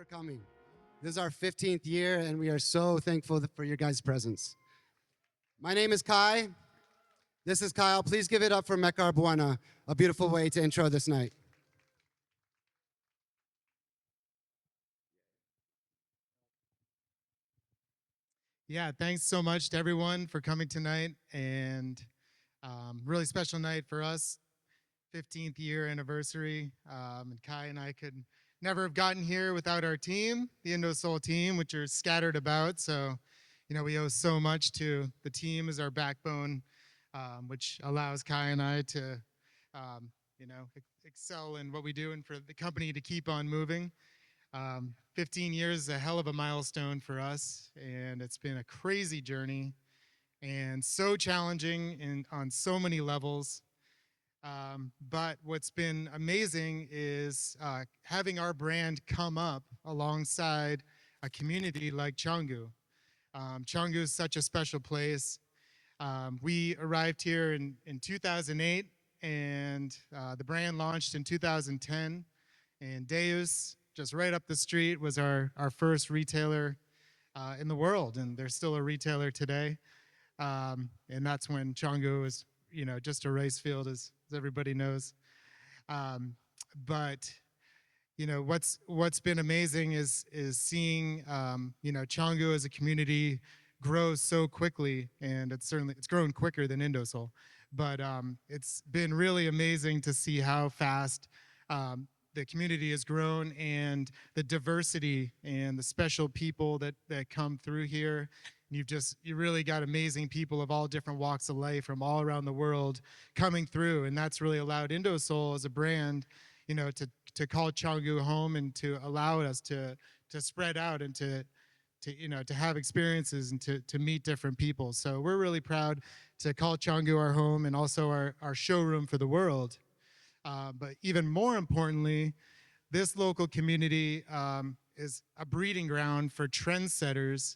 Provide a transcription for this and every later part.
coming. This is our 15th year, and we are so thankful for your guys' presence. My name is Kai. This is Kyle. Please give it up for Mekar Buana, a beautiful way to intro this night. Yeah, thanks so much to everyone for coming tonight, and really special night for us, 15th year anniversary. And Kai and I could never have gotten here without our team, the Indosole team, which are scattered about. So, we owe so much to the team as our backbone, which allows Kai and I to, excel in what we do and for the company to keep on moving. 15 years is a hell of a milestone for us, and it's been a crazy journey and so challenging on so many levels. But what's been amazing is having our brand come up alongside a community like Canggu. Canggu is such a special place. We arrived here in 2008, and the brand launched in 2010, and Deus, just right up the street, was our first retailer in the world, and they're still a retailer today. And that's when Canggu was, just a rice field, as everybody knows. But what's been amazing is seeing Canggu as a community grow so quickly, and it's grown quicker than Indosole. But it's been really amazing to see how fast the community has grown, and the diversity and the special people that come through here. You really got amazing people of all different walks of life from all around the world coming through, and that's really allowed Indosole as a brand, to call Canggu home, and to allow us to spread out and to have experiences and to meet different people. So we're really proud to call Canggu our home, and also our showroom for the world. But even more importantly, this local community is a breeding ground for trendsetters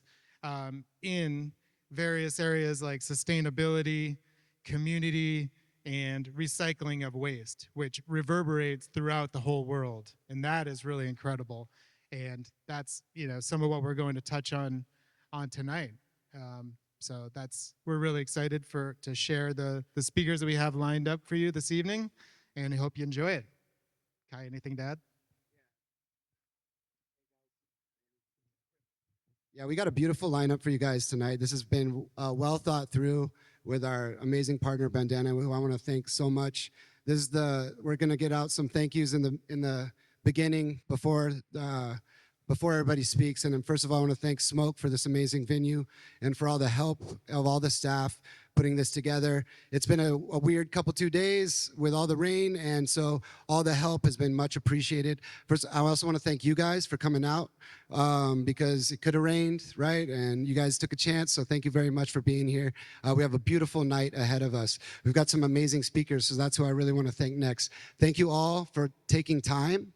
in various areas like sustainability, community, and recycling of waste, which reverberates throughout the whole world. And that is really incredible. And that's some of what we're going to touch on tonight. So we're really excited to share the speakers that we have lined up for you this evening, and I hope you enjoy it. Kai, anything to add? Yeah, we got a beautiful lineup for you guys tonight. This has been well thought through with our amazing partner Bandana, who I want to thank so much. We're going to get out some thank yous in the beginning before everybody speaks. And then first of all, I want to thank Smoke for this amazing venue and for all the help of all the staff putting this together. It's been a weird couple 2 days with all the rain, and so all the help has been much appreciated. First, I also want to thank you guys for coming out because it could have rained, right? And you guys took a chance, so thank you very much for being here. We have a beautiful night ahead of us. We've got some amazing speakers, so that's who I really want to thank next. Thank you all for taking time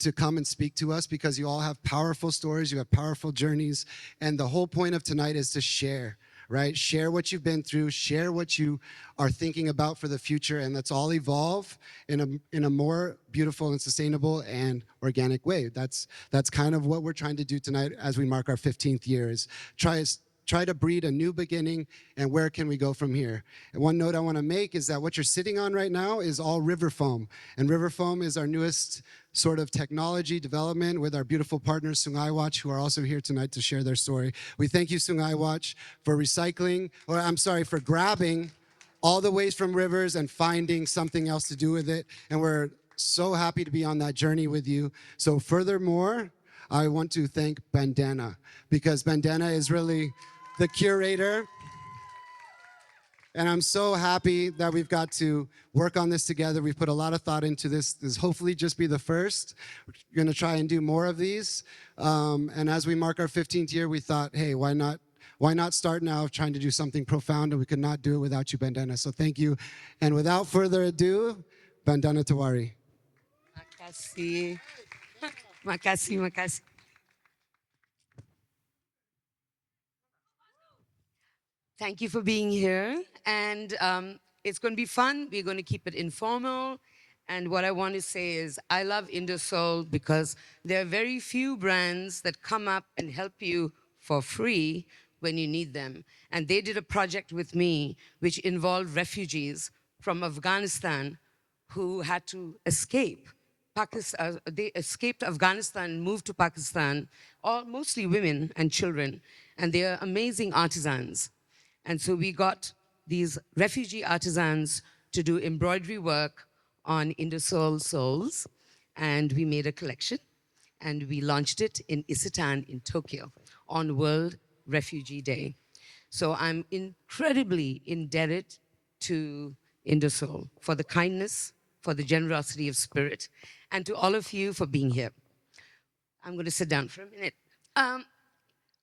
to come and speak to us, because you all have powerful stories, you have powerful journeys, and the whole point of tonight is to share, right? Share what you've been through, share what you are thinking about for the future, and let's all evolve in a more beautiful and sustainable and organic way. That's kind of what we're trying to do tonight as we mark our 15th year, is try to breed a new beginning, and where can we go from here? And one note I want to make is that what you're sitting on right now is all river foam, and river foam is our newest sort of technology development with our beautiful partners Sungai Watch, who are also here tonight to share their story. We thank you, Sungai Watch, for for grabbing all the waste from rivers and finding something else to do with it, and we're so happy to be on that journey with you. So furthermore, I want to thank Bandana, because Bandana is really the curator. And I'm so happy that we've got to work on this together. We've put a lot of thought into this. This hopefully just be the first. We're going to try and do more of these. And as we mark our 15th year, we thought, hey, why not start now trying to do something profound, and we could not do it without you, Bandana. So thank you. And without further ado, Bandana Tewari. Makasih. Makasih. Thank you for being here. And it's going to be fun. We're going to keep it informal. And what I want to say is I love Indosole because there are very few brands that come up and help you for free when you need them. And they did a project with me which involved refugees from Afghanistan who had to escape. They escaped Afghanistan, moved to Pakistan, all mostly women and children, and they are amazing artisans. And so we got these refugee artisans to do embroidery work on Indosole soles, and we made a collection, and we launched it in Isetan in Tokyo on World Refugee Day. So I'm incredibly indebted to Indosole for the kindness, for the generosity of spirit, and to all of you for being here. I'm going to sit down for a minute.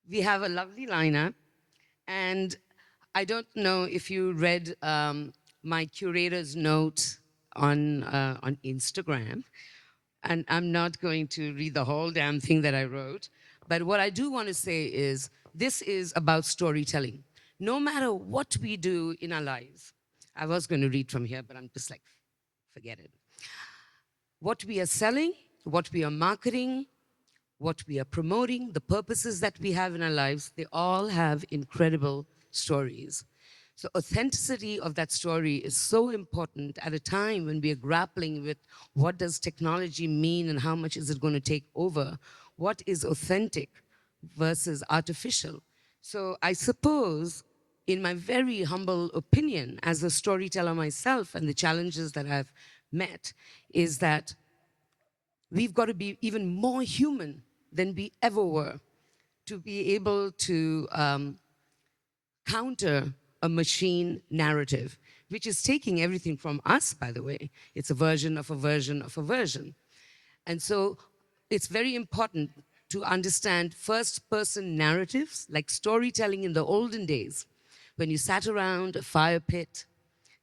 We have a lovely lineup, and I don't know if you read my curator's note on Instagram, and I'm not going to read the whole damn thing that I wrote, but what I do want to say is this is about storytelling. No matter what we do in our lives, I was going to read from here, but I'm just like, forget it. What we are selling, what we are marketing, what we are promoting, the purposes that we have in our lives, they all have incredible stories. So authenticity of that story is so important at a time when we are grappling with what does technology mean and how much is it going to take over? What is authentic versus artificial? So I suppose, in my very humble opinion, as a storyteller myself and the challenges that I've met, is that we've got to be even more human than we ever were to be able to counter a machine narrative, which is taking everything from us, by the way. It's a version of a version of a version. And so it's very important to understand first-person narratives, like storytelling in the olden days, when you sat around a fire pit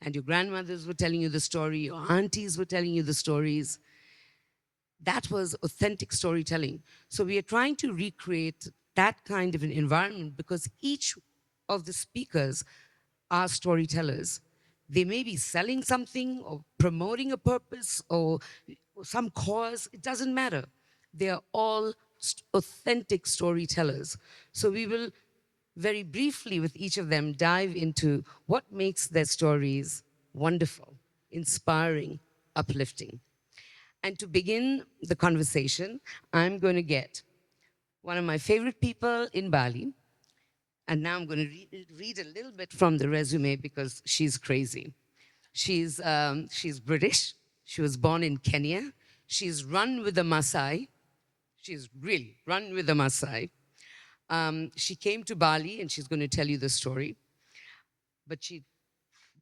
and your grandmothers were telling you the story, your aunties were telling you the stories. That was authentic storytelling. So we are trying to recreate that kind of an environment because each of the speakers are storytellers. They may be selling something or promoting a purpose or some cause, it doesn't matter. They are all authentic storytellers. So we will very briefly with each of them dive into what makes their stories wonderful, inspiring, uplifting. And to begin the conversation, I'm going to get one of my favorite people in Bali. And now I'm going to read a little bit from the resume because she's crazy. She's British. She was born in Kenya. She's run with the Maasai. She's really run with the Maasai. She came to Bali, and she's going to tell you the story. But she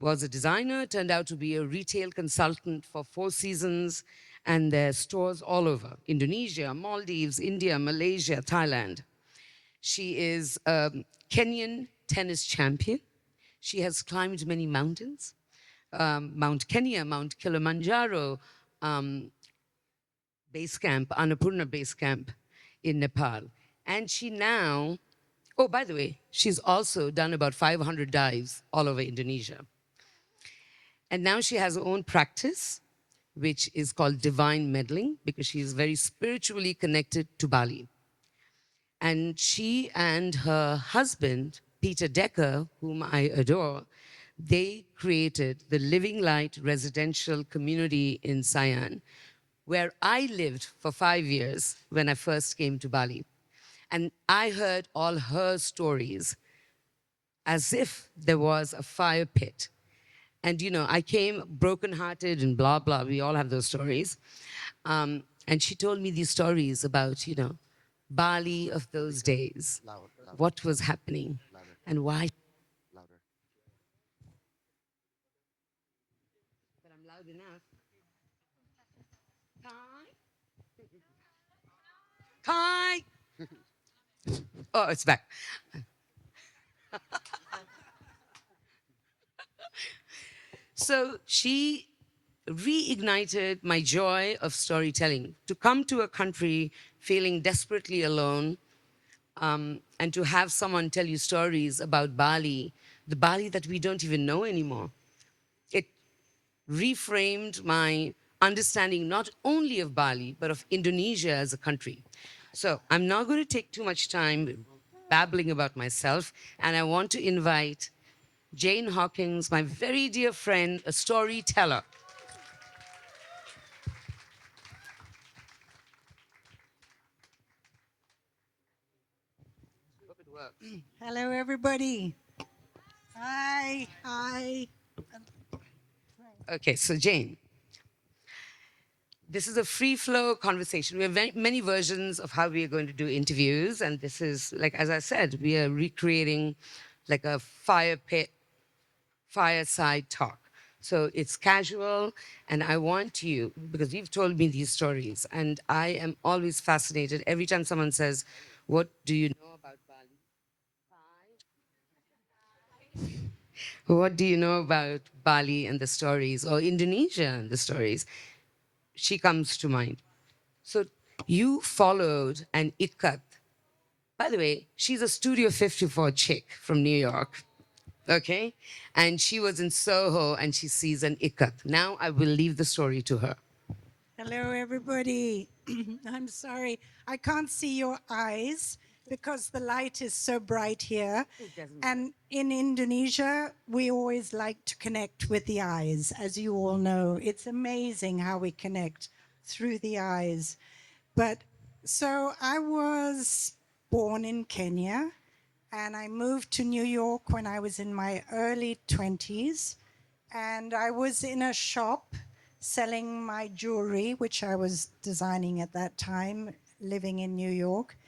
was a designer, turned out to be a retail consultant for Four Seasons and their stores all over Indonesia, Maldives, India, Malaysia, Thailand. She is a Kenyan tennis champion. She has climbed many mountains, Mount Kenya, Mount Kilimanjaro, base camp, Annapurna base camp in Nepal. And she now, oh, by the way, she's also done about 500 dives all over Indonesia. And now she has her own practice, which is called divine meddling, because she is very spiritually connected to Bali. And she and her husband, Peter Decker, whom I adore, they created the Living Light residential community in Siam, where I lived for 5 years when I first came to Bali. And I heard all her stories as if there was a fire pit. And, you know, I came brokenhearted and blah, blah. We all have those stories. And she told me these stories about, you know, Bali of those days, what was happening, and why. Louder. But I'm loud enough. Kai? Kai? Oh, it's back. So she reignited my joy of storytelling, to come to a country feeling desperately alone, and to have someone tell you stories about Bali, the Bali that we don't even know anymore. It reframed my understanding not only of Bali, but of Indonesia as a country. So I'm not going to take too much time babbling about myself, and I want to invite Jane Hawkins, my very dear friend, a storyteller. Hope it works. Hello, everybody. Hi, hi. Okay, so Jane, this is a free flow conversation. We have many versions of how we are going to do interviews. And this is, like, as I said, we are recreating like a fire pit, fireside talk. So it's casual. And I want you, because you've told me these stories, and I am always fascinated every time someone says, "What do you know about Bali?" What do you know about Bali and the stories, or Indonesia and the stories? She comes to mind. So you followed an ikat. By the way, she's a Studio 54 chick from New York, okay? And she was in Soho and she sees an ikat. Now I will leave the story to her. Hello, everybody. I'm sorry. I can't see your eyes because the light is so bright here. And in Indonesia, we always like to connect with the eyes. As you all know, it's amazing how we connect through the eyes. But so I was born in Kenya and I moved to New York when I was in my early 20s. And I was in a shop selling my jewelry, which I was designing at that time, living in New York.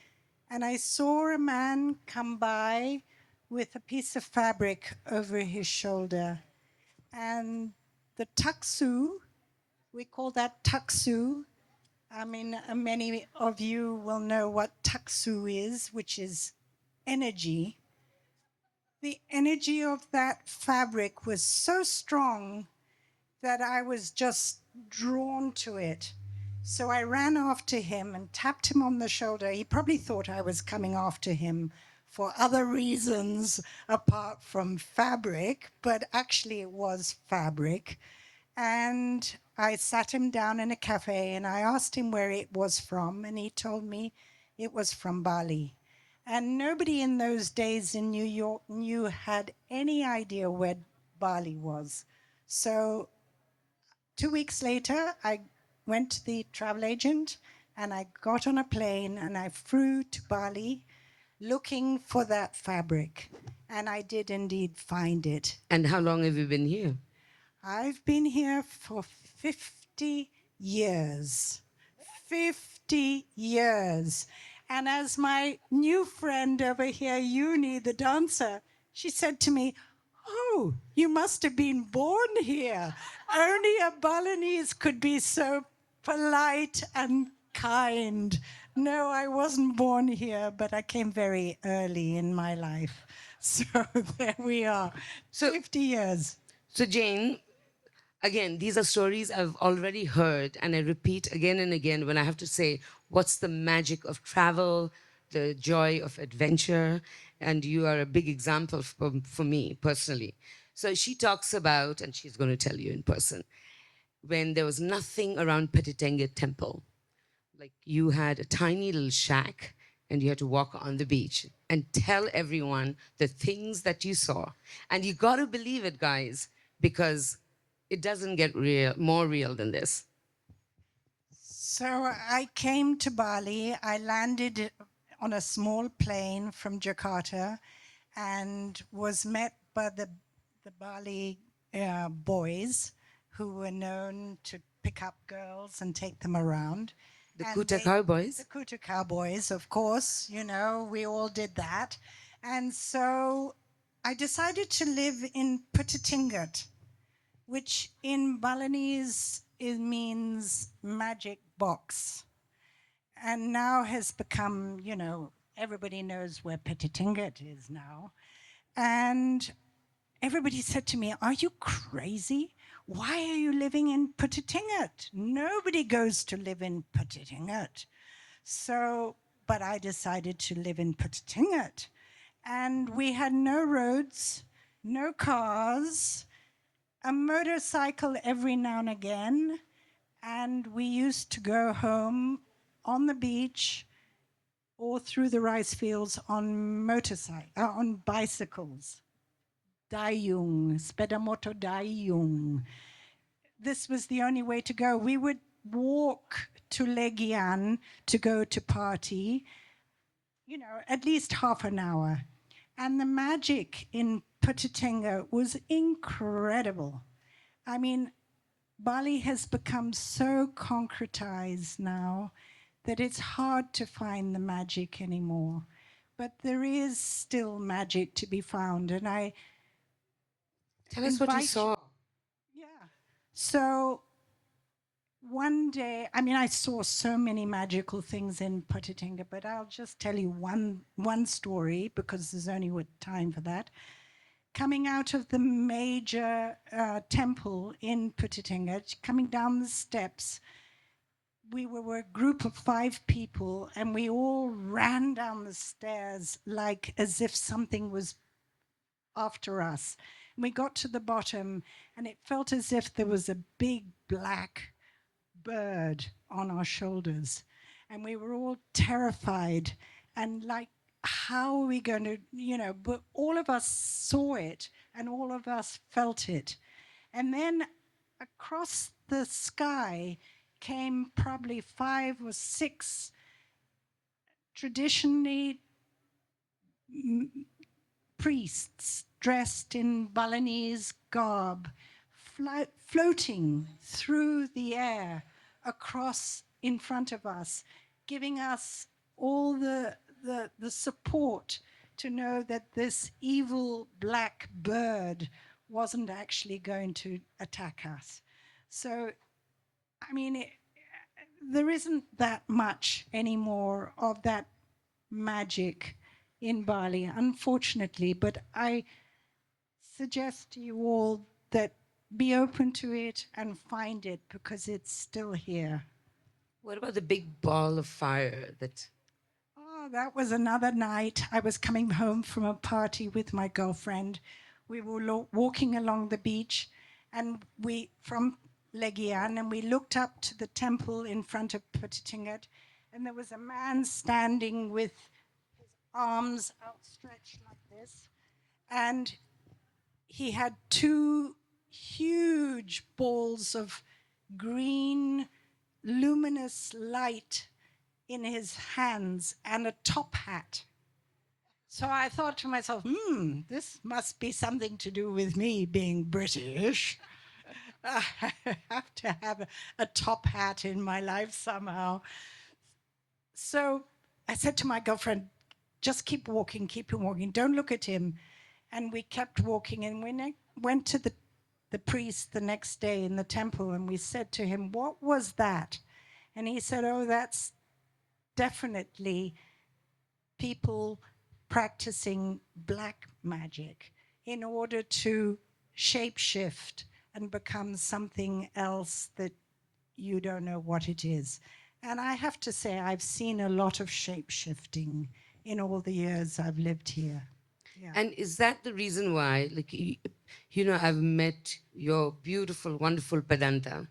And I saw a man come by with a piece of fabric over his shoulder. And the taksu, we call that taksu. I mean, many of you will know what taksu is, which is energy. The energy of that fabric was so strong that I was just drawn to it. So I ran after him and tapped him on the shoulder. He probably thought I was coming after him for other reasons apart from fabric, but actually it was fabric. And I sat him down in a cafe and I asked him where it was from, and he told me it was from Bali. And nobody in those days in New York had any idea where Bali was. So 2 weeks later, I went to the travel agent and I got on a plane and I flew to Bali looking for that fabric. And I did indeed find it. And how long have you been here? I've been here for 50 years. 50 years. And as my new friend over here, Uni, the dancer, she said to me, "Oh, you must have been born here. Only a Balinese could be so polite and kind." No, I wasn't born here, but I came very early in my life. So there we are. So- 50 years. So, Jane, again, these are stories I've already heard, and I repeat again and again when I have to say, what's the magic of travel, the joy of adventure? And you are a big example for me personally. So she talks about, and she's going to tell you in person, when there was nothing around Petitenge Temple. Like you had a tiny little shack and you had to walk on the beach and tell everyone the things that you saw. And you got to believe it, guys, because it doesn't get more real than this. So I came to Bali. I landed on a small plane from Jakarta and was met by the Bali boys who were known to pick up girls and take them around. The And Kuta they- cowboys. The Kuta cowboys, of course. You know, we all did that. And so I decided to live in Putitingat, which in Balinese it means magic box, and now has become, you know, everybody knows where Petitingat is now. And everybody said to me, "Are you crazy? Why are you living in Petitingat? Nobody goes to live in Petitingat." So, but I decided to live in Petitingat. And we had no roads, no cars, a motorcycle every now and again, and we used to go home on the beach or through the rice fields on on bicycles. Dayung, Spedamoto Dayung. This was the only way to go. We would walk to Legian to go to party, you know, at least half an hour. And the magic in Putitenga was incredible. I mean, Bali has become so concretized now that it's hard to find the magic anymore. But there is still magic to be found. And I Tell us what you invite saw. Yeah. So one day, I mean, I saw so many magical things in Putitenga, but I'll just tell you one story because there's only time for that. Coming out of the major temple in Putitenga, coming down the steps, we were a group of 5 people, and we all ran down the stairs like as if something was after us. And we got to the bottom, and it felt as if there was a big black bird on our shoulders. And we were all terrified and like, how are we going to, you know, but all of us saw it and all of us felt it. And then across the sky came probably 5 or 6 traditionally priests dressed in Balinese garb, floating through the air across in front of us, giving us all the support to know that this evil black bird wasn't actually going to attack us. So, I mean, there isn't that much anymore of that magic in Bali, unfortunately, but I suggest to you all that be open to it and find it because it's still here. What about the big ball of fire that... Oh, that was another night. I was coming home from a party with my girlfriend. We were walking along the beach and from Legian, and we looked up to the temple in front of Putitengat, and there was a man standing with his arms outstretched like this, and he had 2 huge balls of green, luminous light in his hands and a top hat. So I thought to myself, this must be something to do with me being British. I have to have a top hat in my life somehow. So I said to my girlfriend, just keep walking, don't look at him. And we kept walking, and we went to the priest the next day in the temple, and we said to him, what was that? And he said, oh, that's definitely people practicing black magic in order to shapeshift and become something else that you don't know what it is. And I have to say, I've seen a lot of shapeshifting in all the years I've lived here. Yeah. And is that the reason why, like, you know, I've met your beautiful, wonderful Pedanta,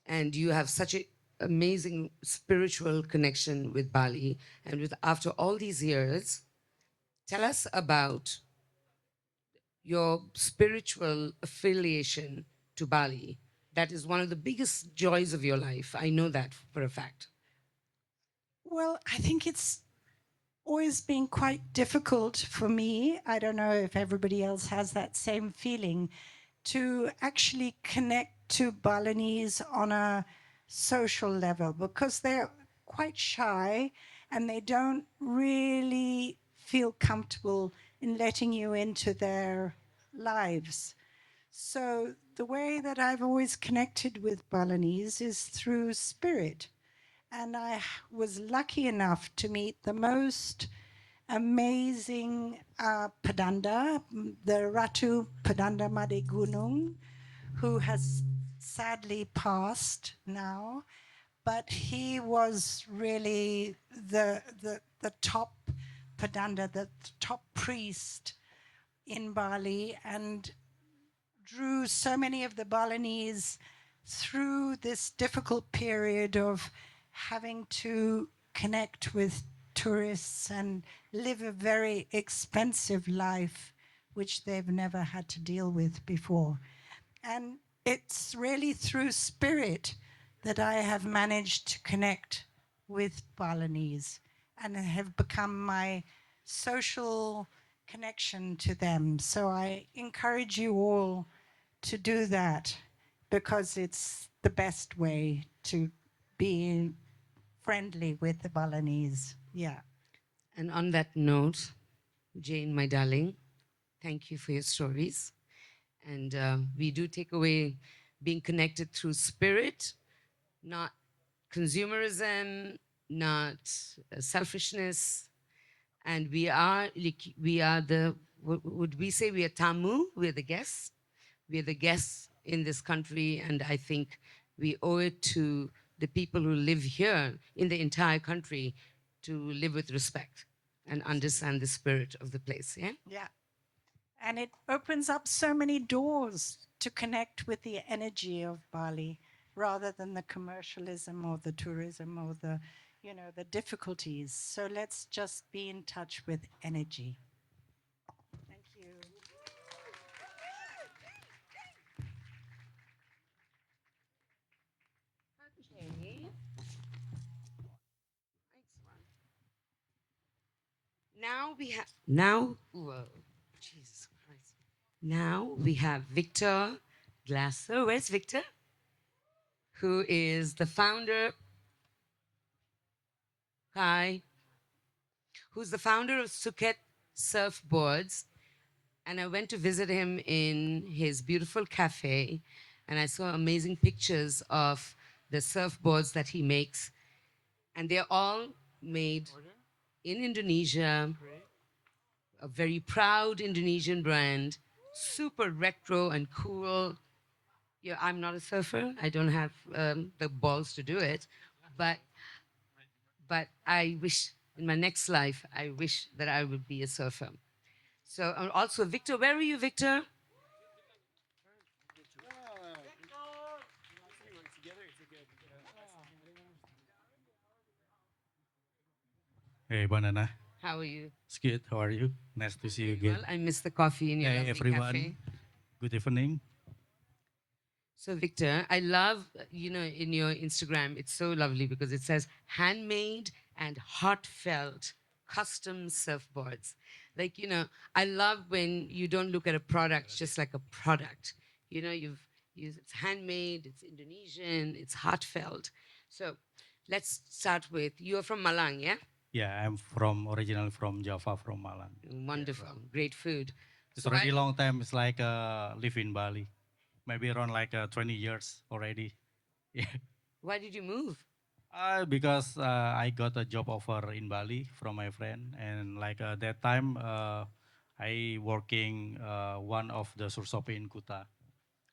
and you have such an amazing spiritual connection with Bali. And with after all these years, tell us about your spiritual affiliation to Bali. That is one of the biggest joys of your life. I know that for a fact. Well, I think it's always been quite difficult for me. I don't know if everybody else has that same feeling, to actually connect to Balinese on a social level because they're quite shy and they don't really feel comfortable in letting you into their lives. So the way that I've always connected with Balinese is through spirit. And I was lucky enough to meet the most amazing Padanda, the Ratu Padanda Made Gunung, who has sadly passed now, but he was really the top Padanda, the top priest in Bali, and drew so many of the Balinese through this difficult period of having to connect with tourists and live a very expensive life, which they've never had to deal with before. And it's really through spirit that I have managed to connect with Balinese and have become my social connection to them. So I encourage you all to do that because it's the best way to be friendly with the Balinese. Yeah. And on that note, Jane, my darling, thank you for your stories. And we do take away being connected through spirit, not consumerism, not selfishness. And we are the, would we say we are Tamu? We're the guests. We're the guests in this country. And I think we owe it to the people who live here in the entire country to live with respect and understand the spirit of the place. Yeah. Yeah. And it opens up so many doors to connect with the energy of Bali rather than the commercialism or the tourism or the, the difficulties. So let's just be in touch with energy. Thank you. Okay. Now we have whoa, Jesus Christ. Now we have Victor Glasser. Where's Victor? Who is the founder? Hi. Who's the founder of Suket Surfboards. And I went to visit him in his beautiful cafe, and I saw amazing pictures of the surfboards that he makes. And they're all made in Indonesia, a very proud Indonesian brand, super retro and cool. Yeah, I'm not a surfer. I don't have the balls to do it, but I wish in my next life I wish that I would be a surfer. So also Victor, where are you, Victor? Hey, Bandana. How are you? It's good. How are you? Nice to see you Well, again. I miss the coffee in your Hey, lovely everyone. cafe. Good evening. So Victor, I love, in your Instagram, it's so lovely because it says handmade and heartfelt custom surfboards. Like, I love when you don't look at a product just like a product. It's handmade, it's Indonesian, it's heartfelt. So let's start with, you're from Malang, yeah? Yeah, I'm originally from Java, from Malang. Wonderful, great food. It's So already a long time. It's like live in Bali, maybe around like 20 years already. Yeah. why did you move? Because I got a job offer in Bali from my friend, and like that time I working one of the surshop in Kuta.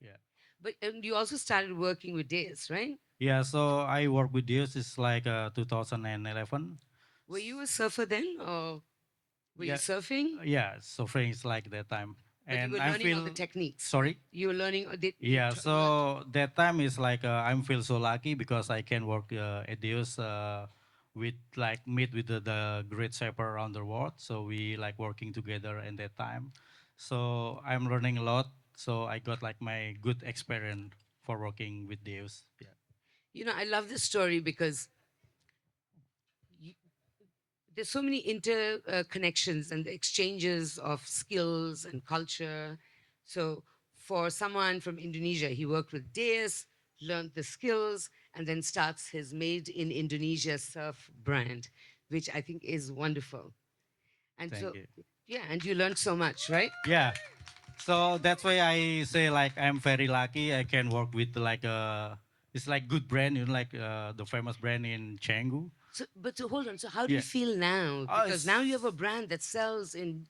Yeah. But you also started working with Days, right? Yeah, so I work with this. It's like 2011. Were you a surfer then, or were you Yeah, surfing? yeah. Suffering is like that time, But you and were I learning all the feel techniques. sorry. You were learning. Yeah, so that time is like I'm feel so lucky because I can work at Deus with like meet with the great shaper around the world. So we like working together in that time. So I'm learning a lot. So I got like my good experience for working with Deus. Yeah. I love this story because you, there's so many interconnections and exchanges of skills and culture. So for someone from Indonesia, he worked with Deus, learned the skills, and then starts his Made in Indonesia surf brand, which I think is wonderful. And Thank so, you. yeah, and you learned so much, right? Yeah. So that's why I say like I'm very lucky. I can work with like it's like good brand, like the famous brand in Canggu. So hold on. So how do you Yeah. feel now? Oh, Because now you have a brand that sells in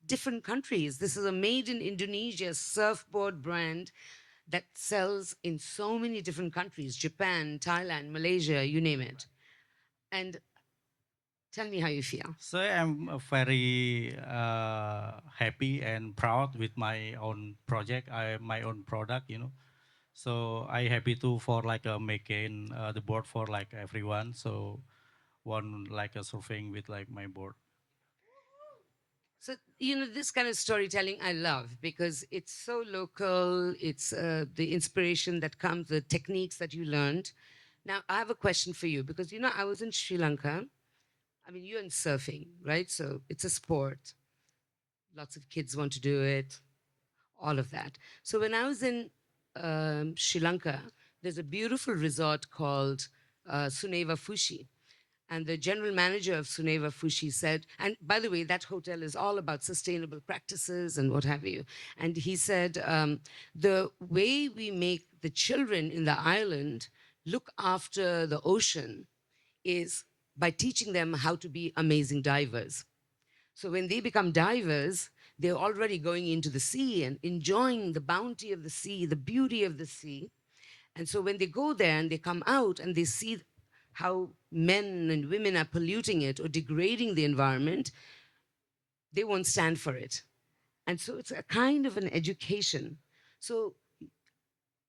different countries. This is a made in Indonesia surfboard brand that sells in so many different countries: Japan, Thailand, Malaysia, you name it. And tell me how you feel. So I'm very happy and proud with my own project, my own product. So I happy to for like making the board for like everyone. So one like a surfing with like my board. So, this kind of storytelling I love because it's so local. It's the inspiration that comes, the techniques that you learned. Now, I have a question for you because, I was in Sri Lanka. I mean, you're in surfing, right? So it's a sport. Lots of kids want to do it, all of that. So when I was in Sri Lanka, there's a beautiful resort called Suneva Fushi. And the general manager of Suneva Fushi said, and by the way, that hotel is all about sustainable practices and what have you. And he said, the way we make the children in the island look after the ocean is by teaching them how to be amazing divers. So when they become divers, they're already going into the sea and enjoying the bounty of the sea, the beauty of the sea. And so when they go there and they come out and they see how men and women are polluting it or degrading the environment, they won't stand for it. And so it's a kind of an education. So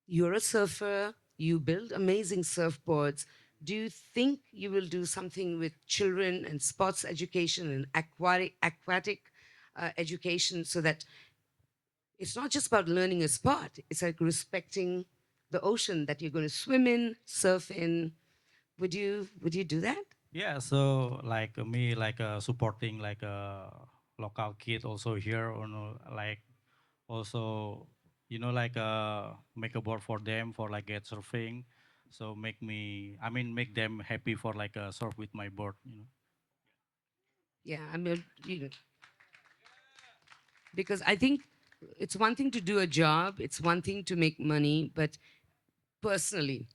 you're a surfer, you build amazing surfboards. Do you think you will do something with children and sports education and aquatic education so that it's not just about learning a sport, it's like respecting the ocean that you're going to swim in, surf in. Would you do that? Yeah. So like me like supporting like a local kid also here or no, like also like make a board for them for like get surfing. So make them happy for like surf with my board. Yeah, I mean, because I think it's one thing to do a job, it's one thing to make money, but personally,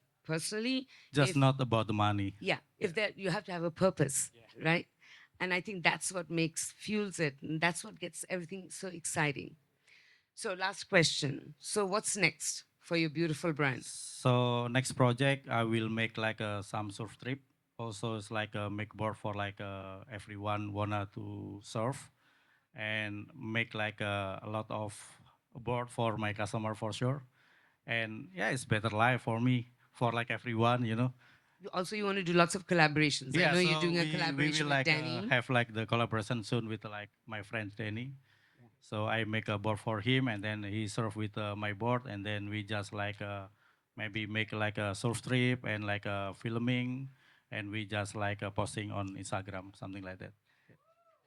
Just if not about the money. yeah, if that you have to have a purpose, right? And I think that's what makes fuels it, and that's what gets everything so exciting. So last question. So what's next for your beautiful brand? So next project I will make like some surf trip. Also it's like a make board for like everyone wanna to surf and make like a lot of board for my customer for sure. And yeah, it's better life for me for like everyone. Also, you want to do lots of collaborations. I Yeah, know you're so doing a we will collaboration with like Danny. have like the collaboration soon with like my friend Danny. So I make a board for him, and then he surf with my board, and then we just like maybe make like a surf trip and like filming, and we just like posting on Instagram, something like that.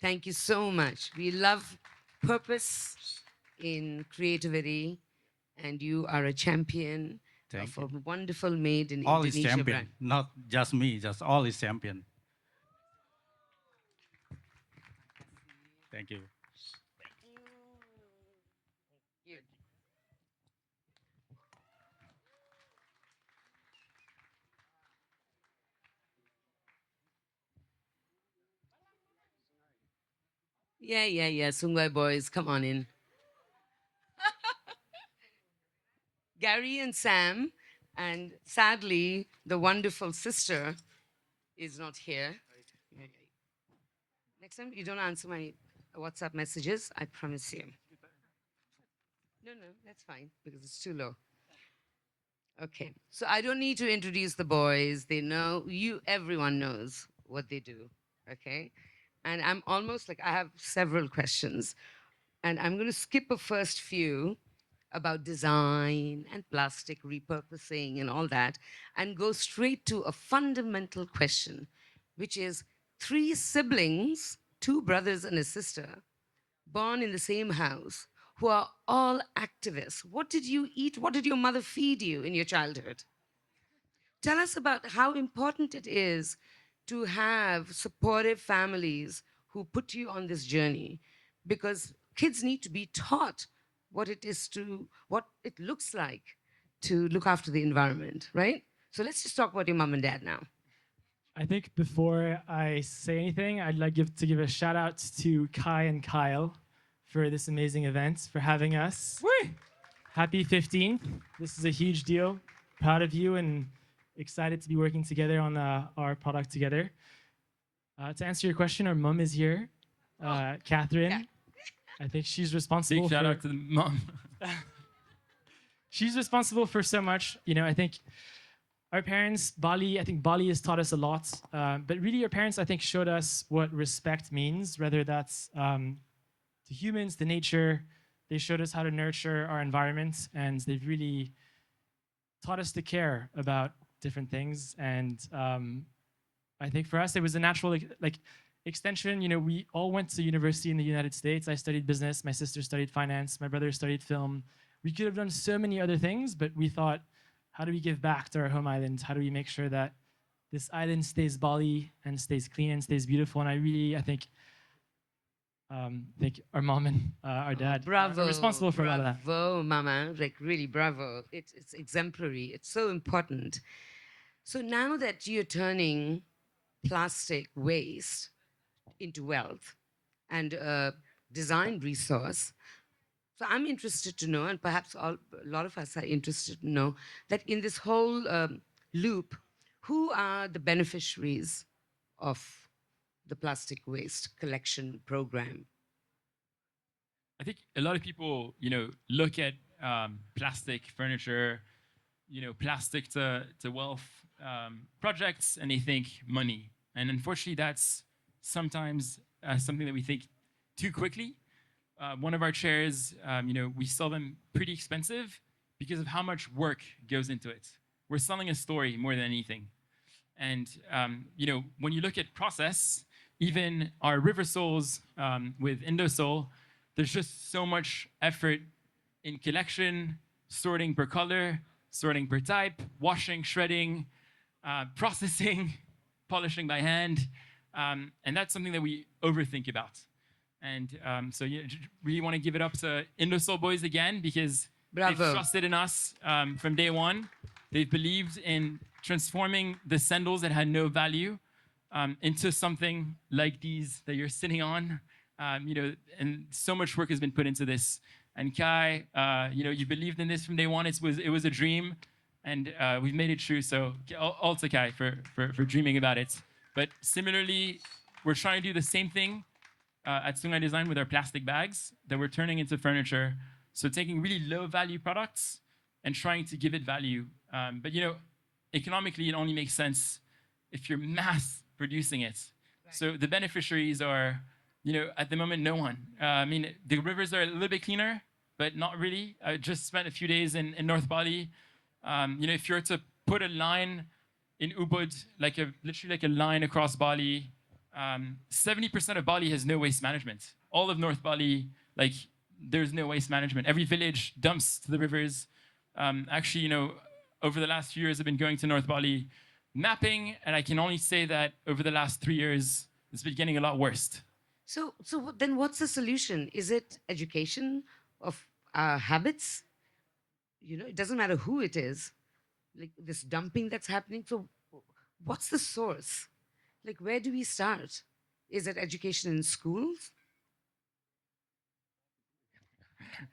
Thank you so much. We love purpose in creativity, and you are a champion Thank of a you. wonderful made in All is Indonesia champion, brand. not just me, just all is champion. Thank you. You. Yeah, yeah, yeah. Sungai boys, come on in. Gary and Sam, and sadly, the wonderful sister is not here. Next time, you don't answer my WhatsApp messages, I promise you. No, no, that's fine because it's too low. Okay, so I don't need to introduce the boys. They know you. Everyone knows what they do. Okay, and I'm almost like I have several questions, and I'm going to skip a first few about design and plastic repurposing and all that, and go straight to a fundamental question, which is three siblings, two brothers and a sister, born in the same house, who are all activists. What did you eat? What did your mother feed you in your childhood? Tell us about how important it is to have supportive families who put you on this journey, because kids need to be taught what it looks like to look after the environment, right? So let's just talk about your mom and dad now. I think before I say anything, I'd like to give a shout out to Kai and Kyle for this amazing event, for having us. Woo! Happy 15th. This is a huge deal. Proud of you and excited to be working together on our product together. To answer your question, our mom is here, Catherine. Yeah. I think she's responsible Big shout for, out to the mom. she's responsible for so much. You know, I think our parents, Bali, I think Bali has taught us a lot. But really, our parents, I think, showed us what respect means, whether that's to humans, to nature. They showed us how to nurture our environment, and they've really taught us to care about different things. And I think for us, it was a natural like extension. You know, we all went to university in the United States. I studied business. My sister studied finance. My brother studied film. We could have done so many other things, but we thought, how do we give back to our home island? How do we make sure that this island stays Bali and stays clean and stays beautiful? And I think our mom and our dad Bravo. are responsible for a lot of that. Bravo, Mama. Like, really, bravo. It's exemplary. It's so important. So now that you're turning plastic waste into wealth and a design resource, so I'm interested to know, and perhaps a lot of us are interested to know, that in this whole loop, who are the beneficiaries of the plastic waste collection program? I think a lot of people, look at plastic furniture, plastic to wealth projects, and they think money. And unfortunately, that's sometimes something that we think too quickly. One of our chairs, we sell them pretty expensive because of how much work goes into it. We're selling a story more than anything. And, when you look at process, even our river soles with Indosole, there's just so much effort in collection, sorting per color, sorting per type, washing, shredding, processing, polishing by hand. And that's something that we overthink about. And so really want to give it up to Indosole boys again, because Bravo. they've trusted in us from day one. They've believed in transforming the sandals that had no value into something like these that you're sitting on. And so much work has been put into this. And Kai, you believed in this from day one. It was a dream, and we've made it true. So all to Kai for dreaming about it. But similarly, we're trying to do the same thing at Sungai Design with our plastic bags that we're turning into furniture. So taking really low value products and trying to give it value. But economically, it only makes sense if you're mass producing it. Right. So the beneficiaries are, at the moment, no one. The rivers are a little bit cleaner, but not really. I just spent a few days in North Bali. If you were to put a line in Ubud, literally like a line across Bali, 70% of Bali has no waste management. All of North Bali, there's no waste management. Every village dumps to the rivers. Actually, over the last few years, I've been going to North Bali mapping, and I can only say that over the last 3 years, it's been getting a lot worse. So then what's the solution? Is it education of habits? It doesn't matter who it is, like this dumping that's happening. So what's the source? Like, where do we start? Is it education in schools?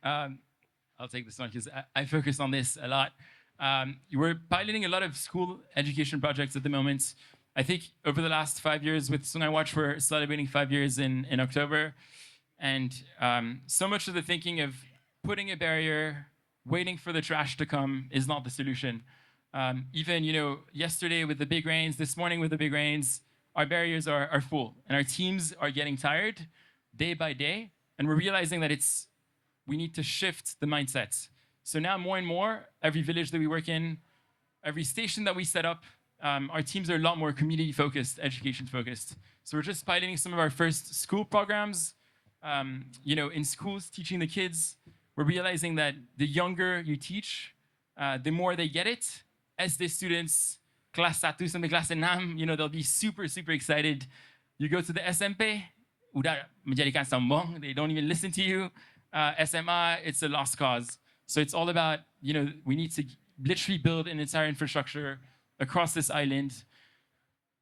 I'll take this one because I focus on this a lot. We're piloting a lot of school education projects at the moment. I think over the last 5 years with Sungai Watch, we're celebrating 5 years in October. And so much of the thinking of putting a barrier, waiting for the trash to come is not the solution. Even, yesterday with the big rains, this morning with the big rains, our barriers are full and our teams are getting tired day by day. And we're realizing that we need to shift the mindset. So now more and more, every village that we work in, every station that we set up, our teams are a lot more community focused, education focused. So we're just piloting some of our first school programs, in schools, teaching the kids. We're realizing that the younger you teach, the more they get it. As the students, class 1 sampai class 6, they'll be super, super excited. You go to the SMP, udah menjadikan sombong, they don't even listen to you. SMA, it's a lost cause. So it's all about, we need to literally build an entire infrastructure across this island.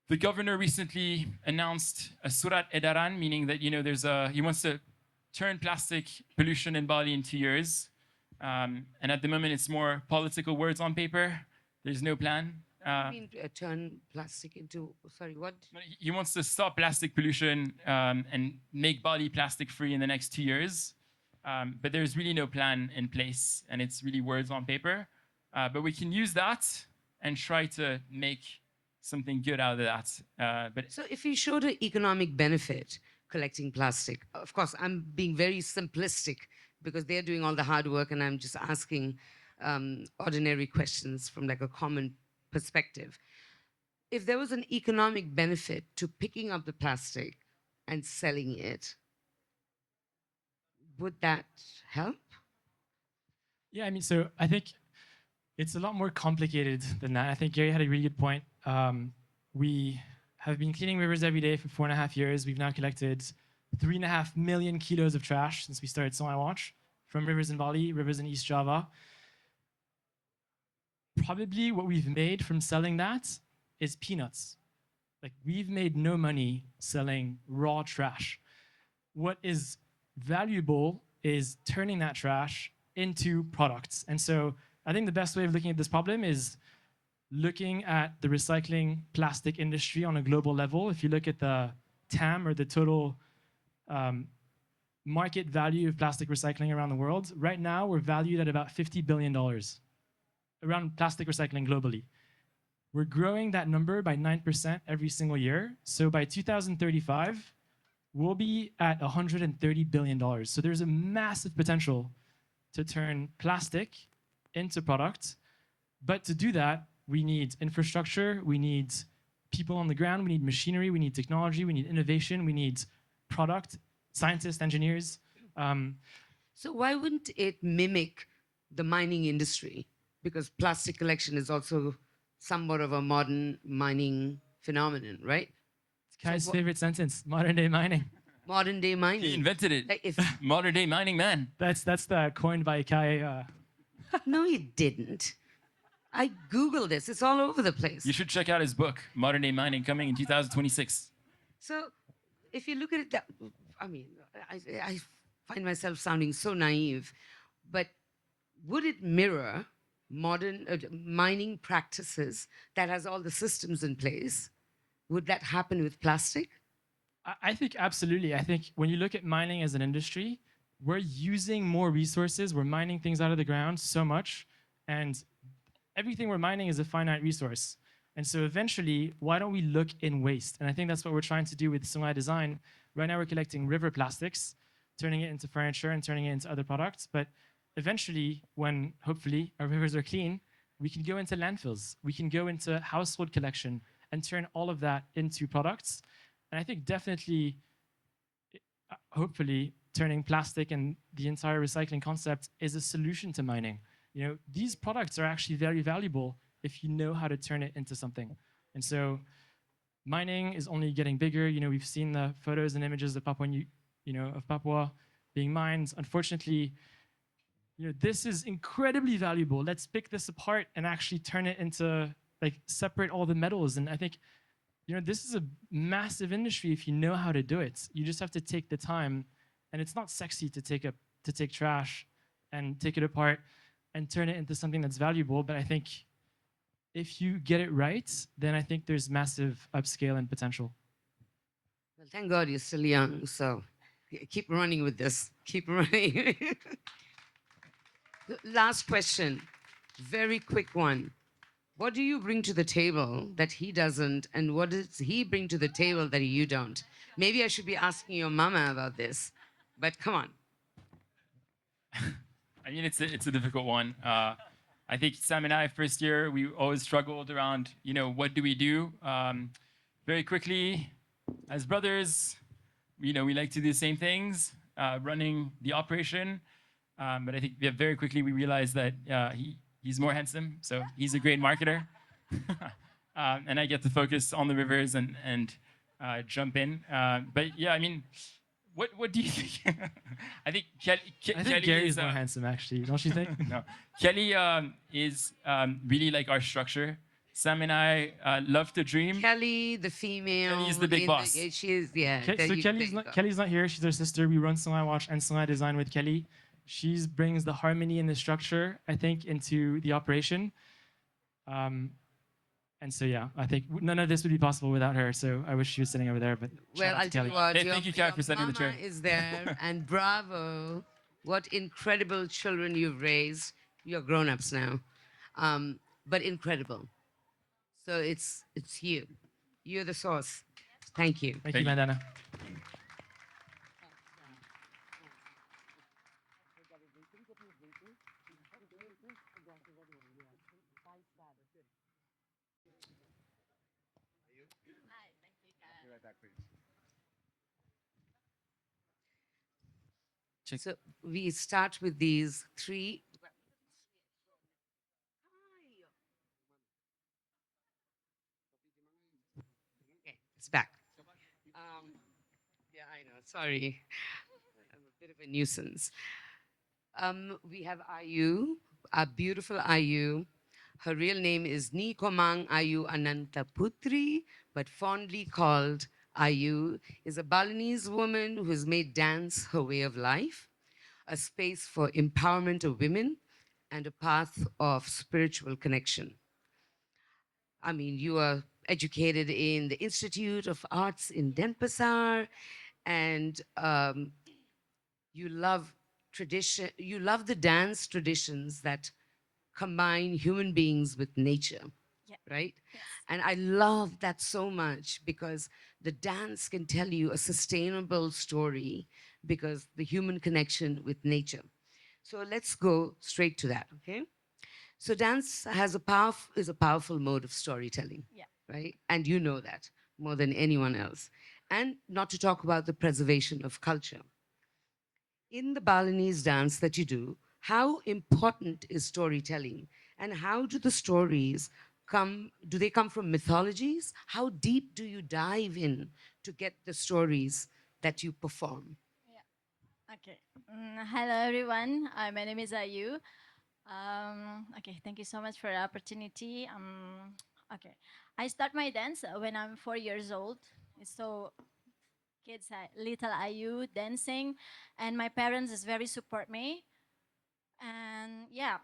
The governor recently announced a surat edaran, meaning that, he wants to turn plastic pollution in Bali in 2 years. And at the moment, it's more political words on paper. There's no plan. You mean turn plastic into, sorry, what? He wants to stop plastic pollution and make Bali plastic free in the next 2 years. but there's really no plan in place, and it's really words on paper. But we can use that and try to make something good out of that. But So if you showed an economic benefit collecting plastic, of course, I'm being very simplistic because they're doing all the hard work and I'm just asking ordinary questions from like a common perspective. If there was an economic benefit to picking up the plastic and selling it, would that help? Yeah, I mean, so I think it's a lot more complicated than that. I think Gary had a really good point. We have been cleaning rivers every day for 4.5 years. We've now collected 3.5 million kilos of trash since we started Sungai Watch from rivers in Bali, rivers in East Java. Probably what we've made from selling that is peanuts. Like, we've made no money selling raw trash. What is valuable is turning that trash into products. And so I think the best way of looking at this problem is looking at the recycling plastic industry on a global level. If you look at the TAM, or the total market value of plastic recycling around the world, right now we're valued at about $50 billion around plastic recycling globally. We're growing that number by 9% every single year. So by 2035, we'll be at $130 billion. So there's a massive potential to turn plastic into product. But to do that, we need infrastructure, we need people on the ground, we need machinery, we need technology, we need innovation, we need product, scientists, engineers. So why wouldn't it mimic the mining industry? Because plastic collection is also somewhat of a modern mining phenomenon, right? It's Kai's So favorite sentence, modern day mining. modern day mining. he invented it. Like if Modern day mining man. That's the coined by Kai. no, he didn't. I Googled this. It's all over the place. You should check out his book, Modern Day Mining, coming in 2026. So if you look at it, I mean, I find myself sounding so naive, but would it mirror modern mining practices that has all the systems in place? Would that happen with plastic? I think absolutely. I think when you look at mining as an industry, we're using more resources. We're mining things out of the ground so much, and everything we're mining is a finite resource. And so eventually, why don't we look in waste? And I think that's what we're trying to do with Sungai Design. Right now, we're collecting river plastics, turning it into furniture and turning it into other products. But eventually, when hopefully our rivers are clean, we can go into landfills. We can go into household collection and turn all of that into products. And I think definitely, hopefully, turning plastic and the entire recycling concept is a solution to mining. You know, these products are actually very valuable if you know how to turn it into something. And so mining is only getting bigger. You know, we've seen the photos and images of Papua being mined. Unfortunately, you know, this is incredibly valuable. Let's pick this apart and actually turn it into, like, separate all the metals. And I think, you know, this is a massive industry if you know how to do it. You just have to take the time. And it's not sexy to take trash and take it apart and turn it into something that's valuable. But I think if you get it right, then I think there's massive upscale and potential. Well, thank God you're still young, so keep running with this. Keep running. Last question, very quick one. What do you bring to the table that he doesn't, and what does he bring to the table that you don't? Maybe I should be asking your mama about this, but come on. I mean, it's a difficult one. I think Sam and I, first year, we always struggled around, you know, what do we do? Very quickly, as brothers, you know, we like to do the same things, running the operation. But I think very quickly we realized that he's more handsome, so he's a great marketer. And I get to focus on the rivers and jump in. But yeah, I mean, what do you think? I think Kelly Gary's is more handsome, actually, don't you think? no, Kelly is really like our structure. Sam and I love to dream. Kelly, the female. Kelly is the big boss. She is, yeah. So Kelly's not here. She's our sister. We run Sungai Watch and Sungai Design with Kelly. She brings the harmony and the structure, I think, into the operation. And so, yeah, I think none of this would be possible without her. So I wish she was sitting over there. But Well, I'll tell you what. Hey, thank you, Kat, for setting the mama chair. is there, and bravo What incredible children you've raised. You're grown-ups now, but incredible. So it's you. You're the source. Thank you. Thank you, Thank you. Bandana. Check. So we start with these three. Okay, it's back. Yeah, I know. Sorry, I'm a bit of a nuisance. We have Ayu, a beautiful Ayu. Her real name is Nikomang Ayu Anantaputri, but fondly called Ayu, is a Balinese woman who has made dance her way of life, a space for empowerment of women, and a path of spiritual connection. I mean, you are educated in the Institute of Arts in Denpasar, and you love tradition. You love the dance traditions that combine human beings with nature, Yeah. right? Yes. And I love that so much because the dance can tell you a sustainable story because the human connection with nature. So let's go straight to that, okay? So dance is a powerful mode of storytelling, Yeah. right? And you know that more than anyone else. And not to talk about the preservation of culture. In the Balinese dance that you do, how important is storytelling? And how do the stories come? Do they come from mythologies? How deep do you dive in to get the stories that you perform? Okay. Hello, everyone. My name is Ayu. Okay, thank you so much for the opportunity. Okay, I start my dance when I'm 4 years old. So kids, little Ayu dancing, and my parents is very support me. And yeah,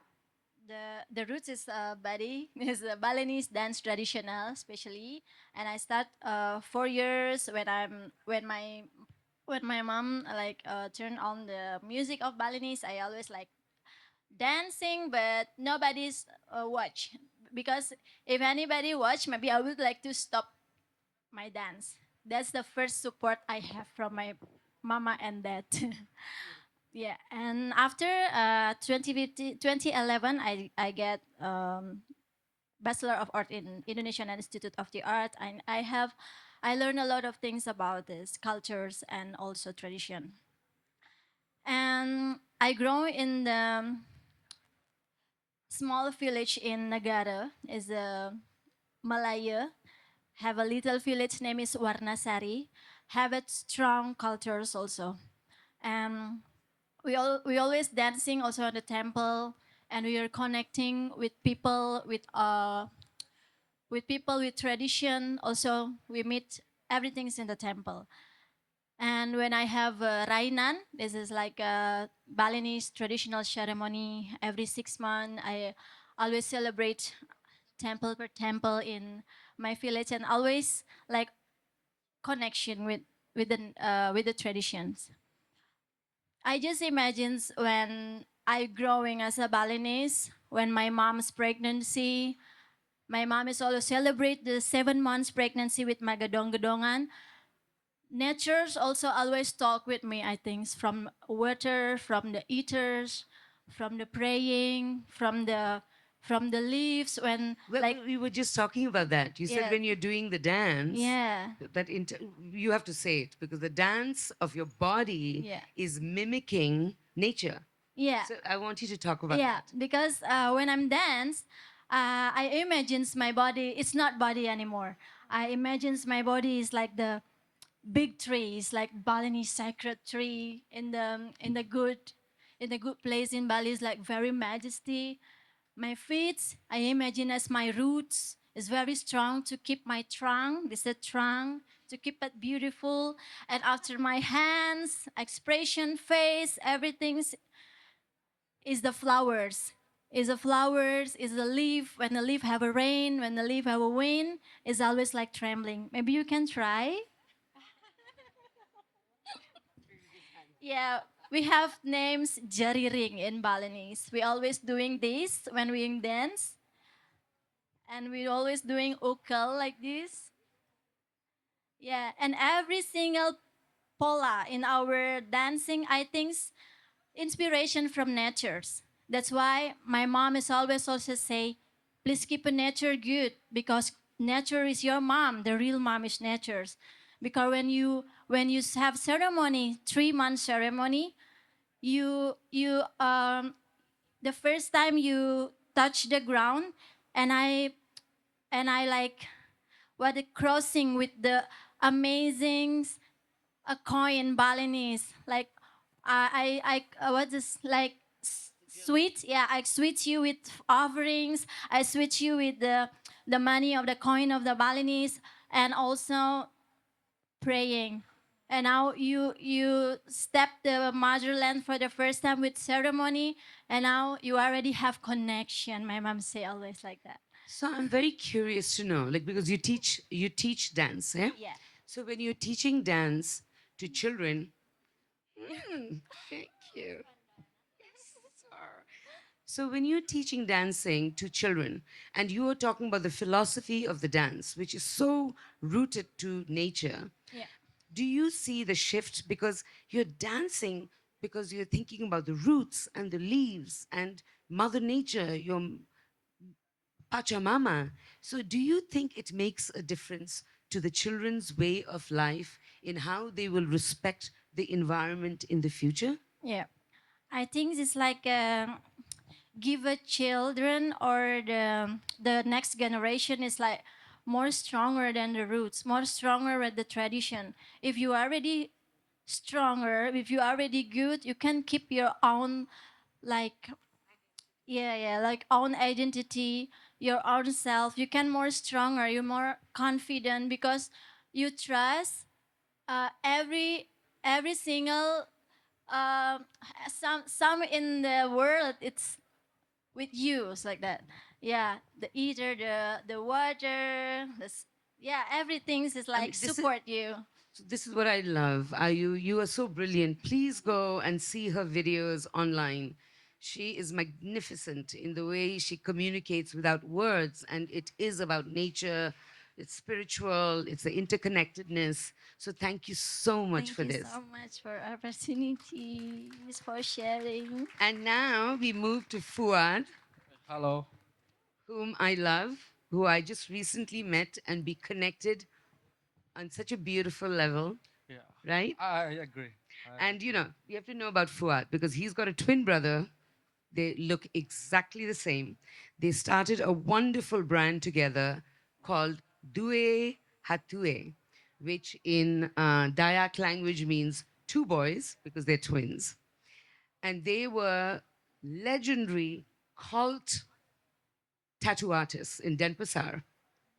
the roots is Bali is a Balinese dance traditional, especially. And I start 4 years when my mom like turn on the music of Balinese. I always like dancing, but nobody's watch because if anybody watch, maybe I would like to stop my dance. That's the first support I have from my mama and dad. Yeah, and after 2011, I get Bachelor of Art in Indonesian Institute of the Art, and I learned a lot of things about this cultures and also tradition. And I grow in the small village in Negara, is a Malaya. Have a little village name is Warnasari. Have it strong cultures also, and we always dancing also at the temple, and we are connecting with people with tradition. Also, we meet everything's in the temple. And when I have Rainan, this is like a Balinese traditional ceremony. Every 6 months, I always celebrate temple per temple in my village, and always like connection with the traditions. I just imagine when I growing as a Balinese, when my mom's pregnancy, my mom is also celebrate the 7 months pregnancy with my gadong-gadongan. Nature's also always talk with me, I think, from water, from the eaters, from the praying, from the leaves when Well, like we were just talking about that. You said Yeah. when you're doing the dance, yeah. you have to say it because the dance of your body Yeah. is mimicking nature. Yeah. So I want you to talk about Yeah, that. because when I'm dance, I imagines my body. It's not body anymore. I imagines my body is like the big trees, like Balinese sacred tree in the good place in Bali is like very majesty. My feet, I imagine as my roots is very strong to keep my trunk. This is a trunk to keep it beautiful. And after my hands, expression, face, everything is the flowers. Is the flowers, is the leaf. When the leaf have a rain, when the leaf have a wind, it's always like trembling. Maybe you can try. Yeah, we have names jari ring in Balinese. We always doing this when we dance, and we always doing ukal like this. Yeah, and every single pola in our dancing, I think, inspiration from natures. That's why my mom is always also say, please keep a nature good because nature is your mom. The real mom is nature's. Because when you have ceremony, 3 month ceremony, you the first time you touch the ground, and I like what the crossing with the amazing a coin Balinese. Like what is like sweet? Yeah, I sweet you with offerings. I sweet you with the money of the coin of the Balinese, and also praying. And now you step the motherland for the first time with ceremony, and now you already have connection. My mom say always like that. So I'm very curious to know, like, because you teach dance, eh? Yeah. So when you're teaching dance to children, thank you. Sir. So when you're teaching dancing to children, and you are talking about the philosophy of the dance, which is so rooted to nature, Yeah. do you see the shift because you're dancing because you're thinking about the roots and the leaves and Mother Nature, your Pachamama. So, do you think it makes a difference to the children's way of life in how they will respect the environment in the future? Yeah. I think it's like give a children or the next generation is like more stronger than the roots, more stronger with the tradition. If you are already stronger, if you are already good, you can keep your own like like own identity, your own self. You can more stronger, you're more confident because you trust every single um, some in the world. It's with you. It's like that. Yeah, the either the water, yeah, everything is I like mean, support you. this is what I love. Are you are so brilliant. Please go and see her videos online. She is magnificent in the way she communicates without words, and it is about nature. It's spiritual. It's the interconnectedness. So thank you so much Thank for you this. so much for opportunities for sharing. And now we move to Fuad, Hello. whom I love, who I just recently met and be connected on such a beautiful level, Yeah, right? I agree. And you know, you have to know about Fuad because he's got a twin brother. They look exactly the same. They started a wonderful brand together called Due Hatue, which in Dayak language means two boys because they're twins. And they were legendary cult tattoo artists in Denpasar.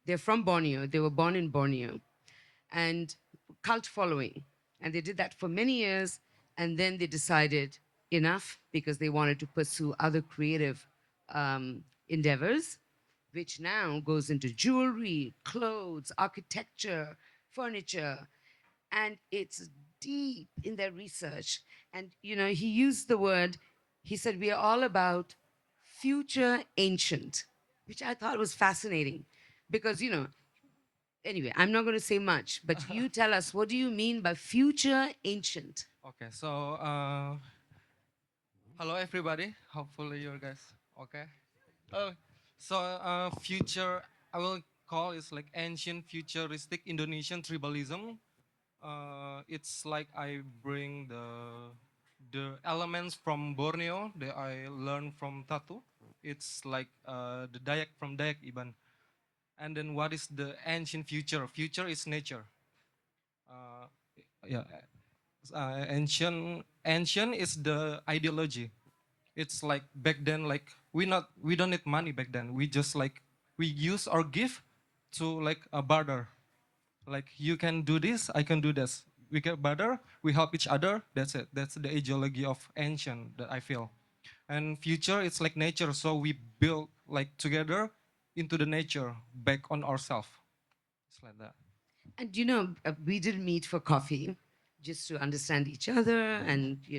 They're from Borneo. They were born in Borneo and cult following. And they did that for many years. And then they decided enough because they wanted to pursue other creative endeavors, which now goes into jewelry, clothes, architecture, furniture. And it's deep in their research. And, you know, he used the word, he said, we are all about future ancient, which I thought was fascinating because, you know, anyway, I'm not going to say much, but you tell us, what do you mean by future ancient? Okay, so hello everybody. Hopefully you guys okay. Oh, so future I will call is like ancient futuristic Indonesian tribalism. It's like I bring the elements from Borneo that I learned from tattoo. It's like the Dayak from Dayak Iban. And then what is the ancient future? Future is nature. Uh, yeah, ancient is the ideology. It's like back then, like we don't need money back then. We just like we use our gift to like a barter. Like you can do this, I can do this. We get barter, we help each other. That's it. That's the ideology of ancient that I feel. And future, it's like nature. So we build like together into the nature back on ourselves. It's like that. And you know, we did meet for coffee just to understand each other. And, he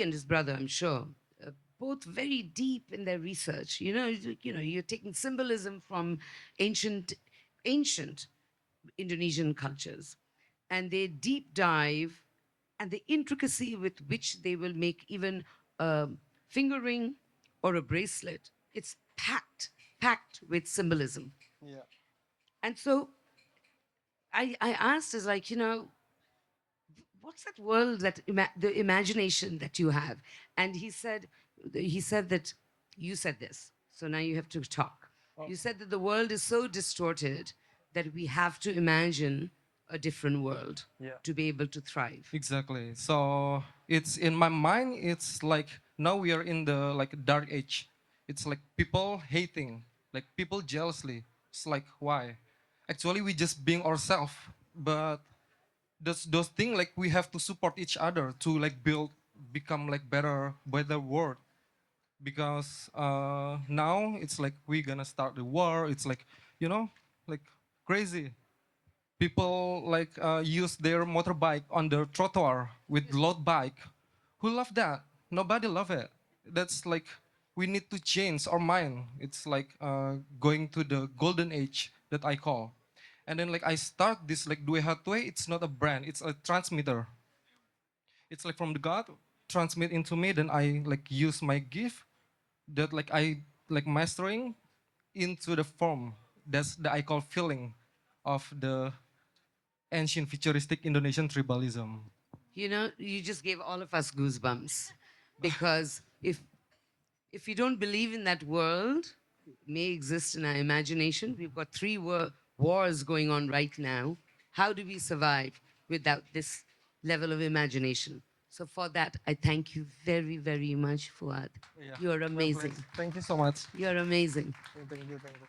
and his brother, I'm sure, both very deep in their research. You're taking symbolism from ancient Indonesian cultures, and they deep dive, and the intricacy with which they will make even a finger ring or a bracelet. It's packed with symbolism. Yeah. And so I asked, is like, what's that world, that the imagination that you have? And he said that you said this. So now you have to talk. You said that the world is so distorted that we have to imagine a different world Yeah. to be able to thrive. Exactly. So it's in my mind. It's like now we are in the like dark age. It's like people hating, like people jealously. It's like why? Actually, we just being ourselves, but those things like we have to support each other to like become like better world. Because now it's like we're gonna start the war. It's like like crazy. People like use their motorbike on the trottoir with load bike. Who love that? Nobody love it. That's like we need to change our mind. It's like going to the golden age that I call. And then like I start this like Due Hatwe. It's not a brand. It's a transmitter. It's like from the God transmit into me. Then I like use my gift that like I like mastering into the form. That's the I call feeling of the ancient futuristic Indonesian tribalism. You just gave all of us goosebumps, because if you don't believe in that world may exist in our imagination, we've got three wars going on right now. How do we survive without this level of imagination? So for that, I thank you very, very much, Fuad. Yeah. You're My amazing. pleasure. Thank you so much. You're amazing. Thank you. Thank you.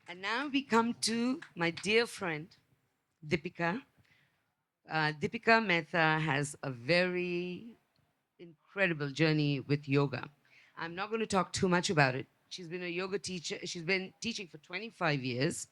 And now we come to my dear friend, Deepika. Deepika Mehta has a very incredible journey with yoga. I'm not going to talk too much about it. She's been a yoga teacher. She's been teaching for 25 years.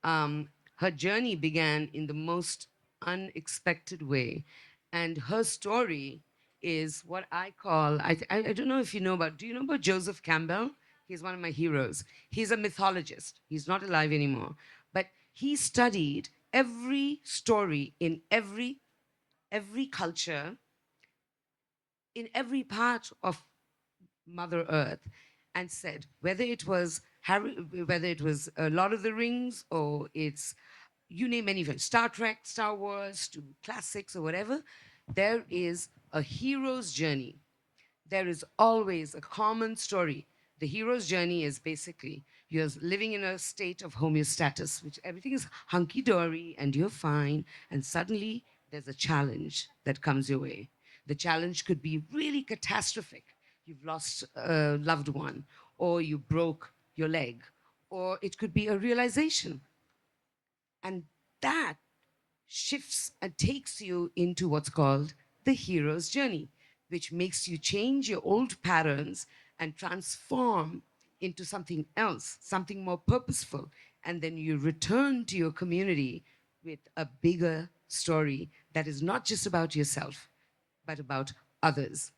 Her journey began in the most unexpected way. And her story is what I call, I don't know if you know about, do you know about Joseph Campbell? He's one of my heroes. He's a mythologist. He's not alive anymore. But he studied every story in every culture, in every part of Mother Earth, and said whether it was whether it was Lord of the Rings, or it's, you name any of it, Star Trek, Star Wars, to classics or whatever, there is a hero's journey. There is always a common story. The hero's journey is basically you're living in a state of homeostasis, which everything is hunky dory and you're fine, and suddenly there's a challenge that comes your way. The challenge could be really catastrophic. You've lost a loved one, or you broke your leg, or it could be a realization. And that shifts and takes you into what's called the hero's journey, which makes you change your old patterns and transform into something else, something more purposeful. And then you return to your community with a bigger story that is not just about yourself, but about others.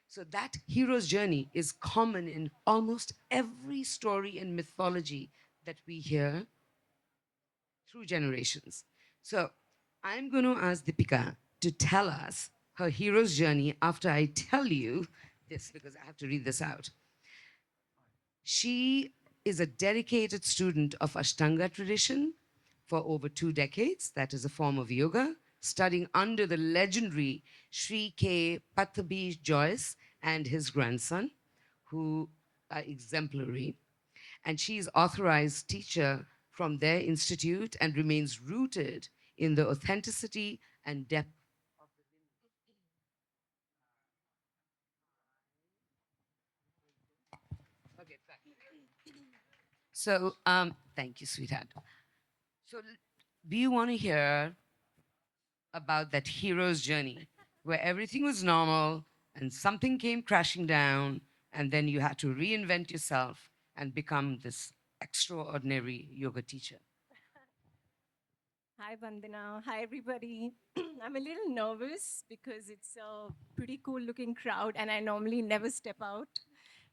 So that hero's journey is common in almost every story and mythology that we hear through generations. So I'm going to ask Deepika to tell us her hero's journey after I tell you this, because I have to read this out. She is a dedicated student of Ashtanga tradition for over 2 decades. That is a form of yoga, studying under the legendary Sri K. Pattabhi Joyce and his grandson, who are exemplary. And she is authorized teacher from their institute and remains rooted in the authenticity and depth. Okay, fine. So, thank you, sweetheart. So, do you want to hear about that hero's journey where everything was normal and something came crashing down, and then you had to reinvent yourself and become this extraordinary yoga teacher? Hi, Bandana. Hi, everybody. I'm a little nervous because it's a pretty cool looking crowd, and I normally never step out.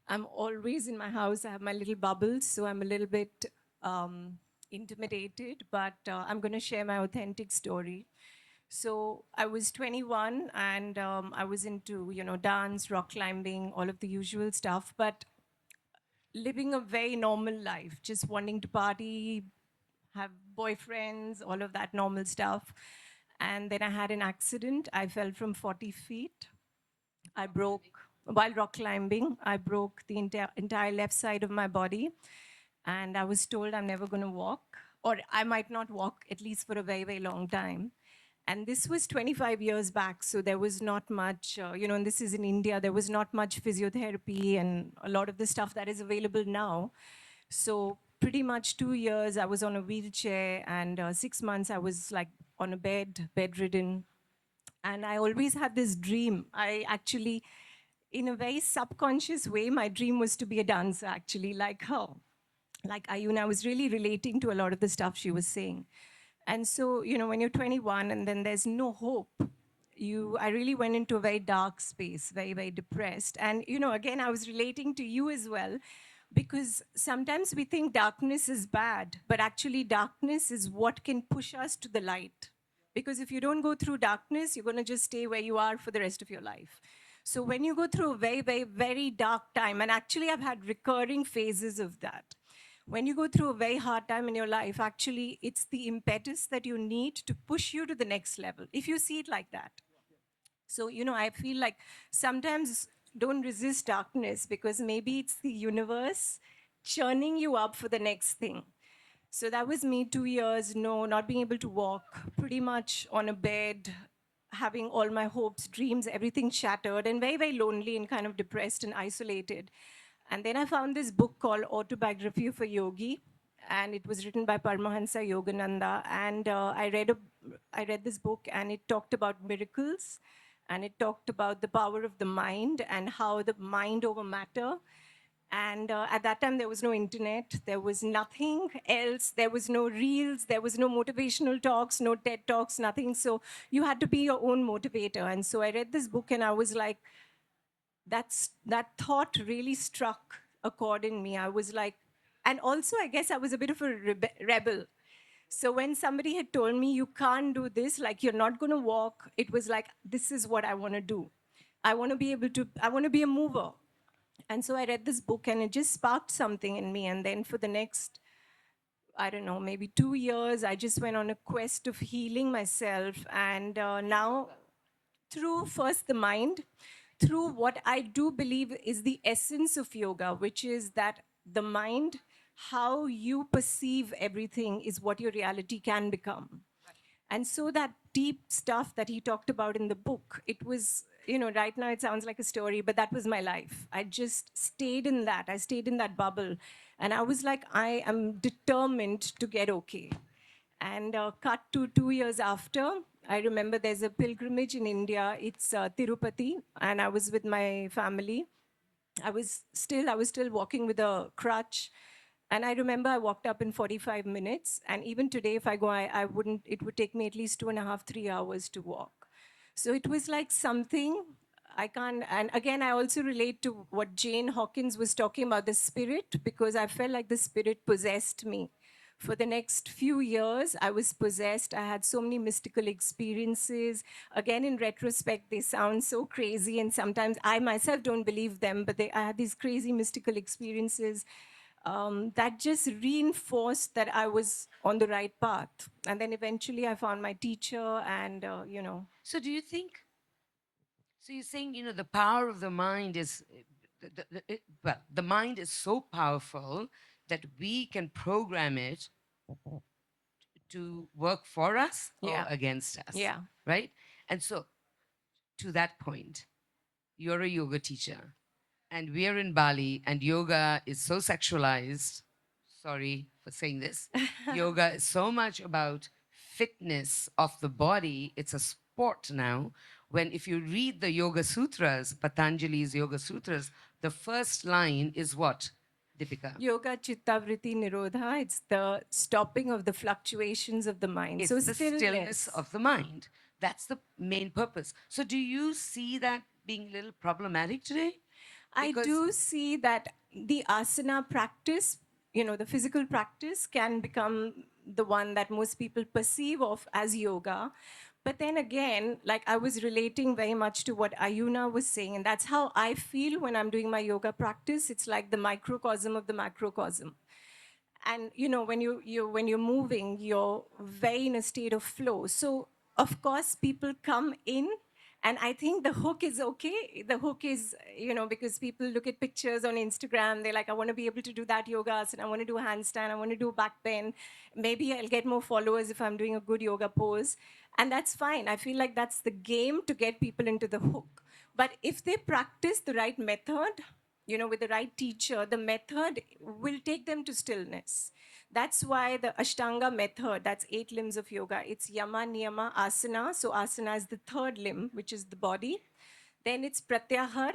I'm always in my house. I have my little bubbles, so I'm a little bit um, intimidated, but I'm going to share my authentic story. So I was 21 and I was into, dance, rock climbing, all of the usual stuff, but living a very normal life, just wanting to party, have boyfriends, all of that normal stuff. And then I had an accident. I fell from 40 feet. I broke, while rock climbing, I broke the entire left side of my body. And I was told I'm never going to walk, or I might not walk at least for a very, very long time. And this was 25 years back, so there was not much, and this is in India, there was not much physiotherapy and a lot of the stuff that is available now. So pretty much 2 years I was on a wheelchair, and 6 months I was like on a bedridden. And I always had this dream. I actually, in a very subconscious way, my dream was to be a dancer, actually, like her. Like Ayuna, I was really relating to a lot of the stuff she was saying. And so, when you're 21 and then there's no hope, I really went into a very dark space, very, very depressed. And, again, I was relating to you as well, because sometimes we think darkness is bad, but actually darkness is what can push us to the light. Because if you don't go through darkness, you're going to just stay where you are for the rest of your life. So when you go through a very, very, very dark time, and actually I've had recurring phases of that, when you go through a very hard time in your life, actually, it's the impetus that you need to push you to the next level, if you see it like that. So, I feel like sometimes don't resist darkness, because maybe it's the universe churning you up for the next thing. So that was me, 2 years, not being able to walk, pretty much on a bed, having all my hopes, dreams, everything shattered, and very, very lonely and kind of depressed and isolated. And then I found this book called Autobiography of a Yogi, and it was written by Paramahansa Yogananda. And I read this book, and it talked about miracles, and it talked about the power of the mind and how the mind over matter. And at that time, there was no internet, there was nothing else, there was no reels, there was no motivational talks, no TED Talks, nothing. So you had to be your own motivator. And so I read this book, and I was like, that thought really struck a chord in me. I was like, and also I guess I was a bit of a rebel. So when somebody had told me, you can't do this, like you're not going to walk, it was like, this is what I want to do. I want to be a mover. And so I read this book, and it just sparked something in me. And then for the next, I don't know, maybe 2 years, I just went on a quest of healing myself. And now, through first the mind, through what I do believe is the essence of yoga, which is that the mind, how you perceive everything is what your reality can become. And so that deep stuff that he talked about in the book, it was, right now it sounds like a story, but that was my life. I just stayed in that. I stayed in that bubble. And I was like, I am determined to get okay. And cut to 2 years after, I remember there's a pilgrimage in India. It's Tirupati, and I was with my family. I was still walking with a crutch. And I remember I walked up in 45 minutes. And even today, if I go, it would take me at least 2.5, 3 hours to walk. So it was like something I can't, and again, I also relate to what Jane Hawkins was talking about, the spirit, because I felt like the spirit possessed me. For the next few years, I was possessed. I had so many mystical experiences. Again, in retrospect, they sound so crazy, and sometimes I myself don't believe them, but I had these crazy mystical experiences that just reinforced that I was on the right path. And then eventually I found my teacher, and, So do you think, so you're saying, the power of the mind is, the mind is so powerful that we can program it to work for us or against us. Yeah. Right? And so, to that point, you're a yoga teacher, and we're in Bali, and yoga is so sexualized. Sorry for saying this. Yoga is so much about fitness of the body. It's a sport now. When if you read the Yoga Sutras, Patanjali's Yoga Sutras, the first line is what? Deepika? Yoga Chittavriti Nirodha, it's the stopping of the fluctuations of the mind. It's So the stillness of the mind. That's the main purpose. So do you see that being a little problematic today? I do see that the asana practice, the physical practice can become the one that most people perceive of as yoga. But then again, like I was relating very much to what Ayuna was saying, and that's how I feel when I'm doing my yoga practice. It's like the microcosm of the macrocosm. And when when you're moving, you're very in a state of flow. So of course people come in, and I think the hook is okay. The hook is, because people look at pictures on Instagram, they're like, I want to be able to do that yoga asana, I want to do a handstand, I want to do back bend. Maybe I'll get more followers if I'm doing a good yoga pose. And that's fine. I feel like that's the game to get people into the hook. But if they practice the right method, with the right teacher, the method will take them to stillness. That's why the Ashtanga method, that's 8 limbs of yoga, it's Yama, Niyama, Asana. So Asana is the 3rd limb, which is the body. Then it's Pratyahar,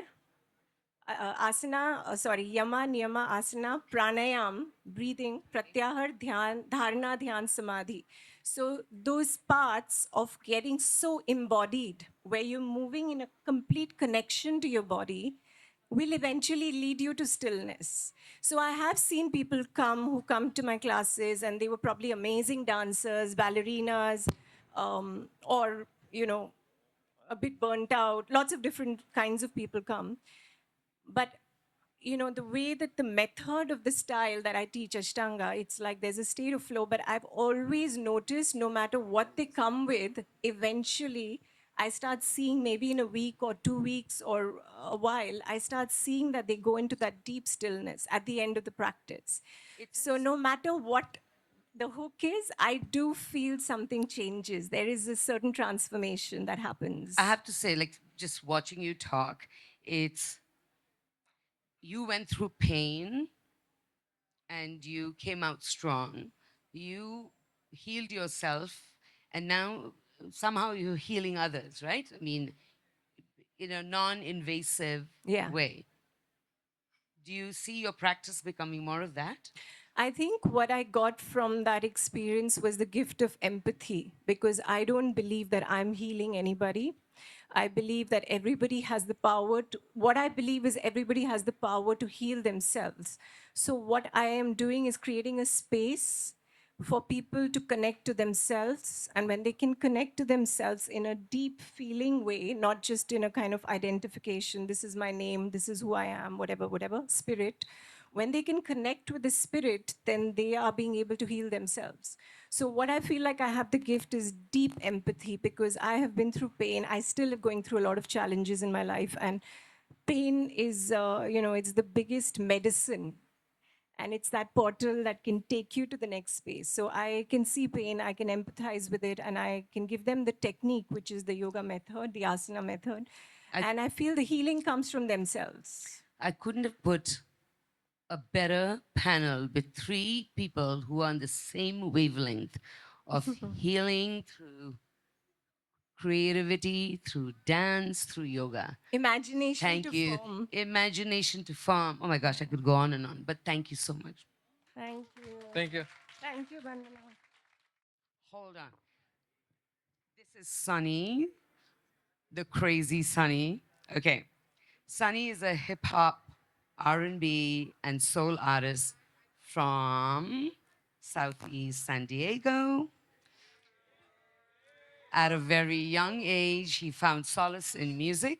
Yama, Niyama, Asana, Pranayam, breathing, Pratyahar, Dhyan, Dharana, Dhyan, Samadhi. So those parts of getting so embodied, where you're moving in a complete connection to your body, will eventually lead you to stillness. So I have seen people who come to my classes, and they were probably amazing dancers, ballerinas, or, a bit burnt out. Lots of different kinds of people come. But, the way that the method of the style that I teach, Ashtanga, it's like there's a state of flow, but I've always noticed no matter what they come with, eventually I start seeing, maybe in a week or 2 weeks or a while, I start seeing that they go into that deep stillness at the end of the practice. So no matter what the hook is, I do feel something changes. There is a certain transformation that happens. I have to say, like, just watching you talk, you went through pain and you came out strong. You healed yourself, and now somehow you're healing others, right? I mean, in a non-invasive way. Do you see your practice becoming more of that? I think what I got from that experience was the gift of empathy, because I don't believe that I'm healing anybody. I believe that everybody has the power to, what I believe is everybody has the power to heal themselves. So what I am doing is creating a space for people to connect to themselves. And when they can connect to themselves in a deep feeling way, not just in a kind of identification, this is my name, this is who I am, whatever, spirit. When they can connect with the spirit, then they are being able to heal themselves. So what I feel like I have the gift is deep empathy, because I have been through pain. I still am going through a lot of challenges in my life. And pain is, it's the biggest medicine. And it's that portal that can take you to the next space. So I can see pain, I can empathize with it, and I can give them the technique, which is the yoga method, the asana method. And I feel the healing comes from themselves. I couldn't have put a better panel with 3 people who are on the same wavelength of healing through creativity, through dance, through yoga. Imagination Thank to you. form. Imagination to form. Oh my gosh, I could go on and on, but thank you so much. Thank you. Thank you. Thank you, Bandana. Hold on. This is Sunny, the crazy Sunny. Okay. Sunny is a hip hop, R&B, and soul artist from Southeast San Diego. At a very young age, he found solace in music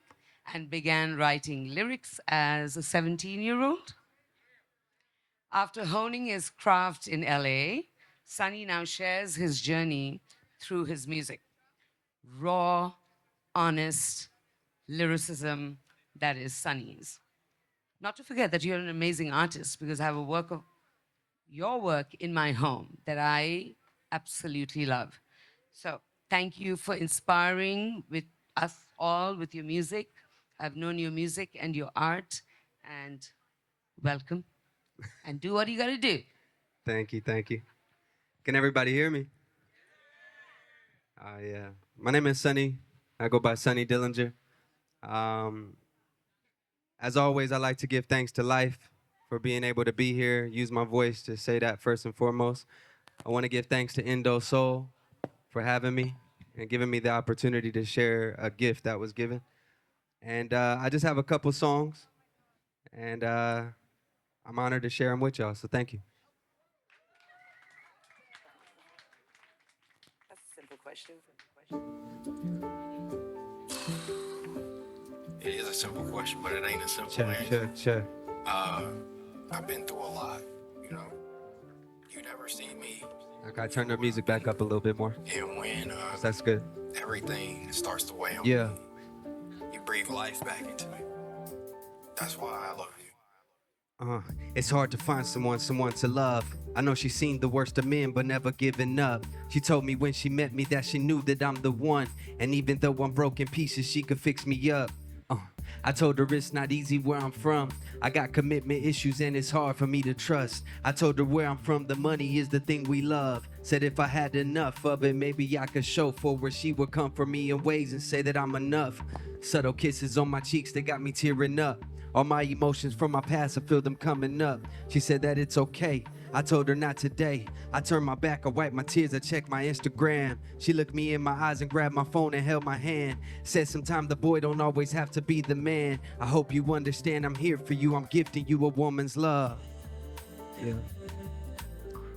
and began writing lyrics as a 17-year-old. After honing his craft in LA, Sunny now shares his journey through his music. Raw, honest lyricism that is Sunny's. Not to forget that you're an amazing artist, because I have a work of your work in my home that I absolutely love. So thank you for inspiring with us all with your music. I've known your music and your art, and welcome. And do what you gotta do. Thank you, thank you. Can everybody hear me? Yeah. My name is Sunny. I go by Sunny Dillinger. As always, I like to give thanks to life for being able to be here, use my voice to say that first and foremost. I want to give thanks to Indosole for having me and giving me the opportunity to share a gift that was given. And I just have a couple songs, and I'm honored to share them with y'all, so thank you. That's a simple question. It is a simple question, but it ain't a simple Sure, answer. sure. I've been through a lot, you know. You never see me. Okay, I turn the music back up a little bit more. And when That's good. everything starts to weigh on Yeah. me, you breathe life back into me. That's why I love you. It's hard to find someone to love. I know she's seen the worst of men, but never given up. She told me when she met me that she knew that I'm the one. And even though I'm broken pieces, she could fix me up. I told her it's not easy where I'm from. I got commitment issues and it's hard for me to trust. I told her where I'm from, the money is the thing we love. Said if I had enough of it, maybe I could show for where she would come for me in ways and say that I'm enough. Subtle kisses on my cheeks, they got me tearing up. All my emotions from my past, I feel them coming up. She said that it's okay. I told her not today. I turned my back, I wiped my tears, I checked my Instagram. She looked me in my eyes and grabbed my phone and held my hand. Said sometimes the boy don't always have to be the man. I hope you understand I'm here for you, I'm gifting you a woman's love. Yeah.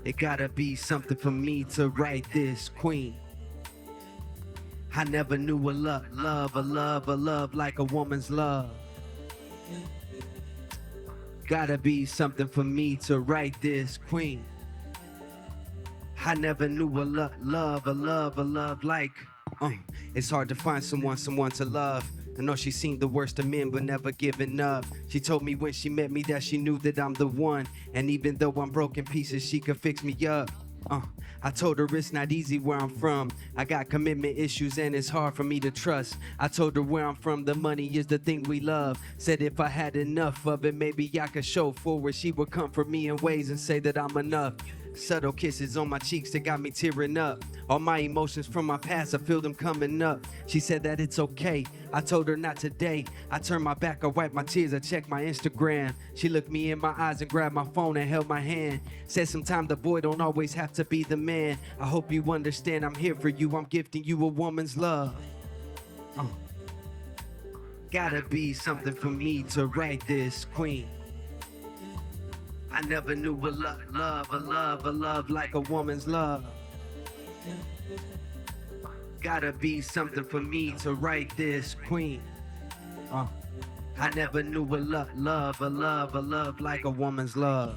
It gotta be something for me to write this, queen. I never knew a love like a woman's love. Gotta be something for me to write this, queen. I never knew a love like. It's hard to find someone to love. I know she's seen the worst of men, but never given up. She told me when she met me that she knew that I'm the one. And even though I'm broken pieces, she could fix me up. I told her it's not easy where I'm from. I got commitment issues and it's hard for me to trust. I told her where I'm from, the money is the thing we love. Said if I had enough of it, maybe I could show forward. She would comfort me in ways and say that I'm enough. Subtle kisses on my cheeks that got me tearing up. All my emotions from my past, I feel them coming up. She said that it's okay. I told her not today. I turned my back, I wiped my tears, I checked my Instagram. She looked me in my eyes and grabbed my phone and held my hand. Said sometimes the boy don't always have to be the man. I hope you understand I'm here for you, I'm gifting you a woman's love. Gotta be something for me to write this, queen. I never knew a love like a woman's love. Gotta be something for me to write this, queen. I never knew a love like a woman's love.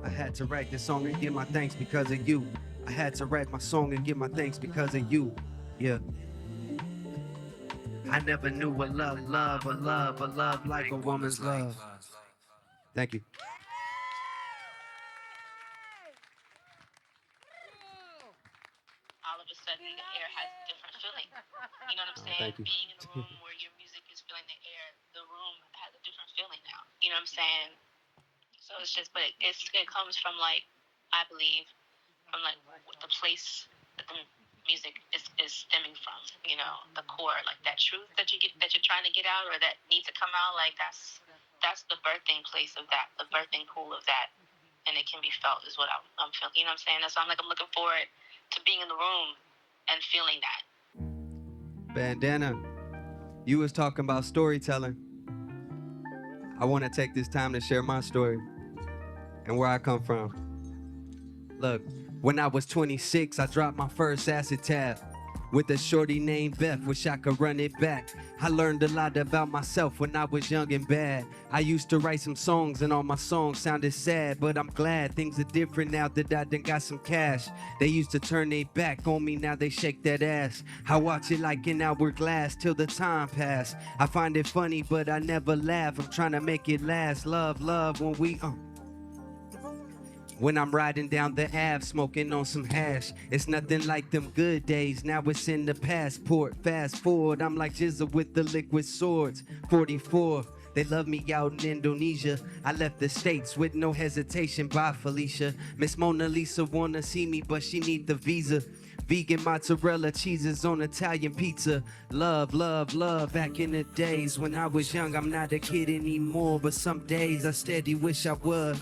I had to write this song and give my thanks because of you. I had to write my song and give my thanks because of you. Yeah. I never knew a love like a woman's love. Thank you. All of a sudden the air has a different feeling. You know what I'm saying? Thank you. Being in the room where your music is feeling the air, the room has a different feeling now. You know what I'm saying? So it's just, but it comes from like, I believe, from like the place that the music is stemming from. You know, the core, like that truth that you're trying to get out or that needs to come out. Like that's the birthing place of that, the birthing pool of that, and it can be felt is what I'm feeling. You know what I'm saying? So I'm looking forward to being in the room and feeling that. Bandana, you was talking about storytelling. I want to take this time to share my story and where I come from. Look, when I was 26, I dropped my first acid tab with a shorty named Beth, wish I could run it back. I learned a lot about myself when I was young and bad. I used to write some songs and all my songs sounded sad, but I'm glad things are different now that I done got some cash. They used to turn their back on me, now they shake that ass. I watch it like an hourglass till the time pass. I find it funny, but I never laugh. I'm trying to make it last. Love, when we When I'm riding down the Ave, smoking on some hash. It's nothing like them good days, now it's in the passport. Fast forward, I'm like Jizza with the liquid swords. 44, They love me out in Indonesia. I left the States with no hesitation. Bye, Felicia. Miss Mona Lisa wanna see me, but she need the visa. Vegan mozzarella cheeses on Italian pizza. Love, love, love. Back in the days when I was young, I'm not a kid anymore. But some days I steady wish I was.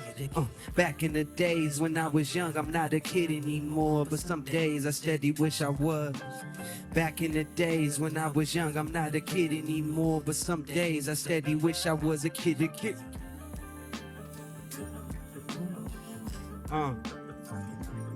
Back in the days when I was young, I'm not a kid anymore. But some days I steady wish I was. Back in the days when I was young, I'm not a kid anymore. But some days I steady wish I was a kid again.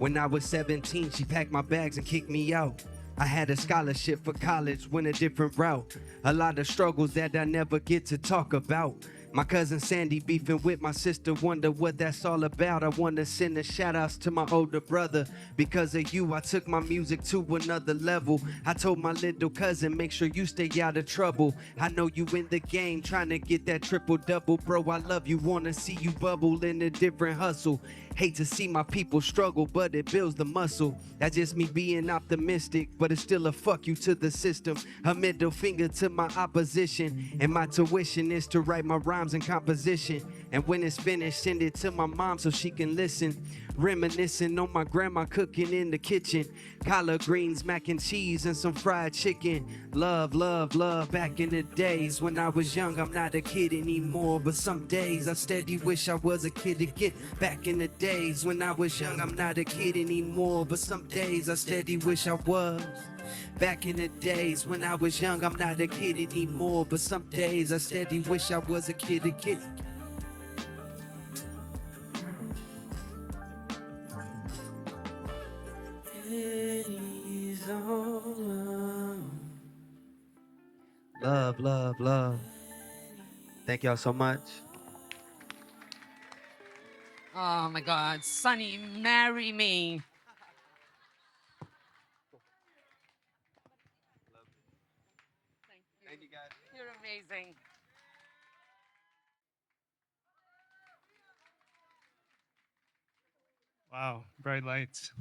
When I was 17, she packed my bags and kicked me out. I had a scholarship for college, went a different route. A lot of struggles that I never get to talk about. My cousin Sandy beefing with my sister, wonder what that's all about. I wanna send a shout outs to my older brother. Because of you, I took my music to another level. I told my little cousin, make sure you stay out of trouble. I know you in the game, trying to get that triple double. Bro, I love you, wanna see you bubble in a different hustle. Hate to see my people struggle, but it builds the muscle. That's just me being optimistic, but it's still a fuck you to the system. A middle finger to my opposition. And my tuition is to write my rhymes and composition. And when it's finished, send it to my mom so she can listen. Reminiscing on my grandma cooking in the kitchen. Collard greens, mac and cheese, and some fried chicken. Love, love, love. Back in the days when I was young, I'm not a kid anymore. But some days I steady wish I was a kid again. Back in the days when I was young, I'm not a kid anymore. But some days I steady wish I was. Back in the days when I was young, I'm not a kid anymore. But some days I steady wish I was a kid again. Love, love, love. Thank y'all so much. Oh my God, Sonny, marry me. Thank you guys. You're amazing. Wow, bright lights.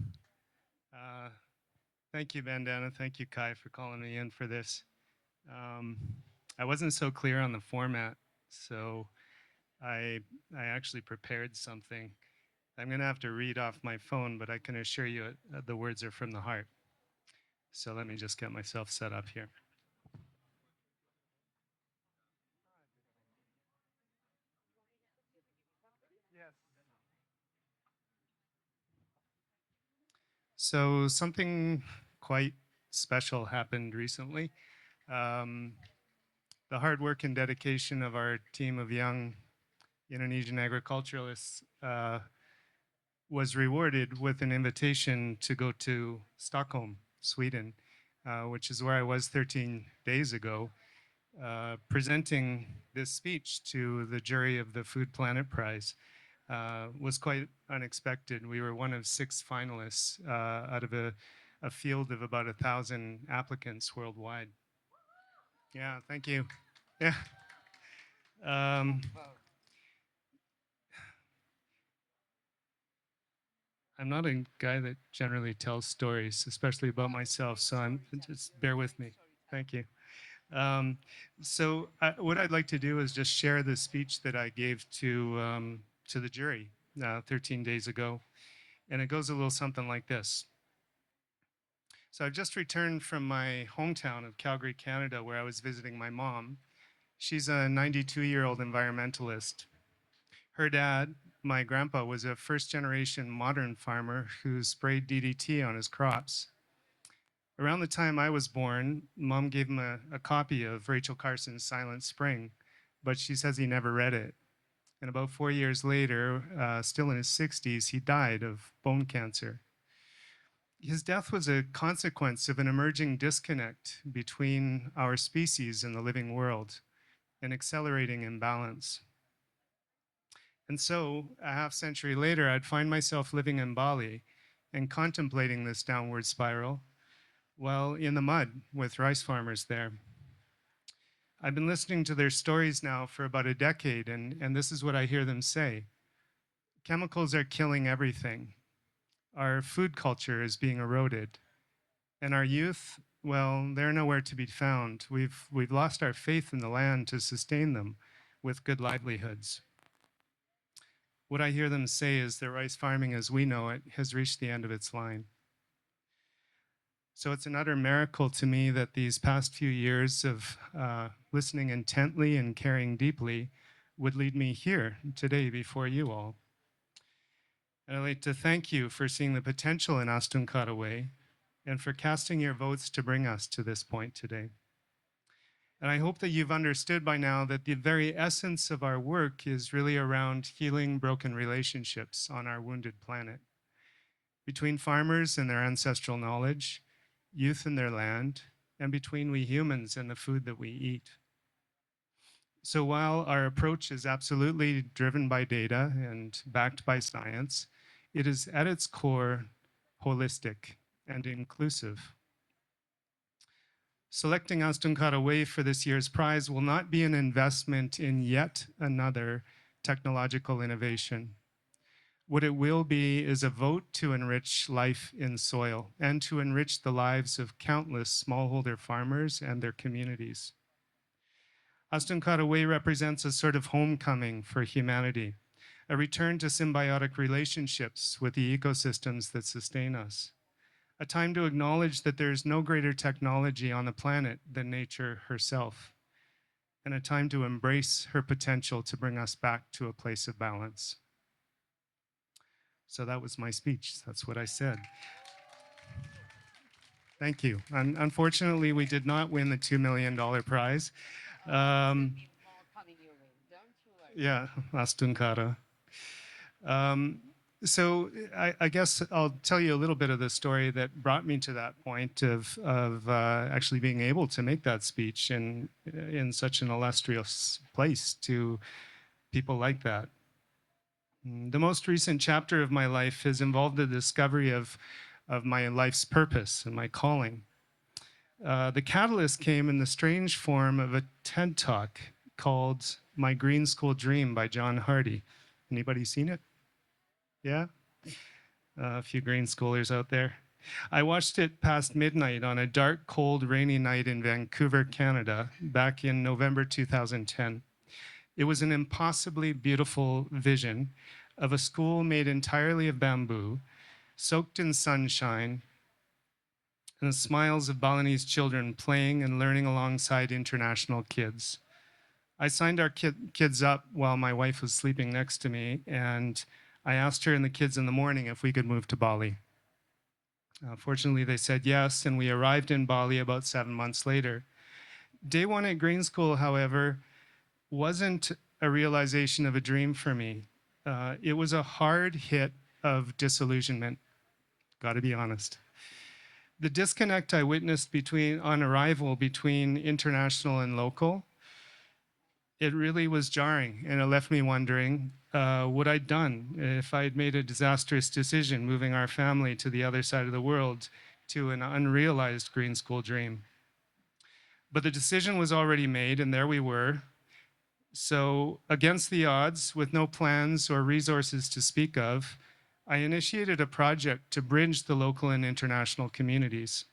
Thank you, Bandana. Thank you, Kai, for calling me in for this. I wasn't so clear on the format, so I actually prepared something. I'm going to have to read off my phone, but I can assure you the words are from the heart. So let me just get myself set up here. So something quite special happened recently. The hard work and dedication of our team of young Indonesian agriculturalists was rewarded with an invitation to go to Stockholm, Sweden, which is where I was 13 days ago, presenting this speech to the jury of the Food Planet Prize. Was quite unexpected. We were one of 6 finalists out of a field of about 1,000 applicants worldwide. Yeah, thank you. Yeah. I'm not a guy that generally tells stories, especially about myself, so just bear with me. Thank you. What I'd like to do is just share the speech that I gave to the jury 13 days ago, and it goes a little something like this. So I've just returned from my hometown of Calgary, Canada, where I was visiting my mom. She's a 92-year-old environmentalist. Her dad, my grandpa, was a first-generation modern farmer who sprayed DDT on his crops. Around the time I was born, Mom gave him a copy of Rachel Carson's Silent Spring, but she says he never read it. And about 4 years later, still in his 60s, he died of bone cancer. His death was a consequence of an emerging disconnect between our species and the living world, an accelerating imbalance. And so, a half century later, I'd find myself living in Bali and contemplating this downward spiral, while in the mud with rice farmers there. I've been listening to their stories now for about a decade, and this is what I hear them say. Chemicals are killing everything. Our food culture is being eroded. And our youth, well, they're nowhere to be found. We've lost our faith in the land to sustain them. with good livelihoods. What I hear them say is that rice farming as we know it has reached the end of its line. So it's an utter miracle to me that these past few years of listening intently and caring deeply would lead me here today before you all. And I'd like to thank you for seeing the potential in Astunkarawe and for casting your votes to bring us to this point today. And I hope that you've understood by now that the very essence of our work is really around healing broken relationships on our wounded planet, between farmers and their ancestral knowledge, youth and their land, and between we humans and the food that we eat. So while our approach is absolutely driven by data and backed by science, it is at its core holistic and inclusive. Selecting Astunkarawe for this year's prize will not be an investment in yet another technological innovation. What it will be is a vote to enrich life in soil and to enrich the lives of countless smallholder farmers and their communities. Astunkarawe represents a sort of homecoming for humanity, a return to symbiotic relationships with the ecosystems that sustain us, a time to acknowledge that there is no greater technology on the planet than nature herself, and a time to embrace her potential to bring us back to a place of balance. So that was my speech. That's what I said. Thank you. Unfortunately, we did not win the $2 million prize. Yeah, Astunkara. So I guess I'll tell you a little bit of the story that brought me to that point of actually being able to make that speech in such an illustrious place to people like that. The most recent chapter of my life has involved the discovery of my life's purpose and my calling. The catalyst came in the strange form of a TED Talk called My Green School Dream by John Hardy. Anybody seen it? Yeah? A few green schoolers out there. I watched it past midnight on a dark, cold, rainy night in Vancouver, Canada, back in November 2010. It was an impossibly beautiful vision of a school made entirely of bamboo, soaked in sunshine, and the smiles of Balinese children playing and learning alongside international kids. I signed our kids up while my wife was sleeping next to me, and I asked her and the kids in the morning if we could move to Bali. Fortunately, they said yes, and we arrived in Bali about 7 months later. Day one at Green School, however, wasn't a realization of a dream for me. It was a hard hit of disillusionment, gotta be honest. The disconnect I witnessed on arrival between international and local, it really was jarring, and it left me wondering what I'd done if I'd made a disastrous decision moving our family to the other side of the world to an unrealized Green School dream. But the decision was already made, and there we were. So against the odds, with no plans or resources to speak of, I initiated a project to bridge the local and international communities.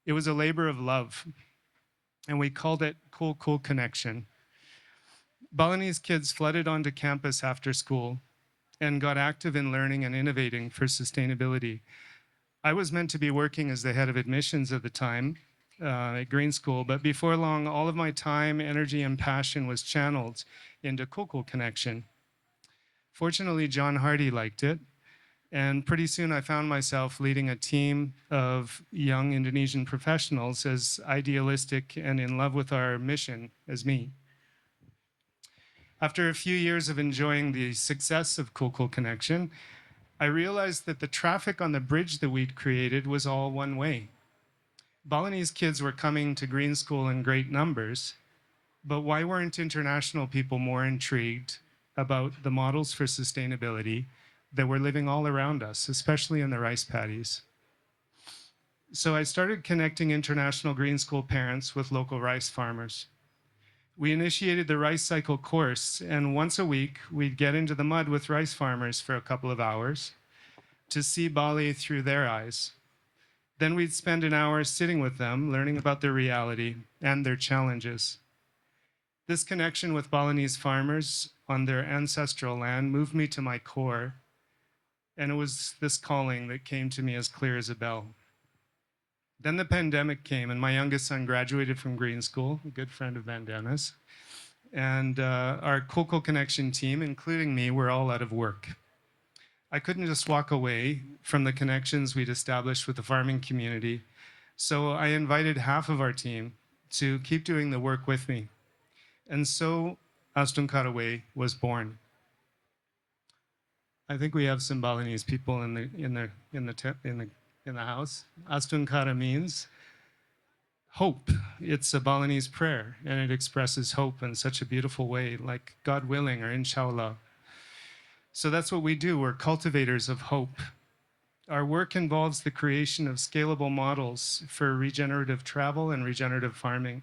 It was a labor of love, and we called it Cool Cool Connection. Balinese kids flooded onto campus after school and got active in learning and innovating for sustainability. I was meant to be working as the head of admissions at the time at Green School, but before long, all of my time, energy, and passion was channeled into Cool Cool Connection. Fortunately, John Hardy liked it, and pretty soon I found myself leading a team of young Indonesian professionals as idealistic and in love with our mission as me. After a few years of enjoying the success of Cool Cool Connection, I realized that the traffic on the bridge that we'd created was all one way. Balinese kids were coming to Green School in great numbers, but why weren't international people more intrigued about the models for sustainability that were living all around us, especially in the rice paddies? So I started connecting international Green School parents with local rice farmers. We initiated the rice cycle course, and once a week, we'd get into the mud with rice farmers for a couple of hours to see Bali through their eyes. Then we'd spend an hour sitting with them, learning about their reality and their challenges. This connection with Balinese farmers on their ancestral land moved me to my core, and it was this calling that came to me as clear as a bell. Then the pandemic came, and my youngest son graduated from green school, a good friend of Bandana's, and our Coco Connection team, including me, were all out of work. I couldn't just walk away from the connections we'd established with the farming community, so I invited half of our team to keep doing the work with me. And so Astun Karaway was born. I think we have some Balinese people in the house. Astun Kara means hope. It's a Balinese prayer, and it expresses hope in such a beautiful way, like God willing or inshallah. So that's what we do. We're cultivators of hope. Our work involves the creation of scalable models for regenerative travel and regenerative farming.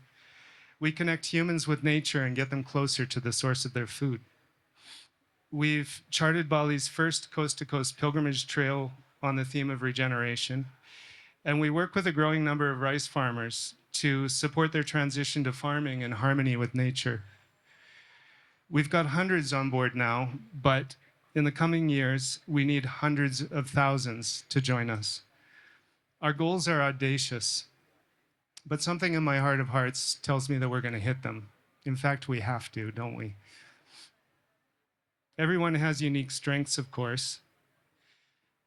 We connect humans with nature and get them closer to the source of their food. We've charted Bali's first coast-to-coast pilgrimage trail on the theme of regeneration, and we work with a growing number of rice farmers to support their transition to farming in harmony with nature. We've got hundreds on board now, but in the coming years, we need hundreds of thousands to join us. Our goals are audacious, but something in my heart of hearts tells me that we're going to hit them. In fact, we have to, don't we? Everyone has unique strengths, of course,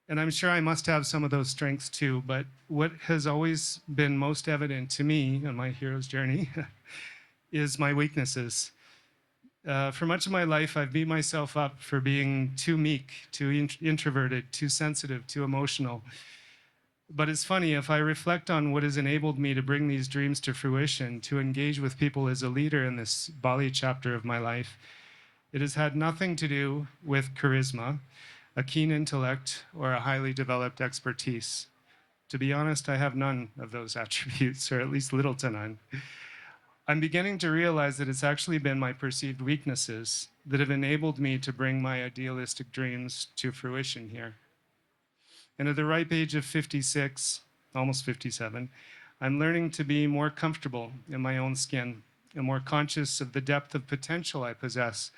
and I'm sure I must have some of those strengths too, but what has always been most evident to me on my hero's journey is my weaknesses. For much of my life, I've beat myself up for being too meek, too introverted, too sensitive, too emotional. But it's funny, if I reflect on what has enabled me to bring these dreams to fruition, to engage with people as a leader in this Bali chapter of my life, it has had nothing to do with charisma, a keen intellect, or a highly developed expertise. To be honest, I have none of those attributes, or at least little to none. I'm beginning to realize that it's actually been my perceived weaknesses that have enabled me to bring my idealistic dreams to fruition here. And at the ripe age of 56, almost 57, I'm learning to be more comfortable in my own skin and more conscious of the depth of potential I possess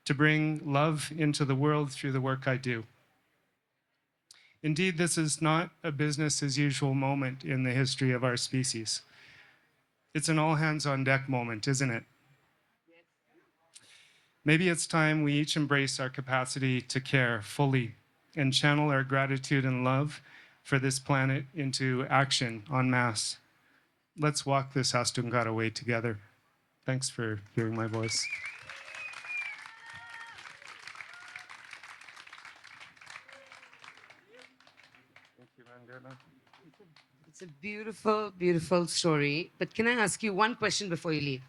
to bring love into the world through the work I do. Indeed, this is not a business as usual moment in the history of our species. It's an all hands on deck moment, isn't it? Maybe it's time we each embrace our capacity to care fully and channel our gratitude and love for this planet into action en masse. Let's walk this Astungara way together. Thanks for hearing my voice. Thank you, Bandana. It's a beautiful, beautiful story. But can I ask you one question before you leave?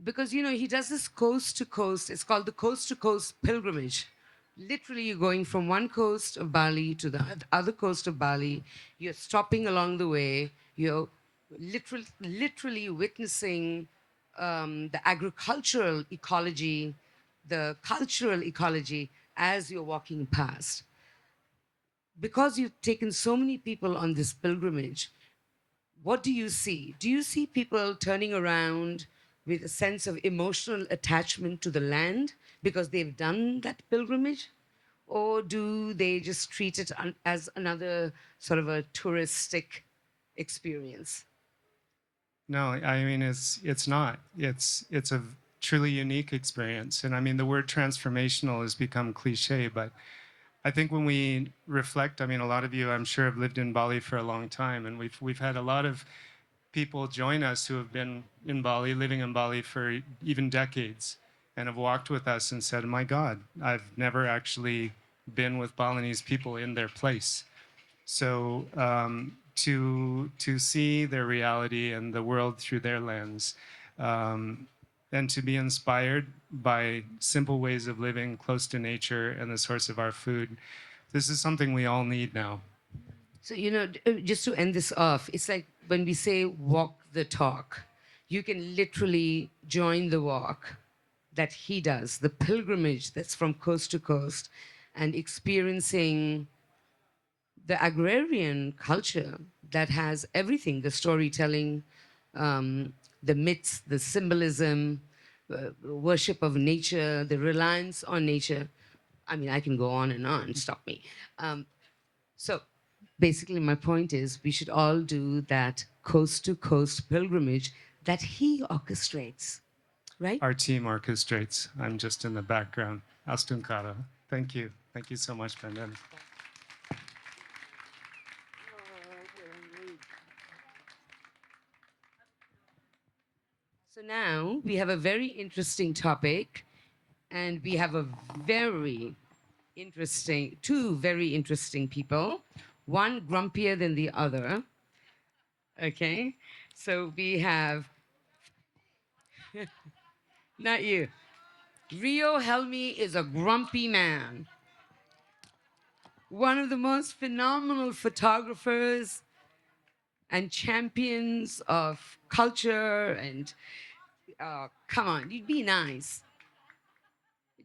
Because, you know, he does this coast to coast. It's called the coast to coast pilgrimage. Literally, you're going from one coast of Bali to the other coast of Bali. You're stopping along the way. You're literally witnessing the agricultural ecology, the cultural ecology as you're walking past. Because you've taken so many people on this pilgrimage, what do you see? Do you see people turning around with a sense of emotional attachment to the land because they've done that pilgrimage? Or do they just treat it as another sort of a touristic experience? No, I mean, it's not. It's a truly unique experience. And I mean, the word transformational has become cliche, but I think when we reflect, I mean, a lot of you, I'm sure, have lived in Bali for a long time, and we've had a lot of people join us who have been in Bali, living in Bali for even decades, and have walked with us and said, my God, I've never actually been with Balinese people in their place. So to see their reality and the world through their lens, and to be inspired by simple ways of living close to nature and the source of our food. This is something we all need now. So, you know, just to end this off, it's like when we say walk the talk, you can literally join the walk that he does, the pilgrimage that's from coast to coast, and experiencing the agrarian culture that has everything, the storytelling, the myths, the symbolism, worship of nature, the reliance on nature. I mean, I can go on and on, stop me. So basically, my point is we should all do that coast to coast pilgrimage that he orchestrates, right? Our team orchestrates. I'm just in the background. Astunkara. Thank you. Thank you so much, Bandana. So now we have a very interesting topic, and we have a two very interesting people, one grumpier than the other. Okay, so we have, not you, Rio Helmi is a grumpy man, one of the most phenomenal photographers and champions of culture. And come on, you'd be nice.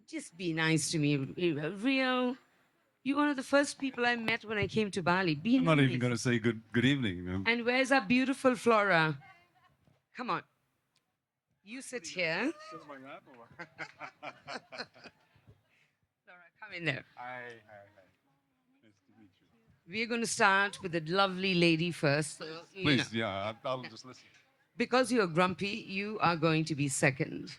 Just be nice to me, Rio. You're one of the first people I met when I came to Bali. Be I'm nice. not even going to say good evening. And where's our beautiful Flora? Come on. You sit here. Flora, come in there. Hi. Nice to meet you. We're going to start with the lovely lady first. So, Please, yeah, I'll just listen. Because you're grumpy, you are going to be second.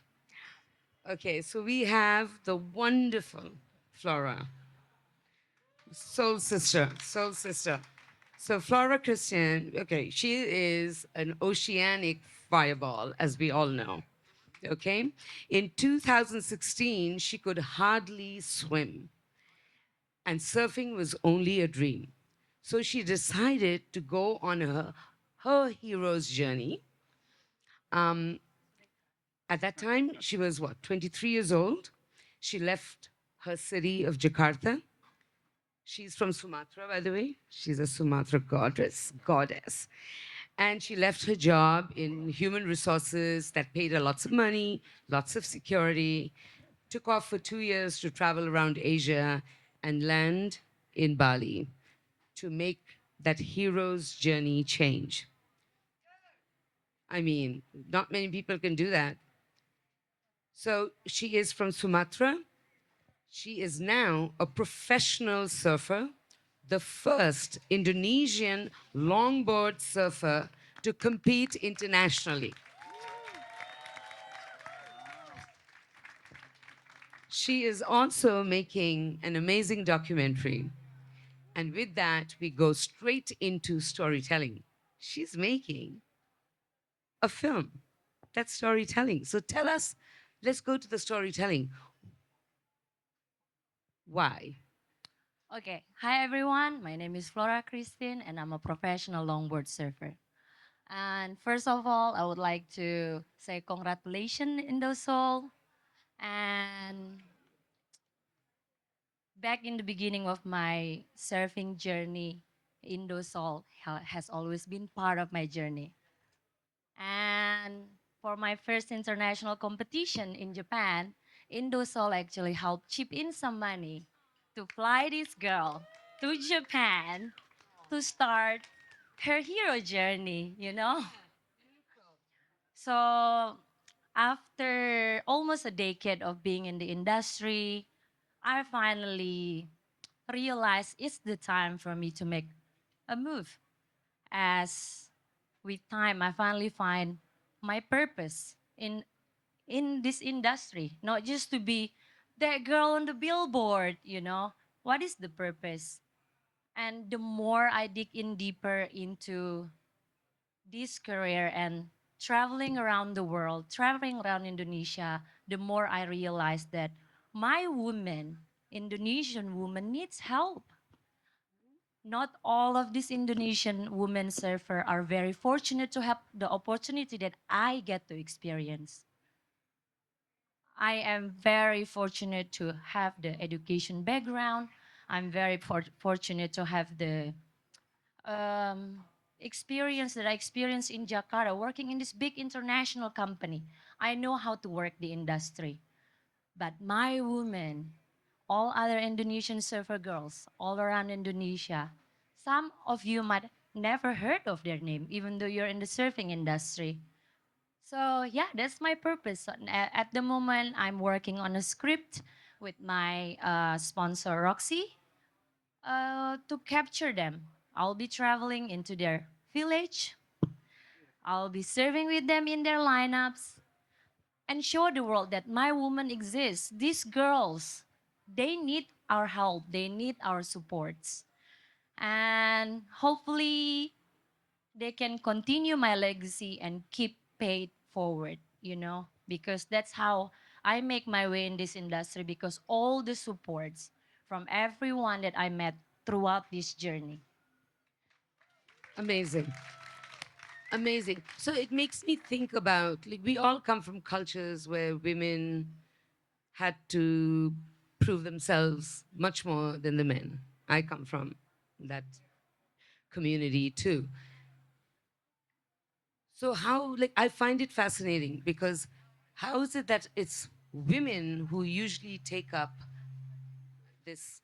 Okay, so we have the wonderful Flora. Soul sister. So Flora Christian, okay, she is an oceanic fireball, as we all know. Okay? In 2016, she could hardly swim, and surfing was only a dream. So she decided to go on her hero's journey. At that time, she was 23 years old. She left her city of Jakarta. She's from Sumatra, by the way. She's a Sumatra goddess. And she left her job in human resources that paid her lots of money, lots of security, took off for 2 years to travel around Asia and land in Bali to make that hero's journey change. I mean, not many people can do that. So she is from Sumatra. She is now a professional surfer, the first Indonesian longboard surfer to compete internationally. She is also making an amazing documentary. And with that, we go straight into storytelling. She's making a film. That's storytelling. So tell us, let's go to the storytelling. Why? Okay, hi everyone. My name is Flora Christine, and I'm a professional longboard surfer. And first of all, I would like to say congratulations, Indosole. And back in the beginning of my surfing journey, Indosole has always been part of my journey. And for my first international competition in Japan, Indosole actually helped chip in some money to fly this girl to Japan to start her hero journey, you know? So after almost a decade of being in the industry, I finally realized it's the time for me to make a move. As with time, I finally find my purpose in this industry, not just to be that girl on the billboard, you know. What is the purpose? And the more I dig in deeper into this career and traveling around the world, traveling around Indonesia, the more I realize that my woman, Indonesian woman, needs help. Not all of these Indonesian women surfer are very fortunate to have the opportunity that I get to experience. I am very fortunate to have the education background. I'm very fortunate to have the experience that I experienced in Jakarta, working in this big international company. I know how to work the industry. But my women, all other Indonesian surfer girls all around Indonesia, some of you might never heard of their name, even though you're in the surfing industry. So yeah, that's my purpose. So, at the moment, I'm working on a script with my sponsor Roxy to capture them. I'll be traveling into their village. I'll be serving with them in their lineups and show the world that my woman exists. These girls, they need our help. They need our supports. And hopefully they can continue my legacy and keep paid forward, because that's how I make my way in this industry, because all the supports from everyone that I met throughout this journey. Amazing. Amazing. So it makes me think about, like, we all come from cultures where women had to prove themselves much more than the men. I come from that community too. So how, like, I find it fascinating because how is it that it's women who usually take up this,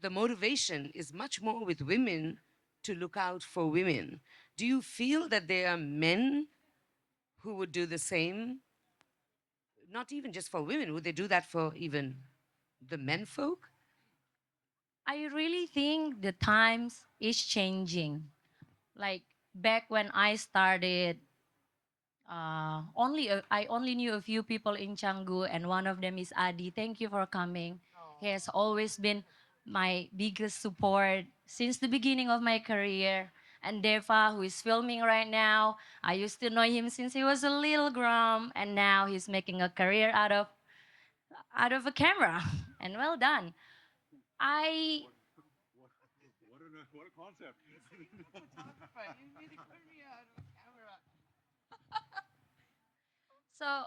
the motivation is much more with women to look out for women. Do you feel that there are men who would do the same? Not even just for women, would they do that for even the men folk? I really think the times is changing. Like back when I started, I only knew a few people in Canggu, and one of them is Adi. Thank you for coming. He has always been my biggest support since the beginning of my career. And Deva, who is filming right now, I used to know him since he was a little grum, and now he's making a career out of a camera. And well done. I What a concept. so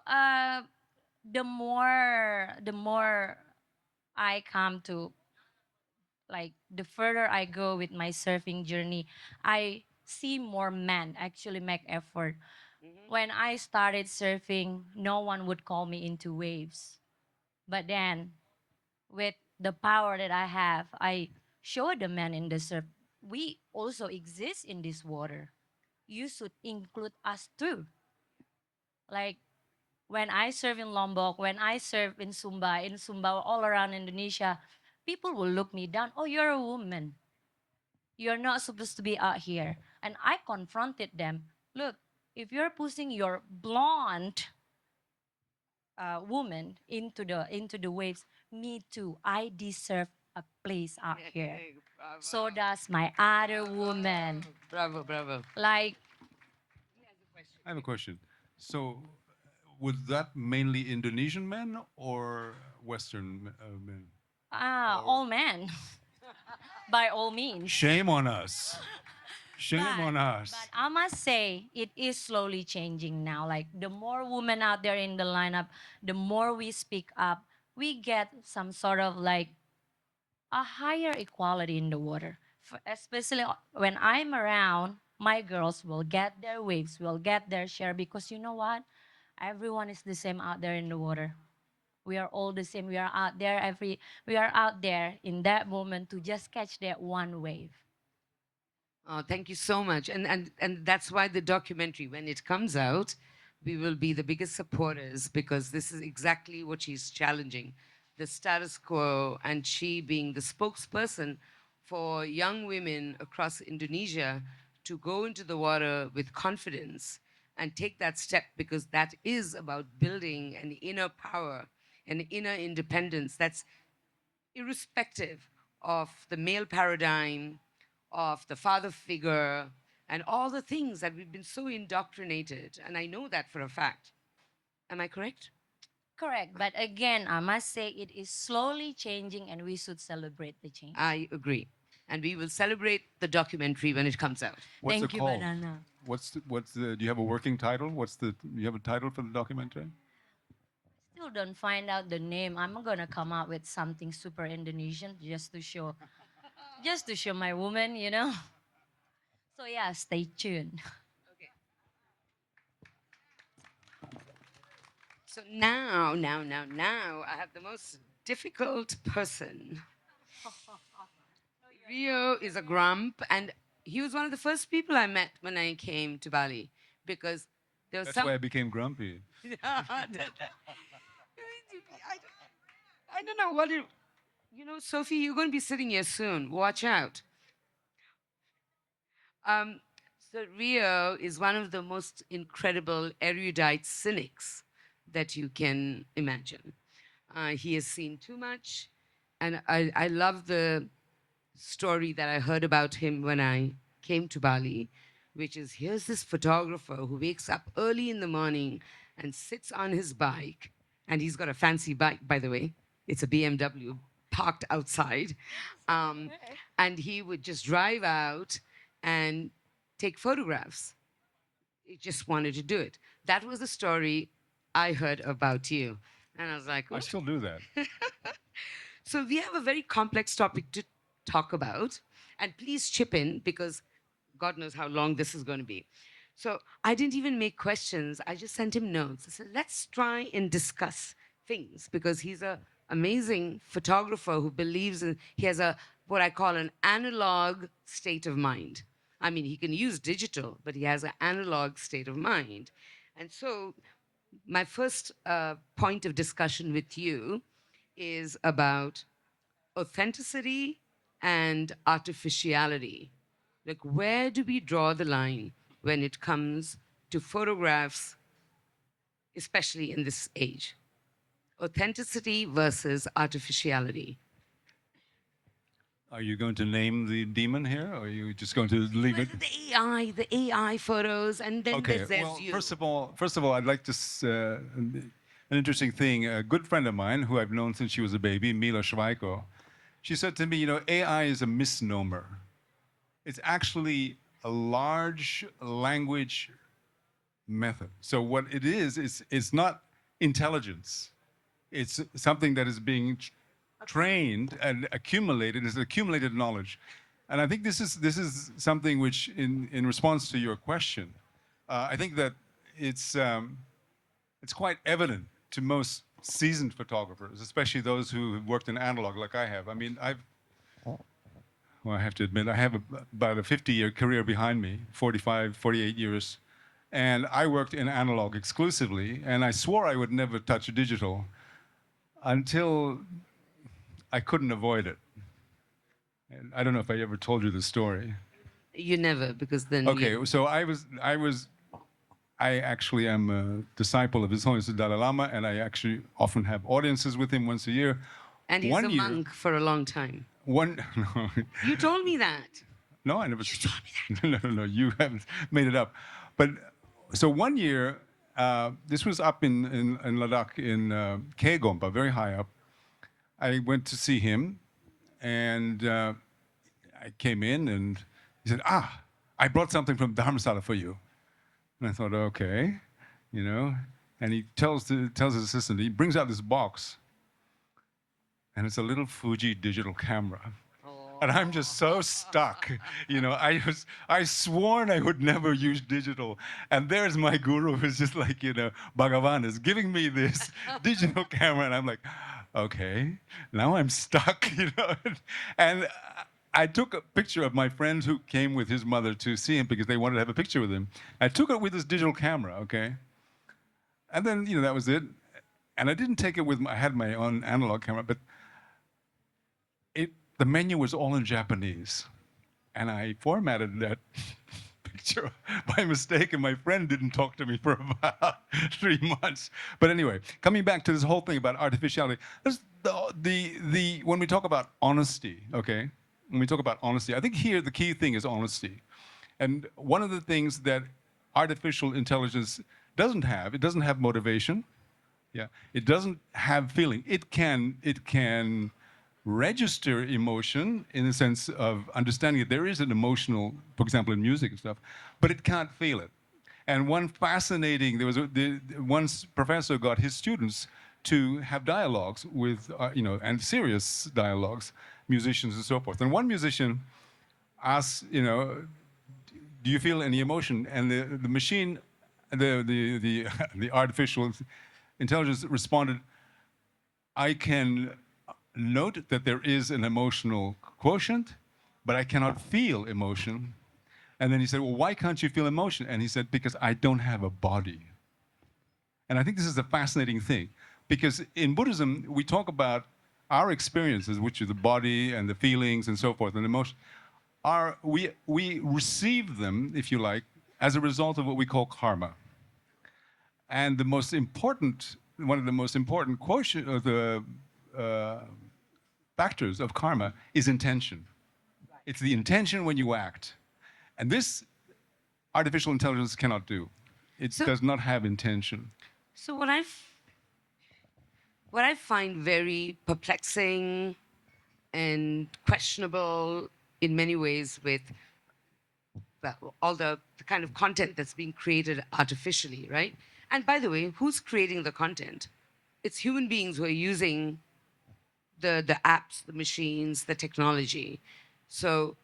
the more I come to, like, the further I go with my surfing journey, I see more men actually make effort. When I started surfing, no one would call me into waves. But then, with the power that I have, I show the men in the surf, we also exist in this water. You should include us too. Like when I serve in Lombok, when I serve in Sumba, all around Indonesia, people will look me down. Oh, you're a woman. You're not supposed to be out here. And I confronted them. Look, if you're pushing your blonde woman into the waves, me too. I deserve a place out here. So does my other woman. Bravo, bravo. Like, I have a question. So, was that mainly Indonesian men or Western men? all men. By all means. Shame on us. Shame on us. But I must say, it is slowly changing now. Like, the more women out there in the lineup, the more we speak up, we get some sort of like a higher equality in the water. Especially when I'm around, my girls will get their waves, will get their share, because you know what? Everyone is the same out there in the water. We are all the same. We are out there in that moment to just catch that one wave. Oh, thank you so much. And that's why the documentary, when it comes out, we will be the biggest supporters, because this is exactly what she's challenging, the status quo, and she being the spokesperson for young women across Indonesia to go into the water with confidence and take that step, because that is about building an inner power, an inner independence that's irrespective of the male paradigm, of the father figure, and all the things that we've been so indoctrinated. And I know that for a fact. Am I correct? Correct. But again, I must say it is slowly changing, and we should celebrate the change. I agree. And we will celebrate the documentary when it comes out. What's Thank it you, called? Bandana. Do you have a working title? Do you have a title for the documentary? Still don't find out the name. I'm gonna come out with something super Indonesian just to show my woman. So yeah, stay tuned. So now, I have the most difficult person. Rio is a grump, and he was one of the first people I met when I came to Bali, because There was That's some. why I became grumpy. I don't know what it. You know, Sophie, you're going to be sitting here soon. Watch out. Um, so Rio is one of the most incredible erudite cynics that you can imagine. He has seen too much, and I love the story that I heard about him when I came to Bali, which is here's this photographer who wakes up early in the morning and sits on his bike, and he's got a fancy bike, by the way. It's a BMW parked outside. And he would just drive out and take photographs. He just wanted to do it. That was the story I heard about you. And I was like, I still do that. so we have a very complex topic to talk about. And please chip in because God knows how long this is going to be. So I didn't even make questions. I just sent him notes. I said, let's try and discuss things because he's an amazing photographer who believes in, he has a, what I call an analog state of mind. I mean, he can use digital, but he has an analog state of mind. And so my first point of discussion with you is about authenticity and artificiality. Like, where do we draw the line when it comes to photographs, especially in this age? Authenticity versus artificiality. Are you going to name the demon here, or are you just going to leave it? The AI photos, and then Okay. there's Well, you. first of all, I'd like to an interesting thing. A good friend of mine, who I've known since she was a baby, Mila Schweiko, she said to me, you know, AI is a misnomer. It's actually a large language method. So what it is, it's not intelligence. It's something that is being trained and accumulated. It's accumulated knowledge. And I think this is something which, in response to your question, I think that it's quite evident to most seasoned photographers, especially those who have worked in analog like I have. I mean, well, I have to admit, I have about a 50-year career behind me, 45, 48 years. And I worked in analog exclusively, and I swore I would never touch digital until I couldn't avoid it. And I don't know if I ever told you the story. You never, because then. Okay, so I actually am a disciple of His Holiness the Dalai Lama, and I actually often have audiences with him once a year. And he's a monk for a long time. No, You told me that. no, I never. You told me that. No, you haven't made it up. But so one year, this was up in Ladakh in Kegompa, very high up. I went to see him, and I came in, and he said, I brought something from Dharamsala for you. And I thought, okay, you know. And he tells his assistant, he brings out this box, and it's a little Fuji digital camera. And I'm just so stuck, you know. I sworn I would never use digital, and there's my guru who's just like, you know, Bhagavan is giving me this digital camera, and I'm like, okay, now I'm stuck, you know. And I took a picture of my friend who came with his mother to see him because they wanted to have a picture with him. I took it with this digital camera, okay? And then, you know, that was it. And I didn't take it with I had my own analog camera, but the menu was all in Japanese. And I formatted that picture by mistake, and my friend didn't talk to me for about 3 months. But anyway, coming back to this whole thing about artificiality, when we talk about honesty, okay? When we talk about honesty, I think here the key thing is honesty. And one of the things that artificial intelligence doesn't have motivation. Yeah, it doesn't have feeling. It can register emotion in the sense of understanding that there is an emotional, for example, in music and stuff, but it can't feel it. And one professor got his students to have dialogues with, you know, and serious dialogues, musicians and so forth. And one musician asked, you know, do you feel any emotion? And the machine, the artificial intelligence responded, I can note that there is an emotional quotient, but I cannot feel emotion. And then he said, well, why can't you feel emotion? And he said, because I don't have a body. And I think this is a fascinating thing, because in Buddhism, we talk about our experiences, which is the body and the feelings and so forth, and emotion. We receive them, if you like, as a result of what we call karma. And the most important, one of the most important quotient of the factors of karma is intention. It's the intention when you act. And this artificial intelligence cannot do. It does not have intention. So what I find very perplexing and questionable in many ways with all the kind of content that's being created artificially, right? And by the way, who's creating the content? It's human beings who are using the apps, the machines, the technology. So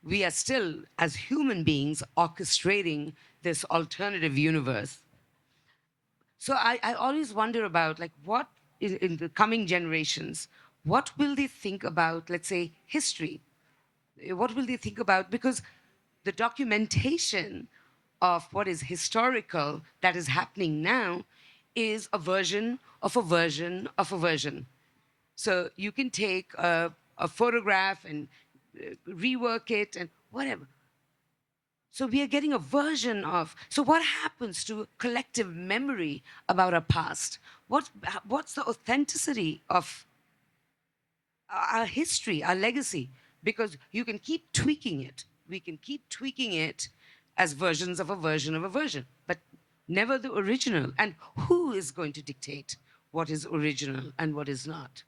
we are still, as human beings, orchestrating this alternative universe. So I always wonder about, like, what in the coming generations, what will they think about, let's say, history? What will they think about? Because the documentation of what is historical that is happening now is a version of a version of a version. So you can take a photograph and rework it and whatever. So we are getting a version of, so what happens to collective memory about our past? What's the authenticity of our history, our legacy? Because you can keep tweaking it. We can keep tweaking it as versions of a version of a version, but never the original. And who is going to dictate what is original and what is not?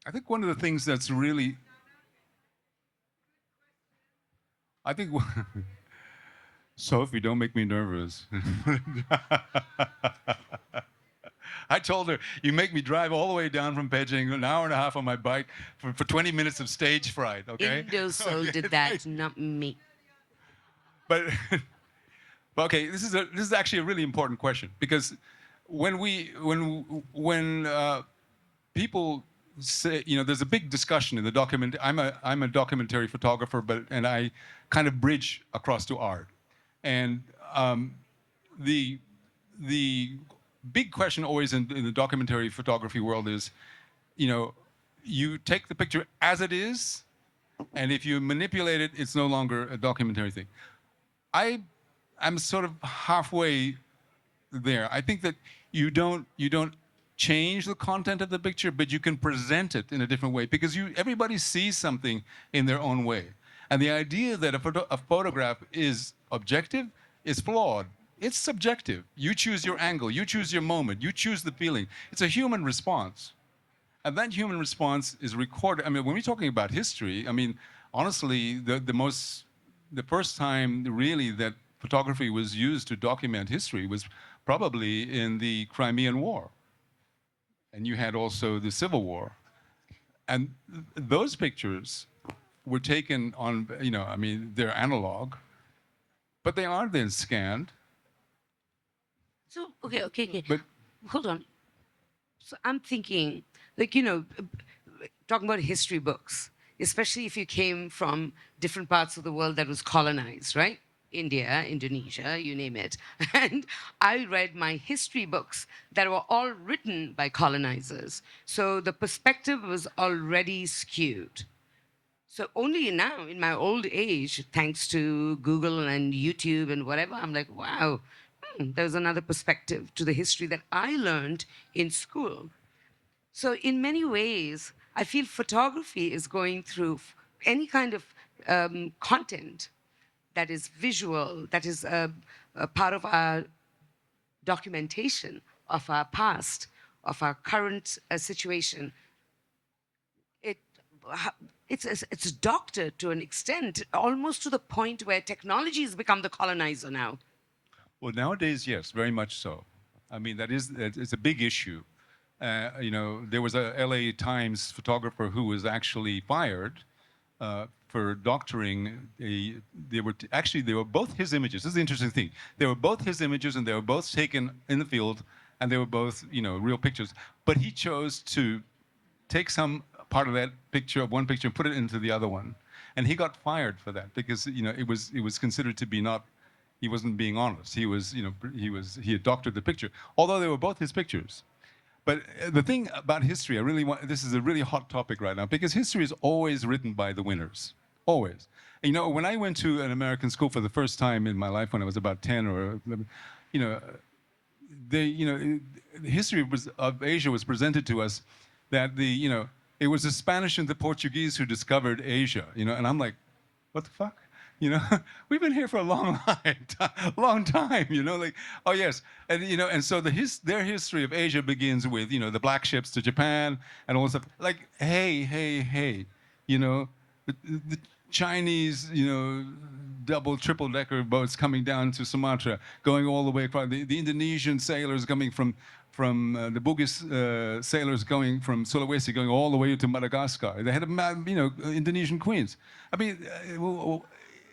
I think one of the things that's really, I think, Sophie, don't make me nervous. I told her, you make me drive all the way down from Beijing, an hour and a half on my bike for 20 minutes of stage fright, okay? Indosole Okay, did that, not me. But okay, this is actually a really important question, because when people say, you know, there's a big discussion in the document. I'm a documentary photographer, and I kind of bridge across to art. And the big question always in the documentary photography world is, you know, you take the picture as it is, and if you manipulate it, it's no longer a documentary thing. I'm sort of halfway there. I think that you don't change the content of the picture, but you can present it in a different way, because everybody sees something in their own way. And the idea that a photograph is objective is flawed. It's subjective. You choose your angle, you choose your moment, you choose the feeling. It's a human response. And that human response is recorded. I mean, when we're talking about history, I mean, honestly, the first time really that photography was used to document history was probably in the Crimean War. And you had also the Civil War. And those pictures were taken on, you know, I mean, they're analog, but they are then scanned. So, okay. But hold on. So I'm thinking, like, you know, talking about history books, especially if you came from different parts of the world that was colonized, right? India, Indonesia, you name it. And I read my history books that were all written by colonizers. So the perspective was already skewed. So only now, in my old age, thanks to Google and YouTube and whatever, I'm like, wow, there's another perspective to the history that I learned in school. So in many ways, I feel photography is going through any kind of content that is visual, that is a part of our documentation of our past, of our current situation. It's doctored to an extent, almost to the point where technology has become the colonizer now. well, nowadays, yes, very much so. I mean, it's a big issue. You know, there was a LA Times photographer who was actually fired for doctoring. They were both his images. This is the interesting thing. They were both his images, and they were both taken in the field, and they were both, you know, real pictures. But he chose to take some part of that picture, of one picture, and put it into the other one. and he got fired for that because it was considered to be not. He wasn't being honest. He had doctored the picture, although they were both his pictures. But the thing about history, this is a really hot topic right now, because history is always written by the winners, always. And, when I went to an American school for the first time in my life when I was about 10 or 11, the history of Asia was presented to us that it was the Spanish and the Portuguese who discovered Asia, and I'm like, what the fuck? We've been here for a long time, like, oh yes. And, and so their history of Asia begins with, the black ships to Japan and all this stuff. Like, hey, the Chinese, double, triple-decker boats coming down to Sumatra, going all the way across, the Indonesian sailors coming from the Bugis sailors going from Sulawesi, going all the way to Madagascar. They had, Indonesian queens. I mean,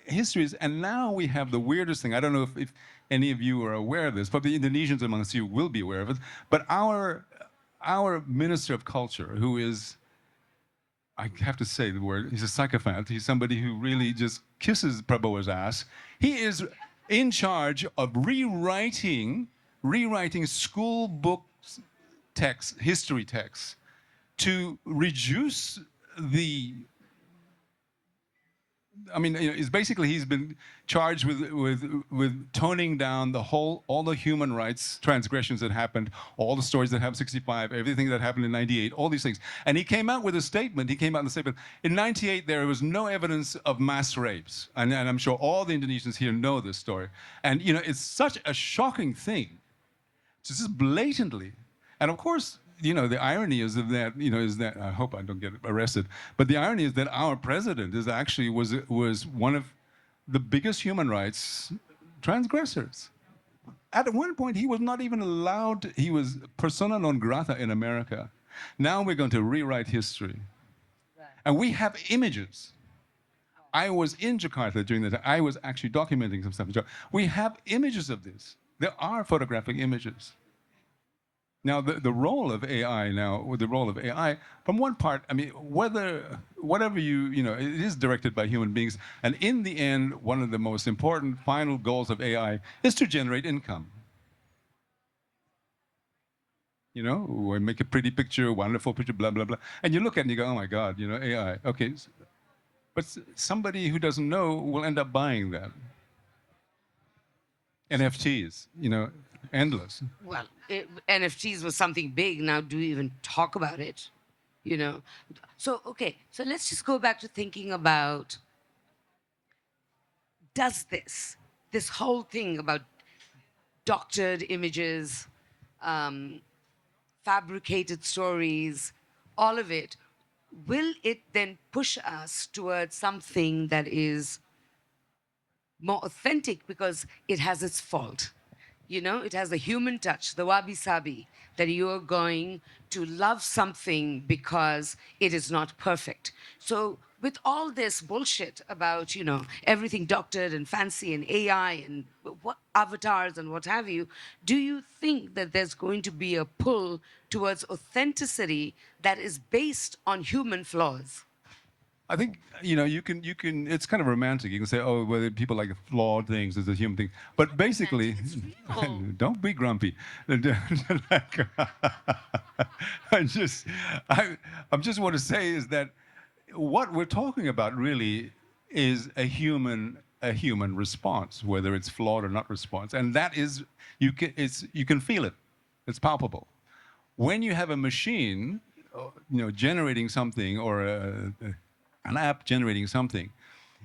history is, and now we have the weirdest thing. I don't know if any of you are aware of this, but the Indonesians amongst you will be aware of it. But our Minister of Culture, who is, I have to say the word, he's a psychopath. He's somebody who really just kisses Prabowo's ass. He is in charge of rewriting school books texts, history texts, to reduce the. I mean, it's basically he's been charged with toning down all the human rights transgressions that happened, all the stories that happened in '65, everything that happened in '98, all these things. And he came out with a statement. In '98, there was no evidence of mass rapes, and I'm sure all the Indonesians here know this story. And it's such a shocking thing, just blatantly. And of course, the irony is that I hope I don't get arrested, but the irony is that our president was one of the biggest human rights transgressors. At one point, he was not even allowed. He was persona non grata in America. Now we're going to rewrite history, and we have images. I was in Jakarta during that time. I was actually documenting some stuff. We have images of this. There are photographic images. Now, the role of AI, from one part, I mean, whatever it is directed by human beings. And in the end, one of the most important final goals of AI is to generate income. We make a pretty picture, wonderful picture, blah, blah, blah. And you look at it and you go, oh my God, AI. Okay. But somebody who doesn't know will end up buying that. NFTs, endless. Well, NFTs was something big. Now, do we even talk about it? So, okay. So let's just go back to thinking about, does this whole thing about doctored images, fabricated stories, all of it, will it then push us towards something that is more authentic because it has its fault? It has the human touch, the wabi-sabi, that you are going to love something because it is not perfect. So with all this bullshit about, everything doctored and fancy and AI and avatars and what have you, do you think that there's going to be a pull towards authenticity that is based on human flaws? I think you can. It's kind of romantic. You can say, "Oh, whether people like flawed things is a human thing," but basically, don't be grumpy. I just want to say is that what we're talking about really is a human response, whether it's flawed or not response, and that is you can feel it. It's palpable. When you have a machine, generating something or an app generating something,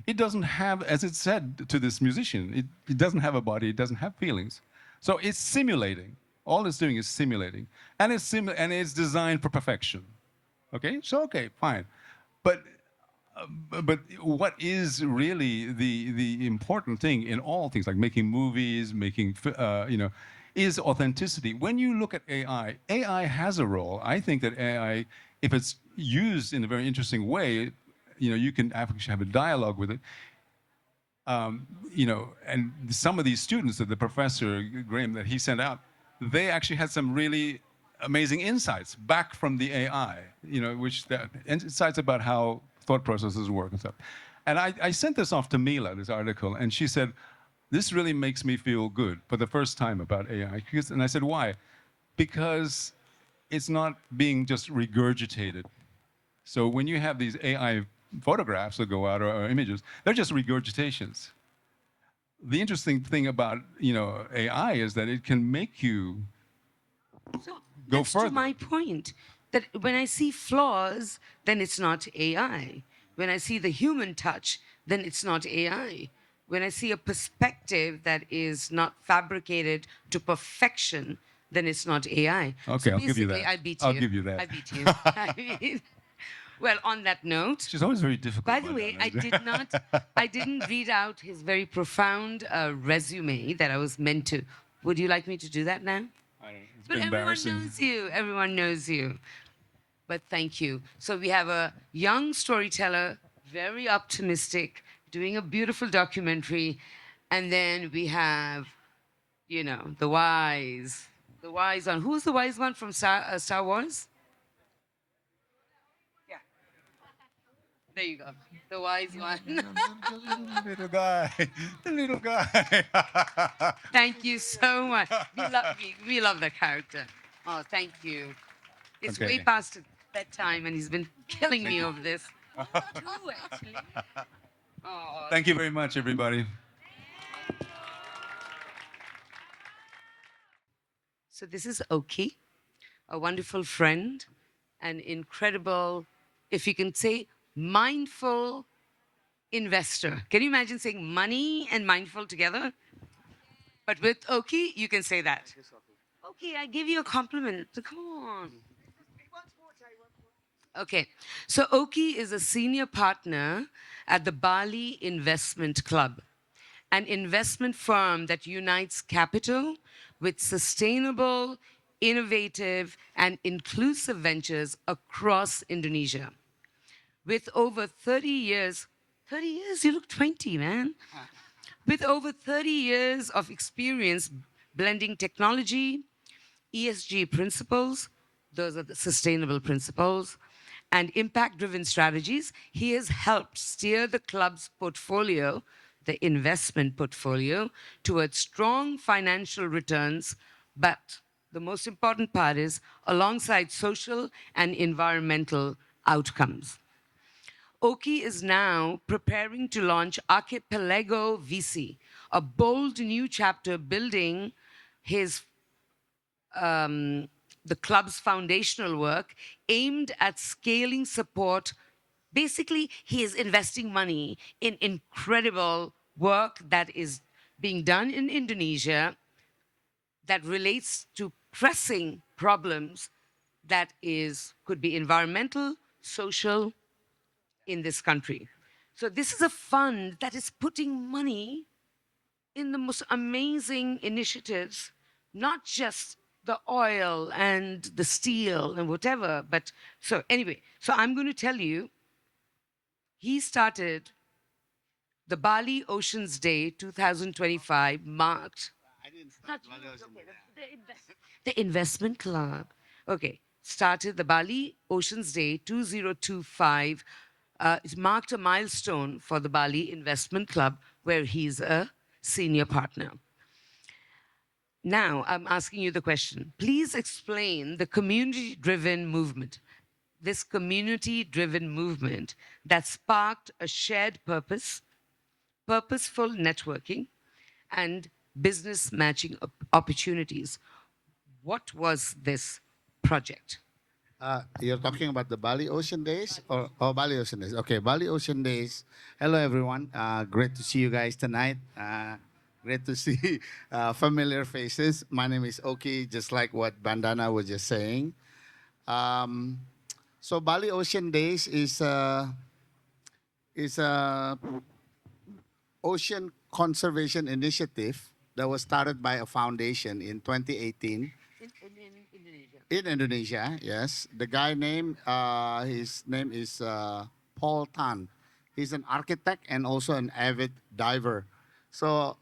it doesn't have, as it said to this musician, it doesn't have a body, it doesn't have feelings. So it's simulating. All it's doing is simulating. And it's designed for perfection. Okay? So, okay, fine. But what is really the important thing in all things, like making movies, is authenticity. When you look at AI has a role. I think that AI, if it's used in a very interesting way, you can actually have a dialogue with it. And some of these students that the professor Graham that he sent out, they actually had some really amazing insights back from the AI, insights about how thought processes work and stuff. And I sent this off to Mila, this article, and she said, this really makes me feel good for the first time about AI. And I said, why? Because it's not being just regurgitated. So when you have these AI photographs that go out or images, they're just regurgitations. The interesting thing about AI is that it can make you go That's further. to my point, that when I see flaws, then it's not AI. When I see the human touch, then it's not AI. When I see a perspective that is not fabricated to perfection, then it's not AI. Okay, So I'll give you basically, that. I beat I'll you. give you that. I beat you. I mean, well, on that note, She's always very difficult. by the way, I didn't read out his very profound resume that I was meant to. Would you like me to do that now? I don't know. It's But been everyone embarrassing. knows you. Everyone knows you. But thank you. So we have a young storyteller, very optimistic, doing a beautiful documentary. And then we have, the wise. The wise one. Who's the wise one from Star Wars? Yeah. There you go. The wise one. Little guy. The little guy. Thank you so much. We love the character. Oh, thank you. It's way Okay. past bedtime, and he's been killing me over this. Oh, Thank you very much, everybody. so this is Oki, a wonderful friend, an incredible, if you can say, mindful investor. Can you imagine saying money and mindful together? But with Oki, you can say that. Okay, I give you a compliment. So come on. Okay, so Oki is a senior partner at the Bali Investment Club, an investment firm that unites capital with sustainable, innovative, and inclusive ventures across Indonesia. With over 30 years, 30 years? You look 20, man. With over 30 years of experience blending technology, ESG principles, those are the sustainable principles, and impact-driven strategies, he has helped steer the club's portfolio, the investment portfolio, towards strong financial returns, but the most important part is alongside social and environmental outcomes. Oki is now preparing to launch Archipelago VC, a bold new chapter building his the club's foundational work aimed at scaling support. Basically, he is investing money in incredible work that is being done in Indonesia that relates to pressing problems that could be environmental, social in this country. So this is a fund that is putting money in the most amazing initiatives, not just the oil and the steel and whatever, but so anyway, so I'm going to tell you, he started the Bali Oceans Day 2025 marked the investment club. Okay, started the Bali Oceans Day 2025. It marked a milestone for the Bali Investment Club, where he's a senior partner. Now, I'm asking you the question. Please explain the community-driven movement, this community-driven movement that sparked a shared purpose, purposeful networking, and business matching opportunities. What was this project? You're talking about the Bali Ocean Days or Bali Ocean Days? Okay, Bali Ocean Days. Hello, everyone. Great to see you guys tonight. Great to see familiar faces. My name is Oki, just like what Bandana was just saying. So Bali Ocean Days is a ocean conservation initiative that was started by a foundation in 2018 in Indonesia. Yes, the guy name his name is Paul Tan. He's an architect and also an avid diver. So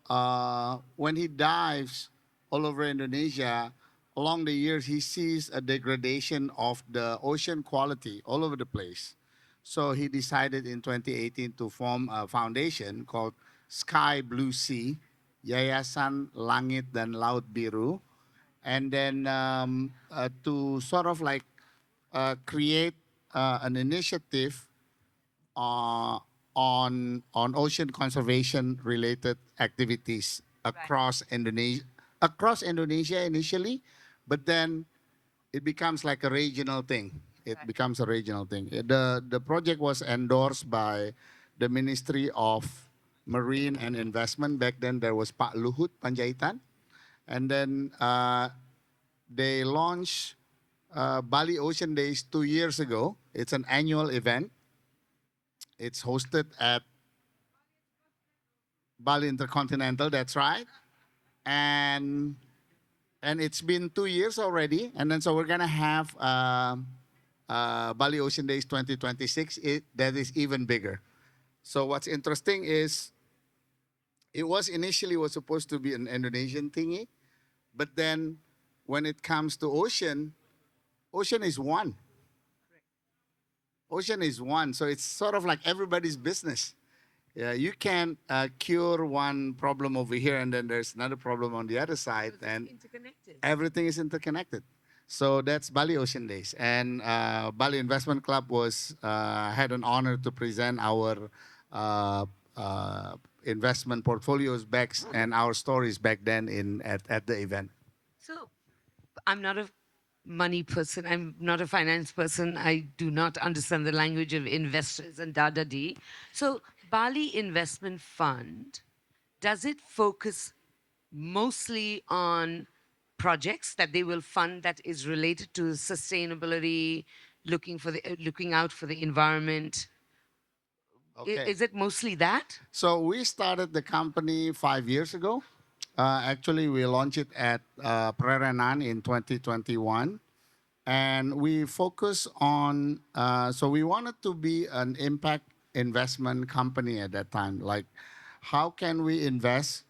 when he dives all over Indonesia, along the years he sees a degradation of the ocean quality all over the place. So he decided in 2018 to form a foundation called Sky Blue Sea, Yayasan Langit dan Laut Biru, and then to sort of like create an initiative uh, on ocean conservation related activities across Indonesia, initially, but then it becomes like a regional thing. It becomes a regional thing. The project was endorsed by the Ministry of Marine and Investment. Back then there was Pak Luhut Panjaitan, and then they launched Bali Ocean Days 2 years ago. It's an annual event. It's hosted at Bali Intercontinental. That's right, and it's been 2 years already. And then so we're gonna have Bali Ocean Days 2026. That is even bigger. So what's interesting is it was initially was supposed to be an Indonesian thingy, but then when it comes to ocean, ocean is one. Ocean is one. So it's sort of like everybody's business. Yeah, you can cure one problem over here, and then there's another problem on the other side, and everything is interconnected. So that's Bali Ocean Days, and Bali Investment Club was had an honor to present our investment portfolios back and our stories back then at the event. So I'm not a money person. I'm not a finance person. I do not understand the language of investors and da-da-dee. So Bali Investment Fund, does it focus mostly on projects that they will fund that is related to sustainability, looking out for the environment? Okay. Is it mostly that? So we started the company 5 years ago. Actually, we launched it at Preranan in 2021. And we focus on, so we wanted to be an impact investment company at that time. Like, how can we invest,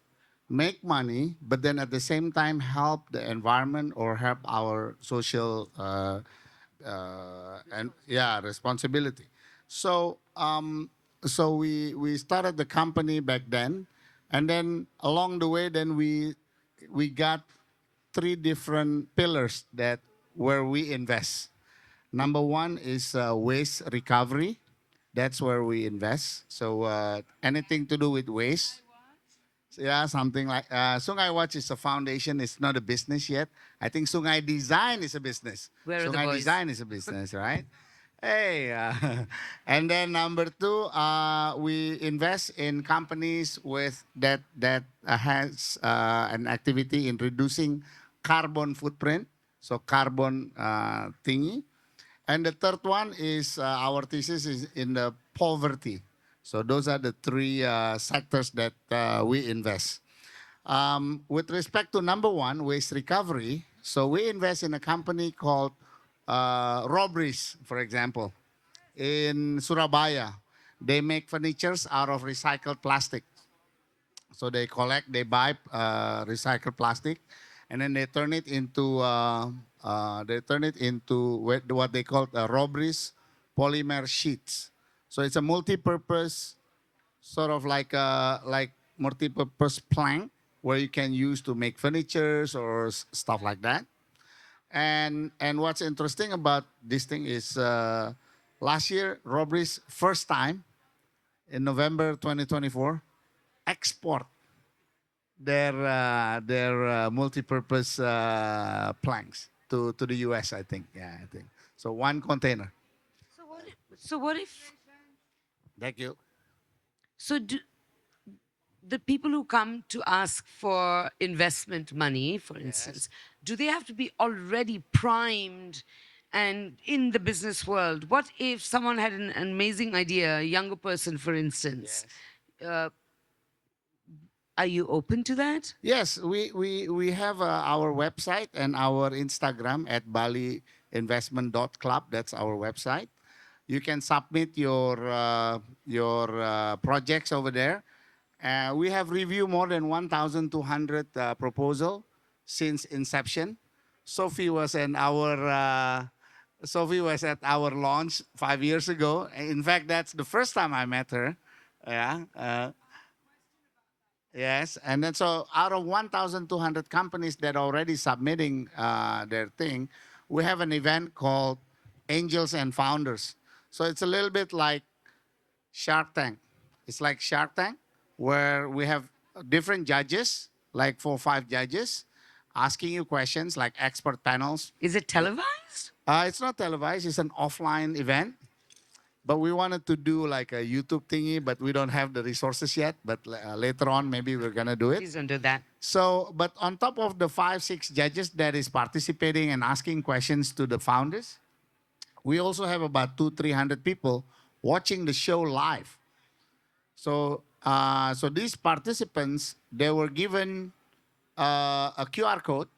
make money, but then at the same time help the environment or help our social and responsibility. So so we started the company back then, and then along the way, then we got three different pillars that where we invest. Number one is waste recovery. That's where we invest. So anything to do with waste. Yeah, something like Sungai Watch is a foundation. It's not a business yet. I think Sungai Design is a business. Where are the Sungai boys? Design is a business, right? Hey, and then number two, we invest in companies with that has an activity in reducing carbon footprint, so carbon thingy. And the third one is our thesis is in the poverty. So those are the three sectors that we invest. With respect to number one, waste recovery, so we invest in a company called Robberies, for example, in Surabaya. They make furnitures out of recycled plastic. So they collect, they buy recycled plastic, and then they turn it into what they call Robberies polymer sheets. So it's a multi-purpose, sort of like multi-purpose plank where you can use to make furnitures or stuff like that. And what's interesting about this thing is last year, Robberies first time in November 2024 export their multi-purpose planks to the US, I think. Yeah, I think. So one container. So what if? Thank you. So the people who come to ask for investment money, for instance, do they have to be already primed and in the business world? What if someone had an amazing idea, a younger person, for instance? Are you open to that? Yes, we have our website and our Instagram at baliinvestment.club. That's our website. You can submit your projects over there. We have reviewed more than 1,200 proposal since inception. Sophie was in our Sophie was at our launch 5 years ago. In fact, that's the first time I met her. Yeah. Yes, and then so out of 1,200 companies that are already submitting their thing, we have an event called Angels and Founders. So it's a little bit like Shark Tank. It's like Shark Tank, where we have different judges, like 4 or 5 judges, asking you questions like expert panels. Is it televised? It's not televised. It's an offline event. But we wanted to do like a YouTube thingy, but we don't have the resources yet. But later on, maybe we're gonna do it. Please don't do that. So, but on top of the 5, 6 judges that is participating and asking questions to the founders, we also have about 200, 300 people watching the show live. So, so these participants, they were given a QR code.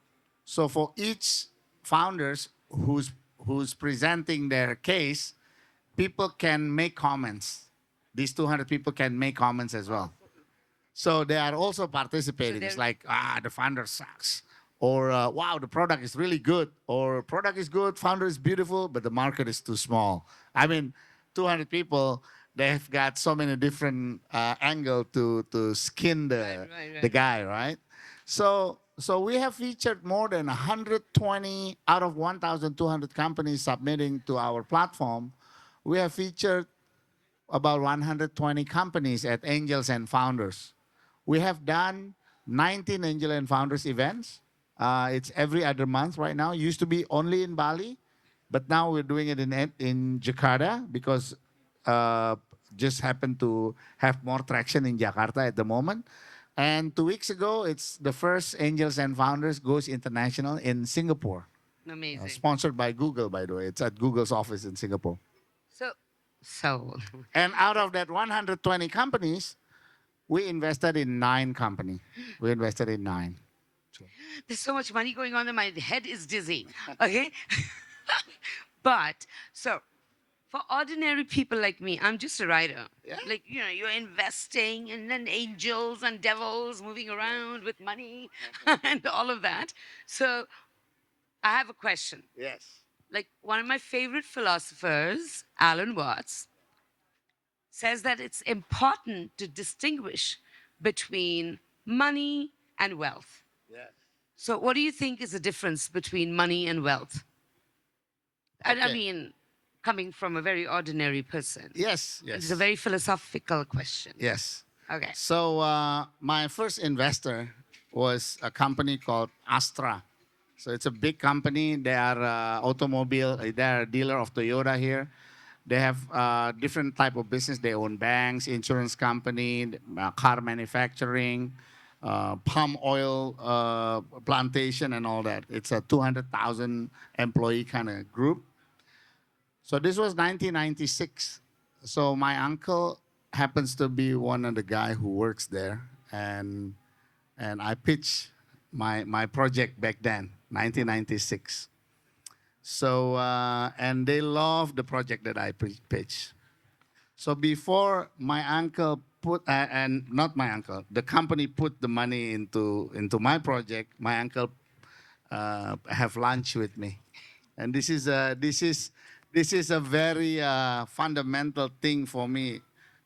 So for each founders who's presenting their case, people can make comments. These 200 people can make comments as well. So they are also participating. It's like, the founder sucks. Or, wow, the product is really good. Or product is good, founder is beautiful, but the market is too small. I mean, 200 people, they've got so many different angle to skin the guy, right? So we have featured more than 120 out of 1,200 companies submitting to our platform. We have featured about 120 companies at Angels and Founders. We have done 19 Angel and Founders events. It's every other month right now. It used to be only in Bali, but now we're doing it in Jakarta because just happened to have more traction in Jakarta at the moment. And 2 weeks ago, it's the first Angels and Founders goes international in Singapore. Amazing. Sponsored by Google, by the way. It's at Google's office in Singapore. So. And out of that 120 companies, we invested in 9 companies. We invested in 9. There's so much money going on that my head is dizzy. Okay? But, so, for ordinary people like me, I'm just a writer. Yeah. Like, you're investing and then angels and devils moving around with money and all of that. So, I have a question. Yes. Like, one of my favorite philosophers, Alan Watts, says that it's important to distinguish between money and wealth. Yes. So what do you think is the difference between money and wealth? I Okay. mean, coming from a very ordinary person. Yes. It's a very philosophical question. Yes. Okay. So my first investor was a company called Astra. So it's a big company. They are they're a dealer of Toyota here. They have different type of business. They own banks, insurance company, car manufacturing, palm oil plantation and all that. It's a 200,000 employee kind of group. So this was 1996. So my uncle happens to be one of the guy who works there. And I pitched my project back then, 1996. So, and they loved the project that I pitched. So before my uncle and not my uncle, the company put the money into my project, my uncle have lunch with me. And this is a very fundamental thing for me.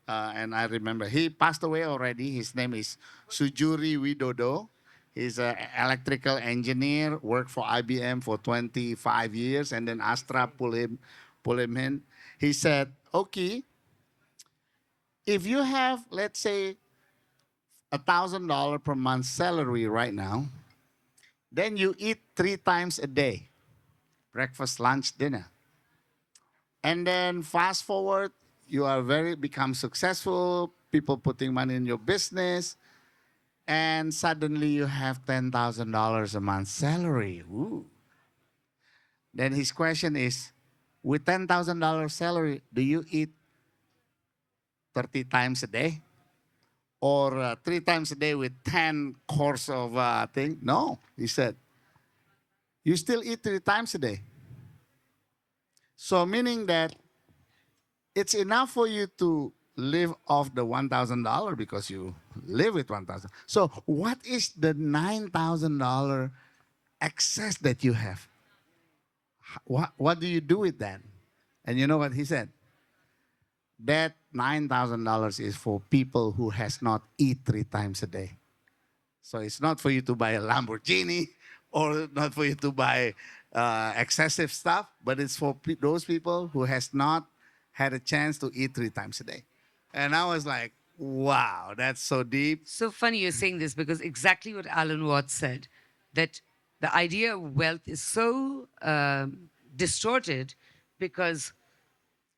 And I remember he passed away already. His name is Sujuri Widodo. He's an electrical engineer, worked for IBM for 25 years, and then Astra pull him in. He said, okay, if you have, let's say, $1,000 per month salary right now, then you eat 3 times a day, breakfast, lunch, dinner. And then fast forward, you are become successful, people putting money in your business, and suddenly you have $10,000 a month salary. Ooh. Then his question is, with $10,000 salary, do you eat 30 times a day? Or 3 times a day with 10 course of thing? No, he said. You still eat 3 times a day. So meaning that it's enough for you to live off the $1,000 because you live with $1,000. So what is the $9,000 excess that you have? What do you do with that? And you know what he said? That $9,000 is for people who has not eat 3 times a day. So it's not for you to buy a Lamborghini or not for you to buy excessive stuff, but it's for those people who has not had a chance to eat 3 times a day. And I was like, wow, that's so deep. So funny you're saying this because exactly what Alan Watts said, that the idea of wealth is so distorted because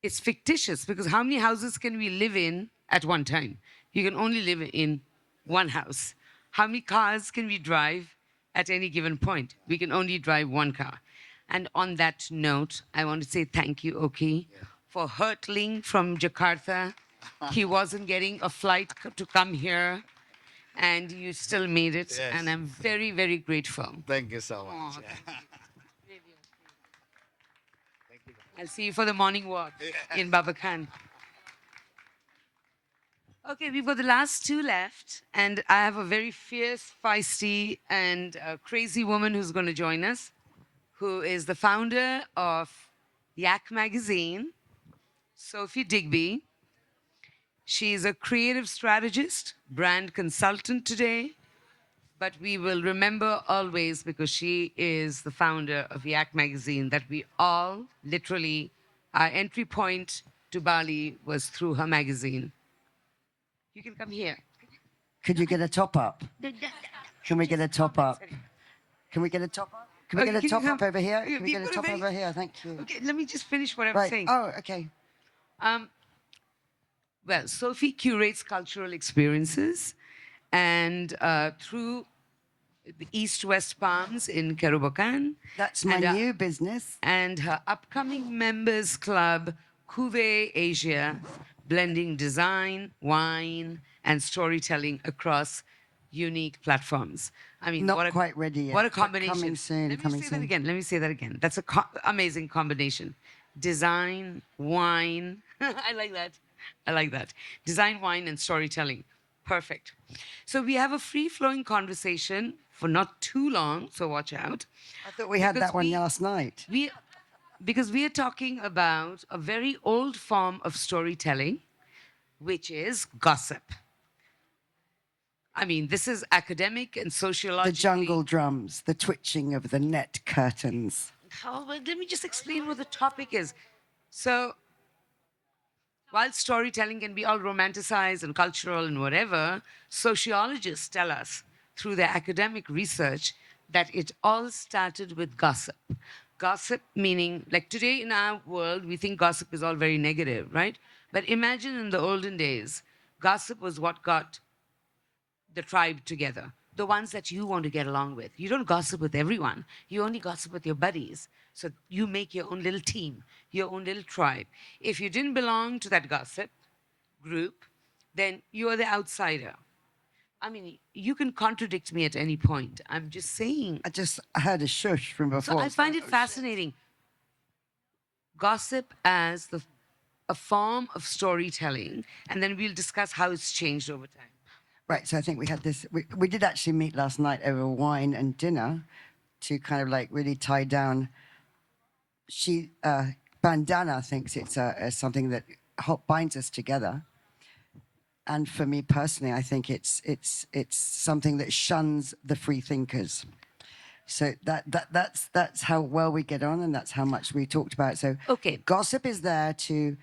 it's fictitious. Because how many houses can we live in at one time? You can only live in one house. How many cars can we drive at any given point? We can only drive one car. And on that note, I want to say thank you, Oki, for hurtling from Jakarta. He wasn't getting a flight to come here, and you still made it. Yes. And I'm very, very grateful. Thank you so much. I'll see you for the morning walk in Babakan. Okay, we've got the last 2 left, and I have a very fierce, feisty, and crazy woman who's going to join us, who is the founder of Yak Magazine, Sophie Digby. She's a creative strategist, brand consultant today, but we will remember always because she is the founder of Yak Magazine that we all literally, our entry point to Bali was through her magazine. You can come here. Could you get a top up? Can we get a top up? Can we get a top up? Can we get a top up over here? Can we get a top over here? Thank you. Okay, let me just finish what I'm Right. saying. Oh, okay. Well, Sophie curates cultural experiences, and through the East-West Palms in Kerobokan. That's my new business. And her upcoming members club, Cuvée Asia, blending design, wine, and storytelling across unique platforms. I mean, Not quite ready yet. What a but combination. Coming soon. Let me say that again. Let me say that again. That's an amazing combination. Design, wine. I like that. I like that. Design, wine, and storytelling. Perfect. So we have a free-flowing conversation for not too long, so watch out. I thought we had that one last night. Because we are talking about a very old form of storytelling, which is gossip. I mean, this is academic and sociological. The jungle drums, the twitching of the net curtains. Oh, well, let me just explain what the topic is. So, while storytelling can be all romanticized and cultural and whatever, sociologists tell us through their academic research that it all started with gossip. Gossip meaning, like today in our world, we think gossip is all very negative, right? But imagine in the olden days, gossip was what got the tribe together, the ones that you want to get along with. You don't gossip with everyone. You only gossip with your buddies. So you make your own little team, your own little tribe. If you didn't belong to that gossip group, then you are the outsider. I mean, you can contradict me at any point. I'm just saying. I just heard a shush from before. So I find it fascinating. Gossip as a form of storytelling, and then we'll discuss how it's changed over time. Right, so I think we had this, we did actually meet last night over wine and dinner to kind of like really tie down. Bandana thinks it's something that binds us together. And for me personally, I think it's something that shuns the free thinkers. So that's how well we get on, and that's how much we talked about. So gossip is there to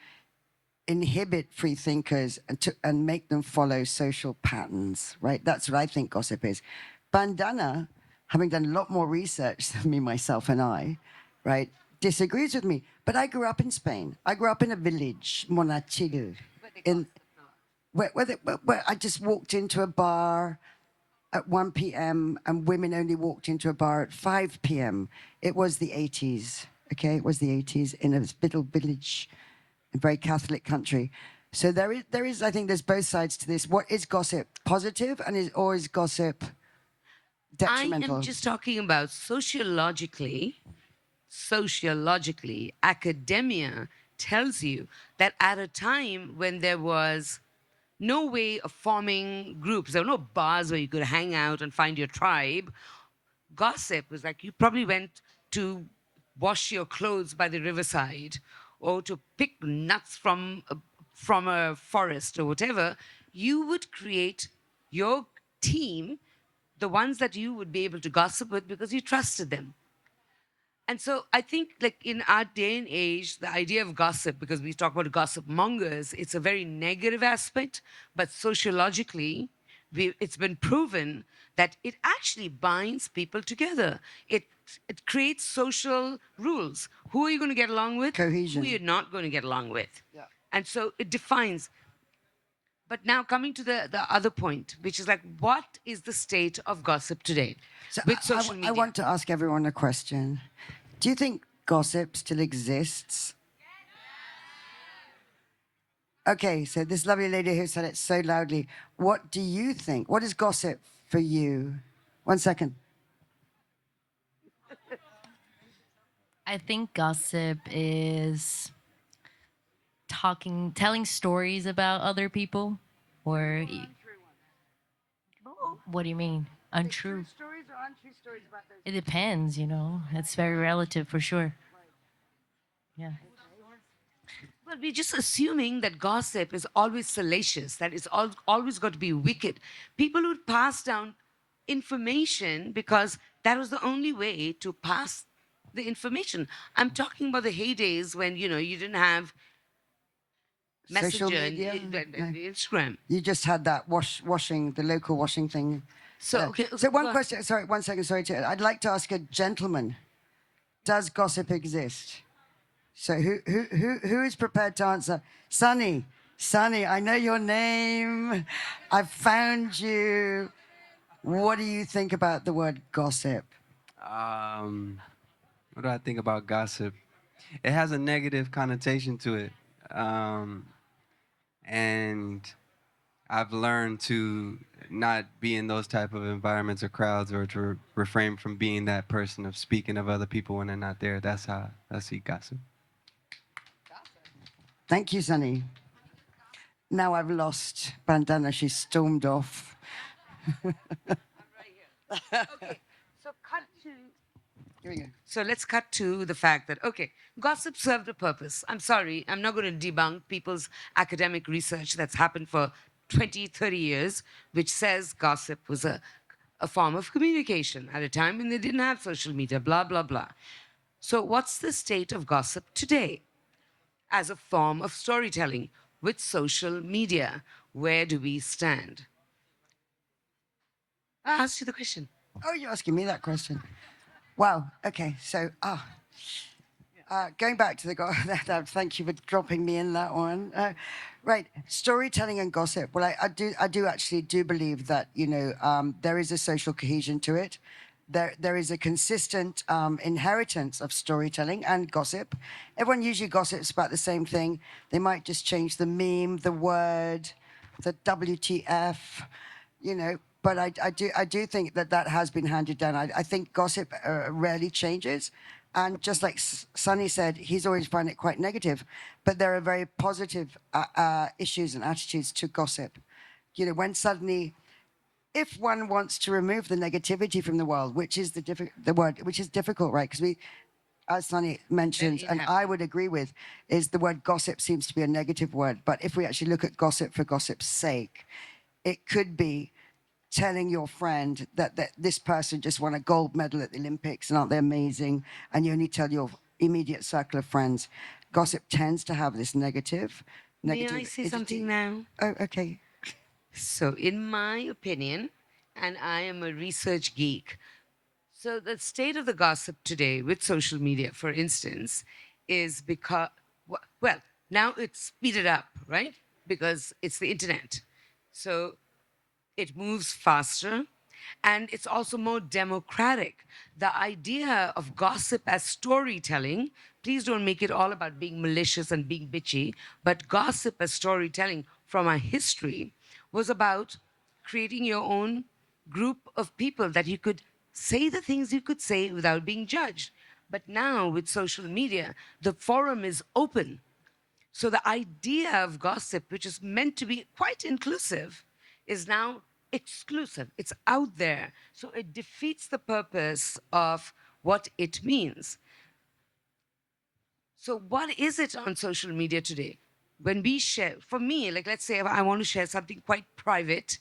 inhibit free thinkers and make them follow social patterns, right? That's what I think gossip is. Bandana, having done a lot more research than me, myself, and I, right, disagrees with me. But I grew up in Spain. I grew up in a village, Monachil, where I just walked into a bar at 1 p.m. and women only walked into a bar at 5 p.m. It was the 80s, okay? It was the 80s in a little village, a very Catholic country. So there is, I think there's both sides to this. What is gossip? Positive or is gossip detrimental? I am just talking about sociologically, academia tells you that at a time when there was no way of forming groups, there were no bars where you could hang out and find your tribe, gossip was like you probably went to wash your clothes by the riverside or to pick nuts from a forest or whatever, you would create your team, the ones that you would be able to gossip with because you trusted them. And so I think, like in our day and age, the idea of gossip, because we talk about gossip mongers, it's a very negative aspect, but sociologically, it's been proven that it actually binds people together. It creates social rules. Who are you going to get along with? Cohesion. Who you're not going to get along with. Yeah. And so it defines. But now coming to the other point, which is like, what is the state of gossip today So with social I media? want to ask everyone a question. Do you think gossip still exists? Okay, so this lovely lady who said it so loudly, what do you think? What is gossip for you? 1 second. I think gossip is telling stories about other people, or what do you mean? Untrue. Stories or untrue stories about those? It depends, It's very relative for sure. Yeah. Well, we're just assuming that gossip is always salacious, that it's always got to be wicked. People would pass down information because that was the only way to pass the information. I'm talking about the heydays when, you didn't have Social Messenger media? and No. Instagram. You just had that washing, the local washing thing. So, okay, So one go- question, sorry, 1 second, sorry. I'd like to ask a gentleman, does gossip exist? So who is prepared to answer? Sunny, I know your name. I've found you. What do you think about the word gossip? What do I think about gossip? It has a negative connotation to it. And I've learned to not be in those type of environments or crowds, or to refrain from being that person of speaking of other people when they're not there. That's how I see gossip. Thank you, Sunny. Now I've lost Bandana. She stormed off. Okay, so cut to. Here we go. So let's cut to the fact that, okay, gossip served a purpose. I'm sorry, I'm not going to debunk people's academic research that's happened for 20, 30 years, which says gossip was a form of communication at a time when they didn't have social media, blah, blah, blah. So what's the state of gossip today as a form of storytelling with social media? Where do we stand? I asked you the question. Oh, you're asking me that question. Wow. Okay. So, going back to the thank you for dropping me in that one. Right, storytelling and gossip. Well, I do actually believe that there is a social cohesion to it. There is a consistent inheritance of storytelling and gossip. Everyone usually gossips about the same thing. They might just change the meme, the word, the WTF, But I do think that has been handed down. I think gossip rarely changes. And just like Sunny said, he's always found it quite negative. But there are very positive issues and attitudes to gossip. When suddenly, if one wants to remove the negativity from the world, which is the word, which is difficult, right? Because as Sunny mentioned, and I would agree with, is the word gossip seems to be a negative word. But if we actually look at gossip for gossip's sake, it could be telling your friend that this person just won a gold medal at the Olympics and aren't they amazing? And you only tell your immediate circle of friends. Gossip tends to have this negative. May I say something now? Oh, okay. So, in my opinion, and I am a research geek, so the state of the gossip today with social media, for instance, is because, well, now it's speeded up, right? Because it's the internet. So it moves faster and it's also more democratic. The idea of gossip as storytelling, please don't make it all about being malicious and being bitchy, but gossip as storytelling from our history was about creating your own group of people that you could say the things you could say without being judged. But now with social media, the forum is open. So the idea of gossip, which is meant to be quite inclusive, is now exclusive. It's out there. So it defeats the purpose of what it means. So what is it on social media today? When we share, for me, like let's say if I want to share something quite private,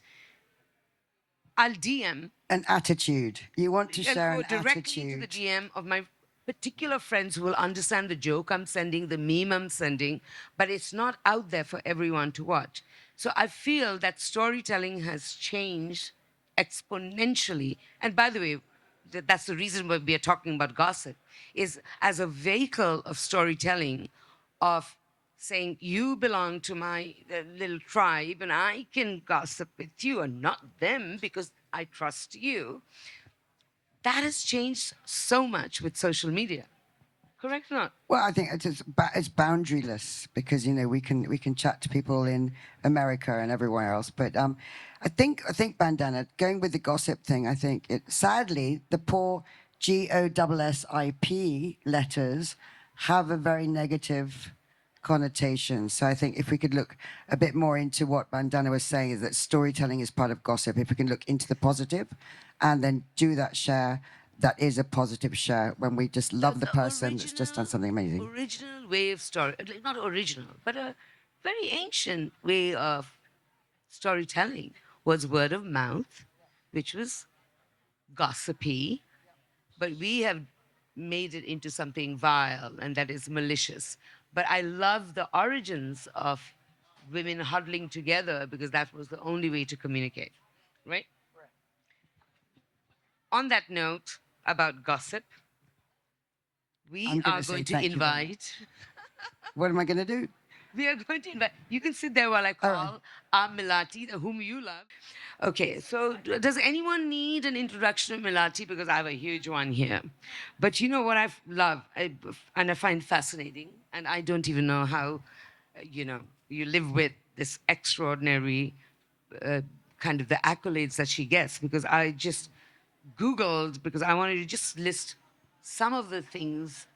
I'll DM. An attitude. You want to I'll share go an directly to the attitude. DM of my particular friends who will understand the joke I'm sending, the meme I'm sending, but it's not out there for everyone to watch. So I feel that storytelling has changed exponentially. And by the way, that's the reason why we are talking about gossip, is as a vehicle of storytelling, of saying you belong to my little tribe and I can gossip with you and not them because I trust you. That has changed so much with social media. Correct or not? Well, I think it's boundaryless because we can chat to people in America and everywhere else. But I think Bandana, going with the gossip thing, I think sadly the poor GOSSIP letters have a very negative connotation. So I think if we could look a bit more into what Bandana was saying, is that storytelling is part of gossip. If we can look into the positive and then do that share, that is a positive share when we just love the person that's just done something amazing. Original way of story, not original, but a very ancient way of storytelling was word of mouth, which was gossipy, but we have made it into something vile and that is malicious. But I love the origins of women huddling together because that was the only way to communicate, right? On that note about gossip, we I'm gonna are say going to thank you very invite. What am I going to do? We are going to invite. You can sit there while I call our Milati, whom you love. Okay, so does anyone need an introduction of Milati? Because I have a huge one here. But you know what I love and I find fascinating, and I don't even know how, you live with this extraordinary kind of the accolades that she gets, because I just Googled, because I wanted to just list some of the things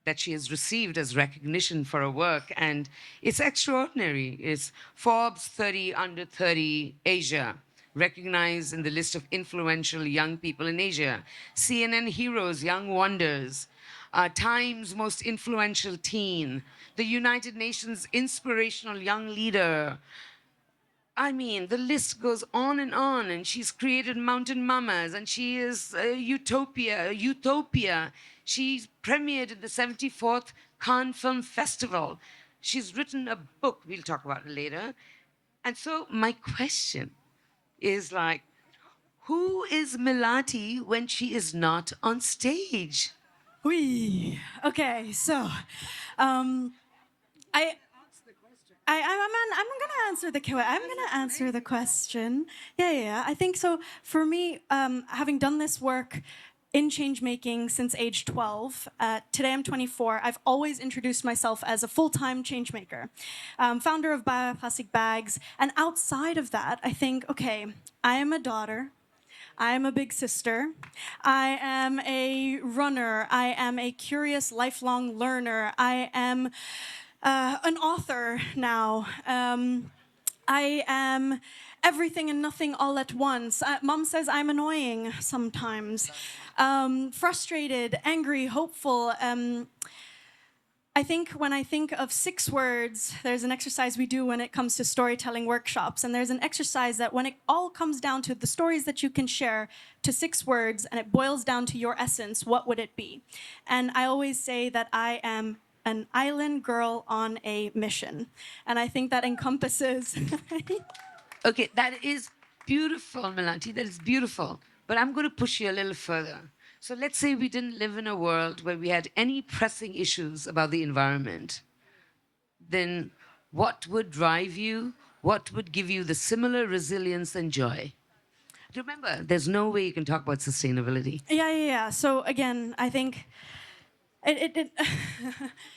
that she has received as recognition for her work, and it's extraordinary. It's Forbes 30 Under 30 Asia, recognized in the list of influential young people in Asia. CNN Heroes, Young Wonders, Time's Most Influential Teen, the United Nations Inspirational Young Leader. I mean, the list goes on, and she's created Mountain Mamas, and she is Utopia. She's premiered at the 74th Cannes Film Festival. She's written a book, we'll talk about it later. And so my question is like, who is Milati when she is not on stage? Oui. Okay, so I'm gonna answer the question. Yeah. I think so. For me, having done this work in change making since age 12, today I'm 24. I've always introduced myself as a full-time change maker, founder of bioplastic bags, and outside of that, I think, okay, I am a daughter. I am a big sister. I am a runner. I am a curious, lifelong learner. I am an author now. I am everything and nothing all at once. Mom says I'm annoying sometimes. Frustrated, angry, hopeful. I think when I think of 6 words, there's an exercise we do when it comes to storytelling workshops. And there's an exercise that when it all comes down to the stories that you can share to 6 words and it boils down to your essence, what would it be? And I always say that I am an island girl on a mission. And I think that encompasses... Okay, that is beautiful, Milati, that is beautiful. But I'm going to push you a little further. So let's say we didn't live in a world where we had any pressing issues about the environment. Then what would drive you? What would give you the similar resilience and joy? Remember, there's no way you can talk about sustainability. Yeah. So again, I think...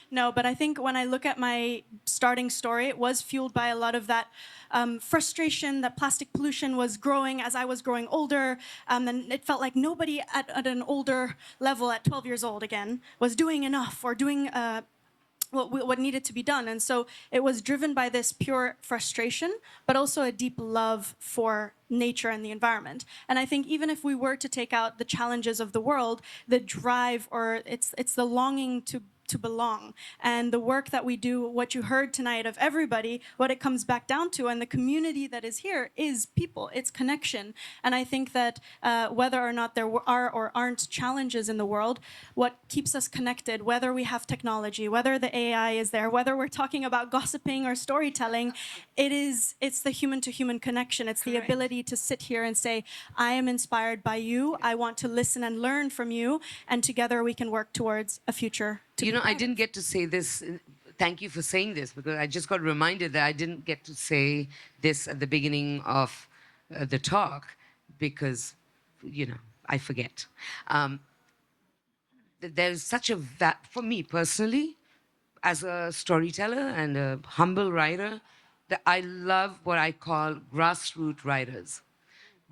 No, but I think when I look at my starting story, it was fueled by a lot of that frustration that plastic pollution was growing as I was growing older. And it felt like nobody at an older level, at 12 years old again, was doing enough or doing what needed to be done. And so it was driven by this pure frustration, but also a deep love for nature and the environment. And I think even if we were to take out the challenges of the world, the drive or it's the longing to belong. And the work that we do, what you heard tonight of everybody, what it comes back down to, and the community that is here is people, it's connection. And I think that whether or not there are or aren't challenges in the world, what keeps us connected, whether we have technology, whether the AI is there, whether we're talking about gossiping or storytelling, it's the human to human connection. It's the ability to sit here and say, I am inspired by you, I want to listen and learn from you, and together we can work towards a future. You know, I didn't get to say this. Thank you for saying this, because I just got reminded that I didn't get to say this at the beginning of the talk because, you know, I forget. There's such a, for me personally, as a storyteller and a humble writer, that I love what I call grassroots writers.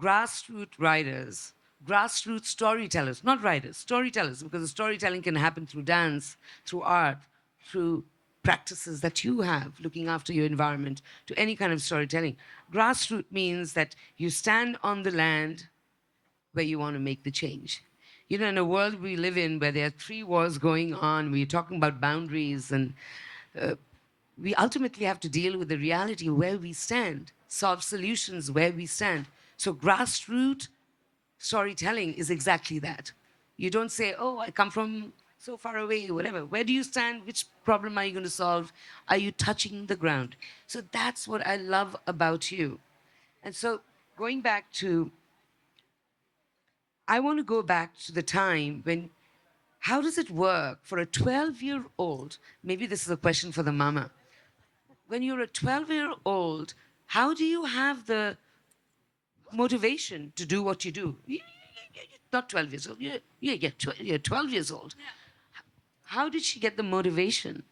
Grassroots writers, grassroots storytellers, not writers, storytellers, because the storytelling can happen through dance, through art, through practices that you have, looking after your environment, to any kind of storytelling. Grassroots means that you stand on the land where you want to make the change. You know, in a world we live in where there are 3 wars going on, we're talking about boundaries, and we ultimately have to deal with the reality of where we stand, solve solutions where we stand. So grassroots storytelling is exactly that. You don't say, oh, I come from so far away, whatever. Where do you stand? Which problem are you going to solve? Are you touching the ground? So that's what I love about you. And so going back to, I want to go back to the time when, how does it work for a 12-year-old? Maybe this is a question for the mama. When you're a 12-year-old, how do you have the motivation to do what you do? Not 12 years old, you're 12 years old. How did she get the motivation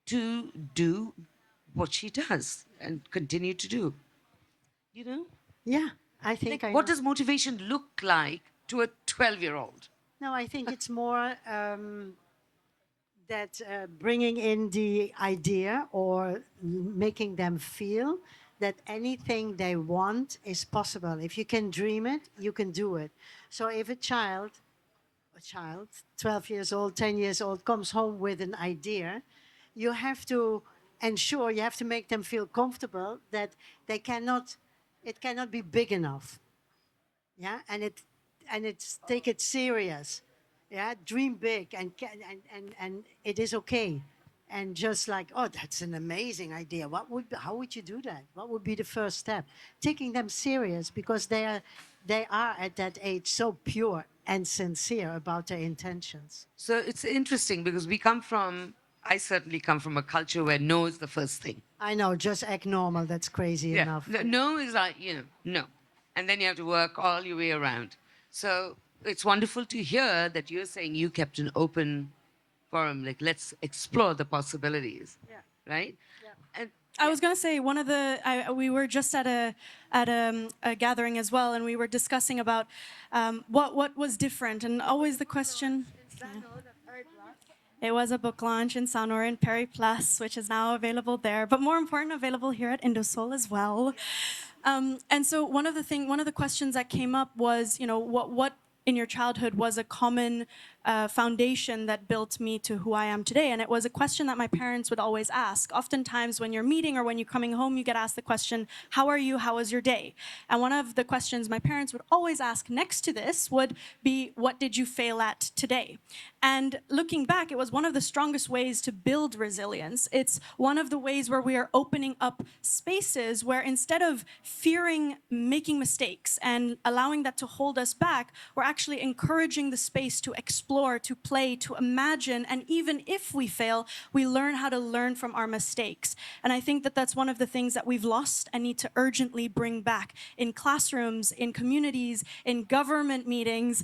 to do what she does and continue to do? You know? Yeah, I think I what know. does motivation look like to a 12-year-old? No, I think it's more that bringing in the idea or making them feel that anything they want is possible. If you can dream it, you can do it. So if a child, 12 years old, 10 years old, comes home with an idea, you have to ensure, you have to make them feel comfortable that they cannot, it cannot be big enough. Yeah, and it's take it serious. Yeah, dream big and it is okay. And just like, oh, that's an amazing idea. How would you do that? What would be the first step? Taking them serious, because they are at that age so pure and sincere about their intentions. So it's interesting because I certainly come from a culture where no is the first thing. I know, just act normal. That's crazy enough. No is like, no. And then you have to work all your way around. So it's wonderful to hear that you're saying you kept an open forum, like let's explore the possibilities, right? And I was gonna say one of we were just at a gathering as well, and we were discussing about what was different, and always the question. It was a book launch in Sanur in Perry Plus, which is now available there, but more important, available here at Indosole as well. And so one of the questions that came up was, what in your childhood was a common foundation that built me to who I am today. And it was a question that my parents would always ask. Oftentimes when you're meeting or when you're coming home, you get asked the question, how are you? How was your day? And one of the questions my parents would always ask next to this would be, what did you fail at today? And looking back, it was one of the strongest ways to build resilience. It's one of the ways where we are opening up spaces where instead of fearing making mistakes and allowing that to hold us back, we're actually encouraging the space to explore, to play, to imagine, and even if we fail, we learn how to learn from our mistakes. And I think that that's one of the things that we've lost and need to urgently bring back in classrooms, in communities, in government meetings.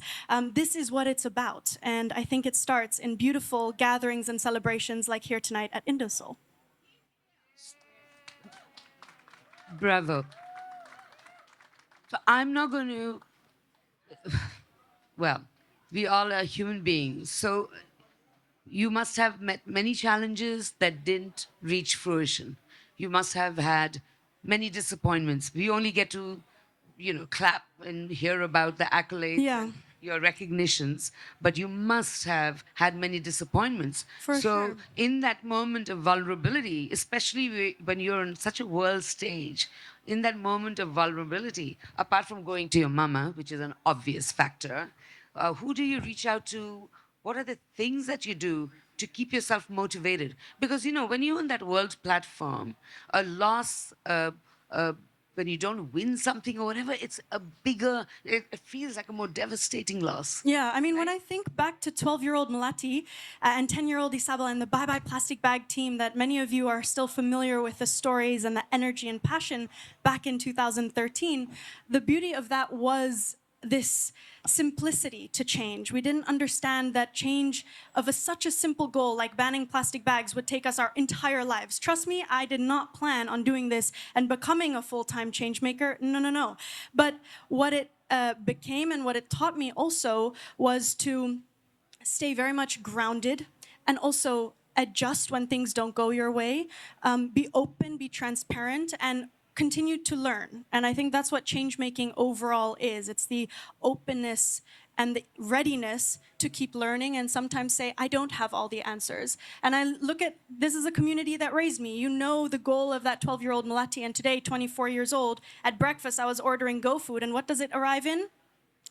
This is what it's about. And I think it starts in beautiful gatherings and celebrations like here tonight at Indosole. Bravo. So I'm not going to, well, we all are human beings. So you must have met many challenges that didn't reach fruition. You must have had many disappointments. We only get to, clap and hear about the accolades. Yeah. your recognitions, but you must have had many disappointments. For so sure. in that moment of vulnerability, especially when you're on such a world stage, in that moment of vulnerability, apart from going to your mama, which is an obvious factor, who do you reach out to? What are the things that you do to keep yourself motivated? Because, you know, when you're on that world platform, a loss, when you don't win something or whatever, it's a bigger, it feels like a more devastating loss. Yeah, I mean, when I think back to 12-year-old Melati and 10-year-old Isabel and the Bye Bye Plastic Bag team, that many of you are still familiar with the stories and the energy and passion back in 2013, the beauty of that was this simplicity to change. We didn't understand that change of such a simple goal like banning plastic bags would take us our entire lives. Trust me, I did not plan on doing this and becoming a full-time change maker. No, no, no. But what it became and what it taught me also was to stay very much grounded and also adjust when things don't go your way, be open, be transparent, and continue to learn. And I think that's what change making overall is. It's the openness and the readiness to keep learning and sometimes say, I don't have all the answers. And I look at this as a community that raised me. You know the goal of that 12-year-old Melati, and today, 24 years old, at breakfast I was ordering Go Food, and what does it arrive in?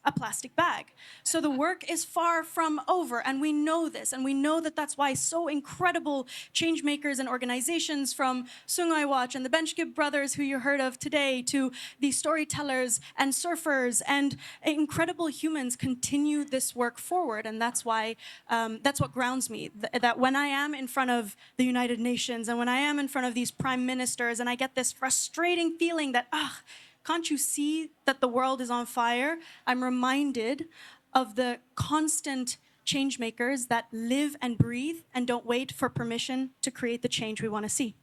A plastic bag. So the work is far from over, and we know this, and we know that that's why so incredible change makers and organizations, from Sungai Watch and the Benchkip brothers who you heard of today, to the storytellers and surfers and incredible humans, continue this work forward. And that's why, that's what grounds me, that when I am in front of the United Nations and when I am in front of these prime ministers and I get this frustrating feeling that, can't you see that the world is on fire? I'm reminded of the constant change makers that live and breathe and don't wait for permission to create the change we want to see.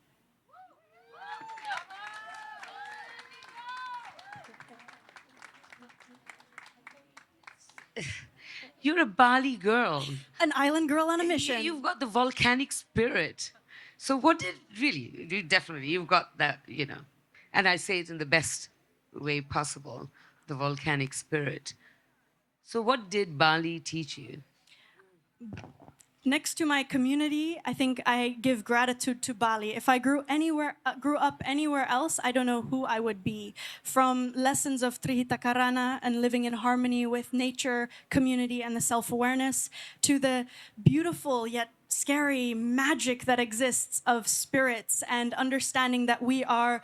You're a Bali girl. An island girl on a mission. You've got the volcanic spirit. So what did, really, you've got that, you know, and I say it in the best way possible, the volcanic spirit. So what did Bali teach you? Next to my community, I think I give gratitude to Bali. If I grew up anywhere else, I don't know who I would be. From lessons of Trihita Karana and living in harmony with nature, community, and the self-awareness, to the beautiful yet scary magic that exists of spirits and understanding that we are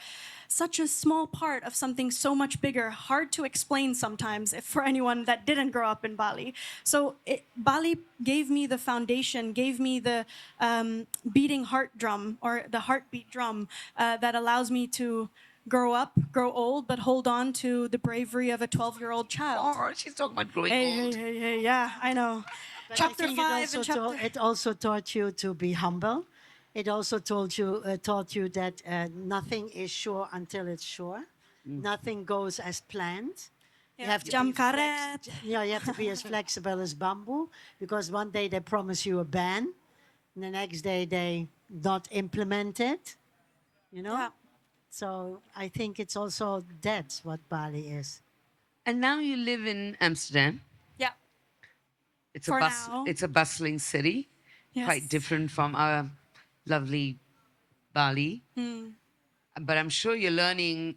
such a small part of something so much bigger, hard to explain sometimes for anyone that didn't grow up in Bali. So Bali gave me the foundation, gave me the beating heart drum, or the heartbeat drum, that allows me to grow up, grow old, but hold on to the bravery of a 12-year-old child. Oh, she's talking about growing old. Hey, yeah, I know. But Chapter I think 5 and chapter... it also taught you to be humble. It also taught you that nothing is sure until it's sure. Nothing goes as planned. Yeah. You have to you have to be as flexible as bamboo, because one day they promise you a ban, and the next day they not implement it. You know. Yeah. So I think it's also that's what Bali is. And now you live in Amsterdam. Yeah. It's For a now. It's a bustling city, Yes. quite different from our lovely Bali. But I'm sure you're learning.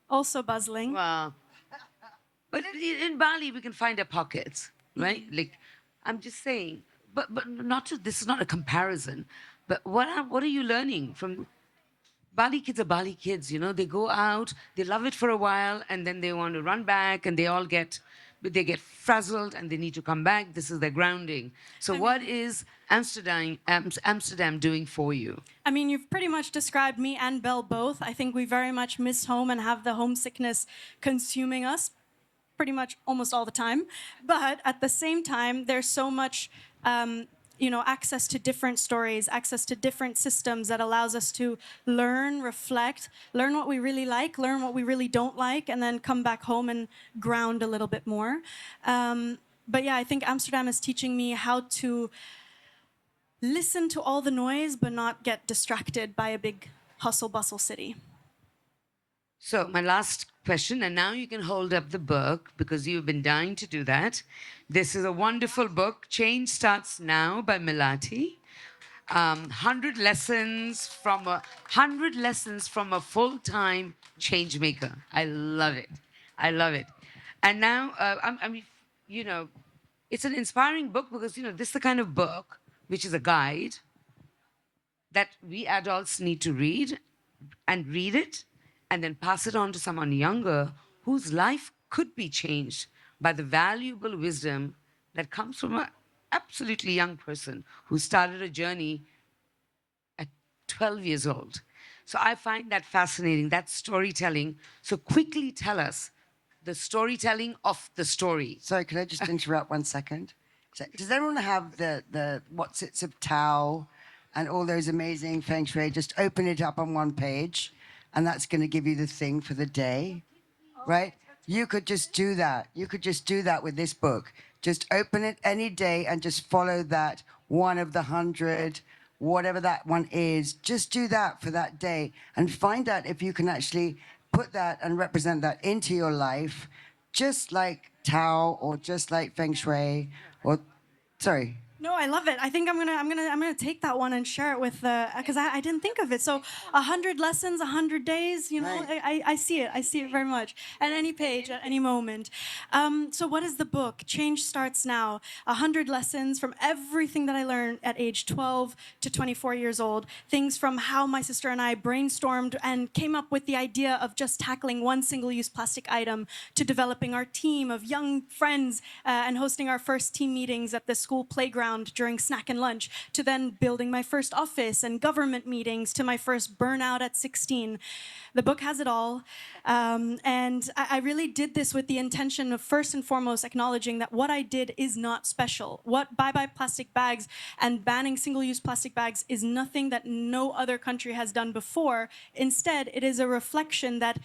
Also bustling. Well, but in Bali we can find our pockets, right? Like, I'm just saying. But not to. This is not a comparison. But what are you learning from? Bali kids are Bali kids, you know. They go out, they love it for a while, and then they want to run back, and they get frazzled, and they need to come back. This is their grounding. So what is Amsterdam doing for you? I mean, you've pretty much described me and Belle both. I think we very much miss home and have the homesickness consuming us pretty much almost all the time. But at the same time, there's so much access to different stories, access to different systems that allows us to learn, reflect, learn what we really like, learn what we really don't like, and then come back home and ground a little bit more. But yeah, I think Amsterdam is teaching me how to listen to all the noise, but not get distracted by a big hustle-bustle city. So my last question, and now you can hold up the book because you've been dying to do that. This is a wonderful book, Change Starts Now by Melati. 100 lessons from a full-time change maker. I love it. I love it. And now, I mean, you know, it's an inspiring book because, you know, this is the kind of book which is a guide that we adults need to read and read it and then pass it on to someone younger whose life could be changed by the valuable wisdom that comes from an absolutely young person who started a journey at 12 years old. So I find that fascinating, that storytelling. So quickly tell us the storytelling of the story. Sorry, could I just interrupt 1 second? So, does everyone have the what sits of Tao and all those amazing feng shui? Just open it up on one page, and that's going to give you the thing for the day, right? You could just do that. You could just do that with this book. Just open it any day and just follow that one of the 100, whatever that one is. Just do that for that day and find out if you can actually put that and represent that into your life, just like Tao or just like Feng Shui or, sorry. No, I love it. I think I'm gonna take that one and share it with because I didn't think of it. So 100 lessons, 100 days. You know, Right. I see it. I see it very much at any page, at any moment. So what is the book? Change Starts Now. 100 lessons from everything that I learned at age 12 to 24 years old. Things from how my sister and I brainstormed and came up with the idea of just tackling one single-use plastic item to developing our team of young friends and hosting our first team meetings at the school playground during snack and lunch, to then building my first office and government meetings, to my first burnout at 16. The book has it all. And I really did this with the intention of first and foremost acknowledging that what I did is not special. What bye-bye plastic bags and banning single-use plastic bags is nothing that no other country has done before. Instead, it is a reflection that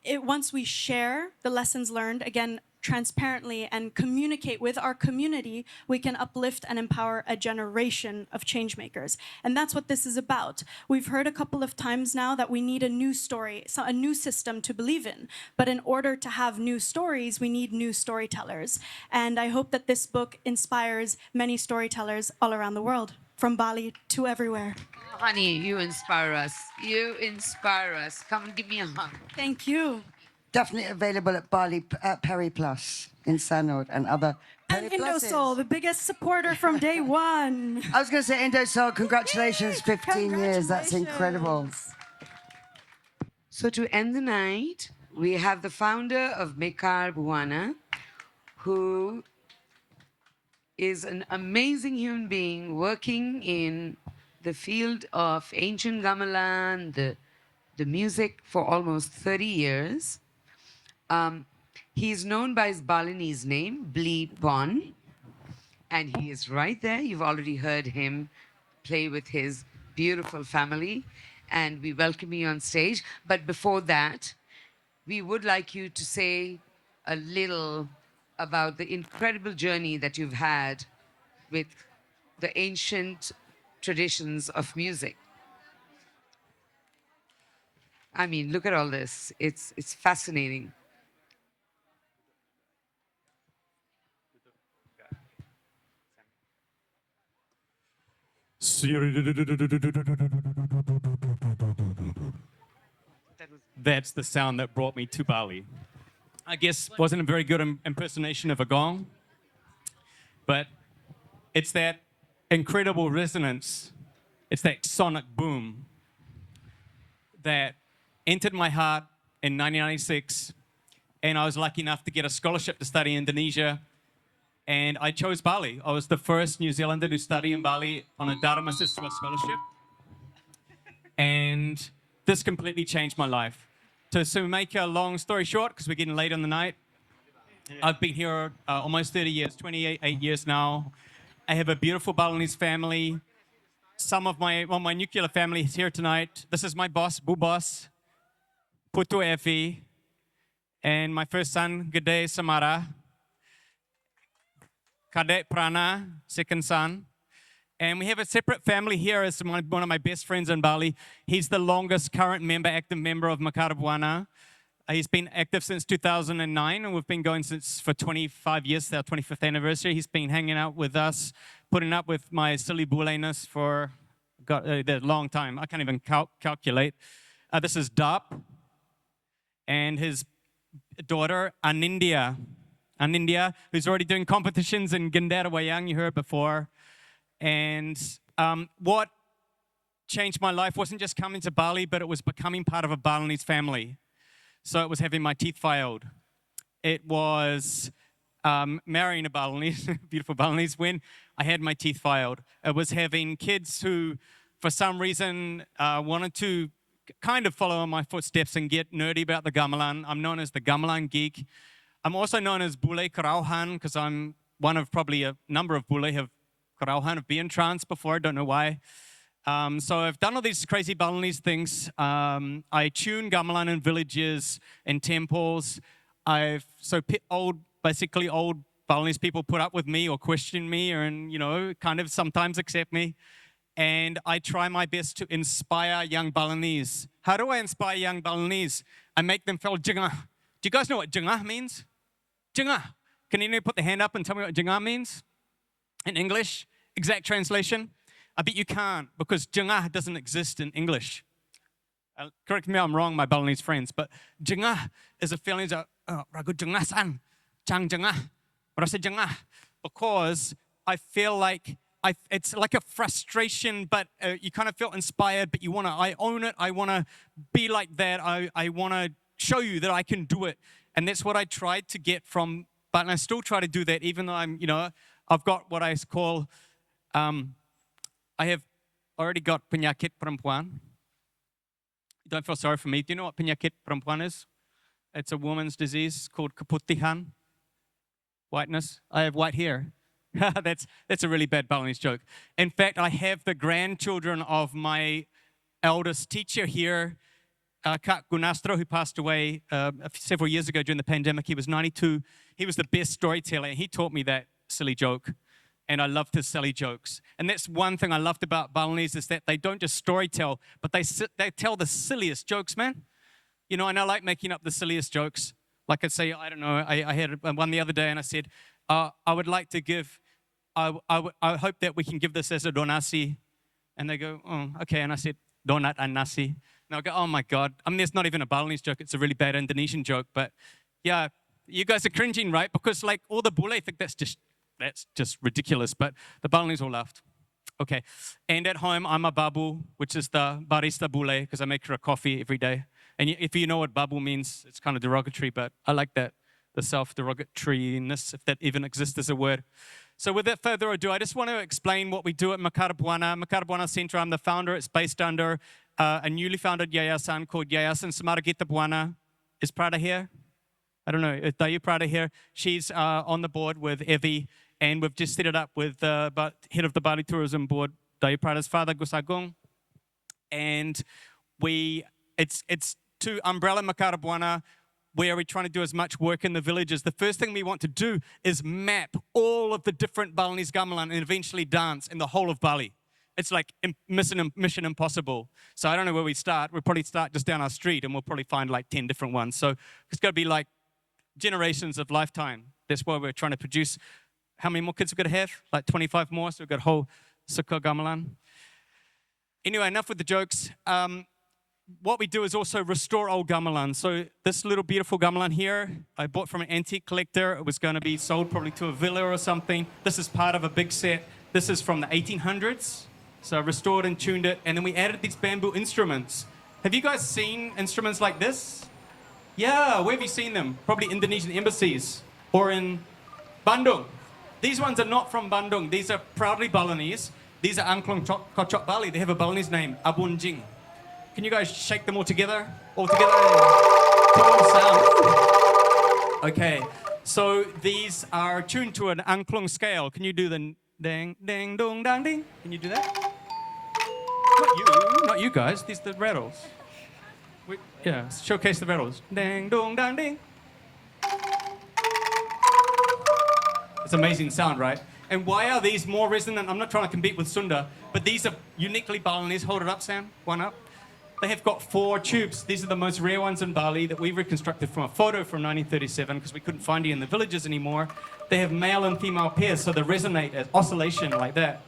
once we share the lessons learned, again, transparently and communicate with our community, we can uplift and empower a generation of change makers. And that's what this is about. We've heard a couple of times now that we need a new story, so a new system to believe in. But in order to have new stories, we need new storytellers. And I hope that this book inspires many storytellers all around the world, from Bali to everywhere. Oh, honey, you inspire us. You inspire us. Come and give me a hug. Thank you. Definitely available at Bali Peri Plus in Sanod and other And Peri Pluses. Indosole, the biggest supporter from day one. I was going to say Indosole, congratulations, 15 years. That's incredible. So to end the night, we have the founder of Mekar Buana, who is an amazing human being working in the field of ancient gamelan, the music for almost 30 years. He is known by his Balinese name, Bli Bon, and he is right there. You've already heard him play with his beautiful family, and we welcome you on stage. But before that, we would like you to say a little about the incredible journey that you've had with the ancient traditions of music. I mean, look at all this. It's fascinating. That's the sound that brought me to Bali. I guess wasn't a very good impersonation of a gong, but it's that incredible resonance, it's that sonic boom that entered my heart in 1996, and I was lucky enough to get a scholarship to study in Indonesia, and I chose Bali. I was the first New Zealander to study in Bali on a Dharma Siswa scholarship, and this completely changed my life. To make a long story short, because we're getting late on the night, I've been here almost 30 years, 28 years now. I have a beautiful Balinese family. Some of my nuclear family is here tonight. This is my boss, Bu Boss, Putu Efi, and my first son, Gede Samara, Kadek Prana, second son. And we have a separate family here as one of my best friends in Bali. He's the longest current member, active member of Mekar Buana. He's been active since 2009, and we've been going for 25 years, our 25th anniversary. He's been hanging out with us, putting up with my silly buleness for a long time. I can't even calculate. This is Dap and his daughter, Anindya, who's already doing competitions in Gendera Wayang, you heard before. And what changed my life wasn't just coming to Bali, but it was becoming part of a Balinese family. So it was having my teeth filed. It was marrying a Balinese, beautiful Balinese, when I had my teeth filed. It was having kids who, for some reason, wanted to kind of follow in my footsteps and get nerdy about the gamelan. I'm known as the gamelan geek. I'm also known as Bule Karauhan because I'm one of probably a number of Bule Karauhan have been in trance before, I don't know why. So I've done all these crazy Balinese things. I tune gamelan in villages and temples. Basically old Balinese people put up with me or question me and, kind of sometimes accept me. And I try my best to inspire young Balinese. How do I inspire young Balinese? I make them feel jingah. Do you guys know what jingah means? Jingah. Can anyone put their hand up and tell me what jingah means? In English, exact translation? I bet you can't, because jingah doesn't exist in English. Correct me if I'm wrong, my Balinese friends, but jingah is a feeling of, ragu jingah san, chang jingah, rasa jingah, because I feel like it's like a frustration, but you kind of feel inspired, but I own it, I want to be like that, I want to show you that I can do it. And that's what I tried to get from, but I still try to do that, even though I've got what I call, I have already got penyakit perempuan. Don't feel sorry for me. Do you know what penyakit perempuan is? It's a woman's disease called keputihan, whiteness. I have white hair. That's a really bad Balinese joke. In fact, I have the grandchildren of my eldest teacher here, Kak Gunastro, who passed away several years ago during the pandemic. He was 92. He was the best storyteller. He taught me that silly joke. And I loved his silly jokes. And that's one thing I loved about Balinese is that they don't just storytell, but they tell the silliest jokes, man. And I like making up the silliest jokes. Like I say, I don't know, I had one the other day and I said, I would like to give, I hope that we can give this as a donasi. And they go, oh, okay. And I said, donat and nasi. And I go, oh my God. I mean, there's not even a Balinese joke. It's a really bad Indonesian joke. But yeah, you guys are cringing, right? Because like all the bule think that's just ridiculous, but the Balinese all laughed. Okay, and at home, I'm a babu, which is the barista bule, because I make her a coffee every day. And if you know what babu means, it's kind of derogatory, but I like that, the self-derogatoriness, if that even exists as a word. So without further ado, I just want to explain what we do at Makarabuana. Makarabuana Centre, I'm the founder. It's based under a newly founded yayasan called Yayasan Samaragita Buana. Is Prada here? I don't know, is Dayu Prada here? She's on the board with Evie, and we've just set it up with the head of the Bali Tourism Board, Dayu Prada's father, Gusagung. And it's to umbrella Makarabuana, where we're trying to do as much work in the villages. The first thing we want to do is map all of the different Balinese gamelan and eventually dance in the whole of Bali. It's like mission impossible. So I don't know where we start. We'll probably start just down our street and we'll probably find like 10 different ones. So it's got to be like generations of lifetime. That's why we're trying to produce. How many more kids we've got to have? Like 25 more, so we've got a whole sukkah gamelan. Anyway, enough with the jokes. What we do is also restore old gamelan. So this little beautiful gamelan here, I bought from an antique collector. It was going to be sold probably to a villa or something. This is part of a big set. This is from the 1800s. So I restored and tuned it, and then we added these bamboo instruments. Have you guys seen instruments like this? Yeah, where have you seen them? Probably Indonesian embassies or in Bandung. These ones are not from Bandung. These are proudly Balinese. These are Angklung Kocok Bali. They have a Balinese name, Abunjing. Can you guys shake them all together? All together? Total sound. Okay, so these are tuned to an Angklung scale. Can you do the dang, dang, dong, dang, ding? Can you do that? Not you guys. These are the rattles. Yeah, showcase the rattles. Dang, dong, dang, ding. It's amazing sound, right? And why are these more resonant? I'm not trying to compete with Sunda, but these are uniquely Balinese. Hold it up, Sam. One up. They have got 4 tubes. These are the most rare ones in Bali that we reconstructed from a photo from 1937 because we couldn't find it in the villages anymore. They have male and female pairs, so they resonate as oscillation like that.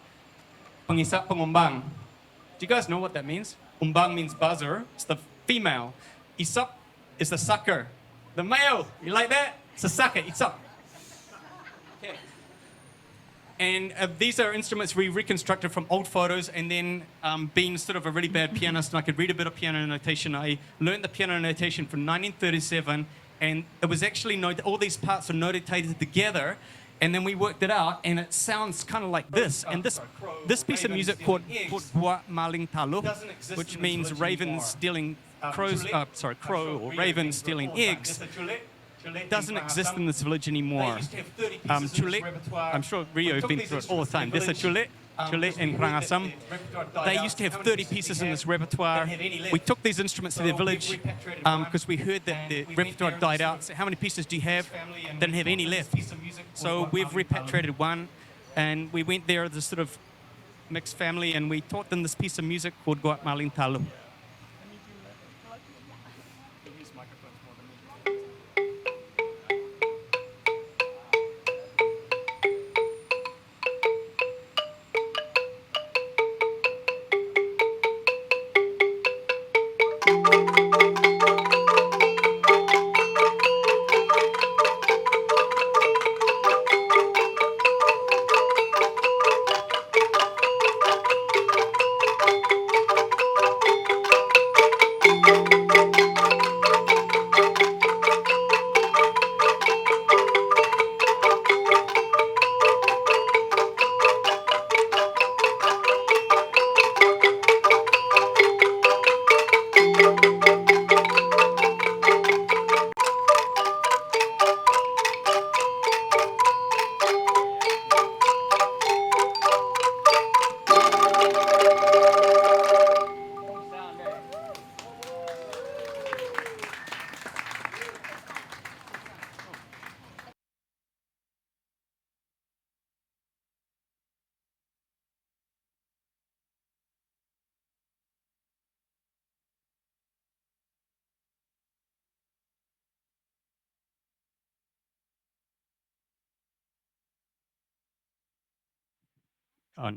Pangisap pengumbang. Do you guys know what that means? Umbang means buzzer. It's the female. Isap is the sucker. The male. You like that? It's a sucker. Isap. Okay. And these are instruments we reconstructed from old photos, and then being sort of a really bad pianist, and I could read a bit of piano notation, I learned the piano notation from 1937, and it was actually, all these parts are notated together, and then we worked it out, and it sounds kind of like this. And this piece of music called Buat Maling Taluh, which means ravens stealing crow or ravens stealing eggs, doesn't exist in this village anymore. Chulet, I'm sure Rio has been through it all the time. There's a chulet in Rangasam. They used to have 30 pieces in this repertoire. We took these instruments to their village because we heard that the repertoire died out. So how many pieces do you have? Didn't have any left. So we've repatriated one, and we went there as a sort of mixed family, and we taught them this piece of music called Guat Maling Taluh.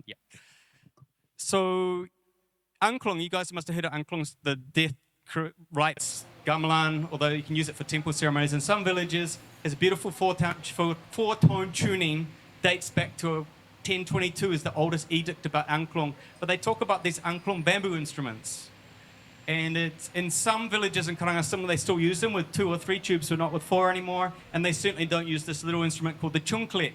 Yeah. So, angklung, you guys must have heard of angklungs, the death rites gamelan, although you can use it for temple ceremonies in some villages. It's a beautiful four-tone tuning, dates back to 1022 is the oldest edict about angklung. But they talk about these angklung bamboo instruments. And it's in some villages in Karangasem, they still use them with 2 or 3 tubes, but not with 4 anymore. And they certainly don't use this little instrument called the chungklet.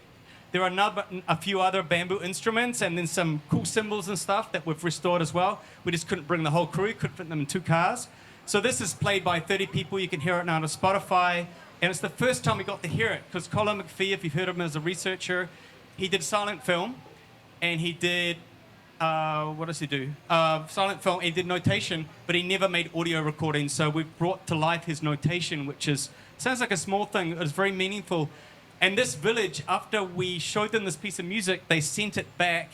There are a few other bamboo instruments and then some cool cymbals and stuff that we've restored as well. We just couldn't bring the whole crew, couldn't fit them in 2 cars. So this is played by 30 people. You can hear it now on Spotify. And it's the first time we got to hear it because Colin McPhee, if you've heard of him as a researcher, he did silent film and he did, what does he do? Silent film, he did notation, but he never made audio recordings. So we've brought to life his notation, which sounds like a small thing. It's very meaningful. And this village, after we showed them this piece of music, they sent it back,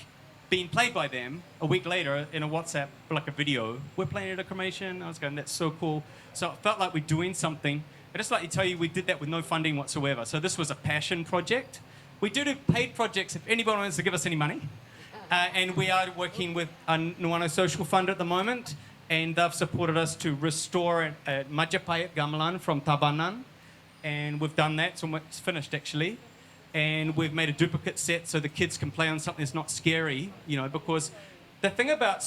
being played by them, a week later in a WhatsApp, like a video. We're playing at a cremation. I was going, that's so cool. So it felt like we're doing something. I'd just like to tell you, we did that with no funding whatsoever. So this was a passion project. We do paid projects if anybody wants to give us any money. And we are working with a Nuano Social Fund at the moment. And they've supported us to restore a Majapahit gamelan from Tabanan. And we've done that, so it's finished actually. And we've made a duplicate set so the kids can play on something that's not scary, because the thing about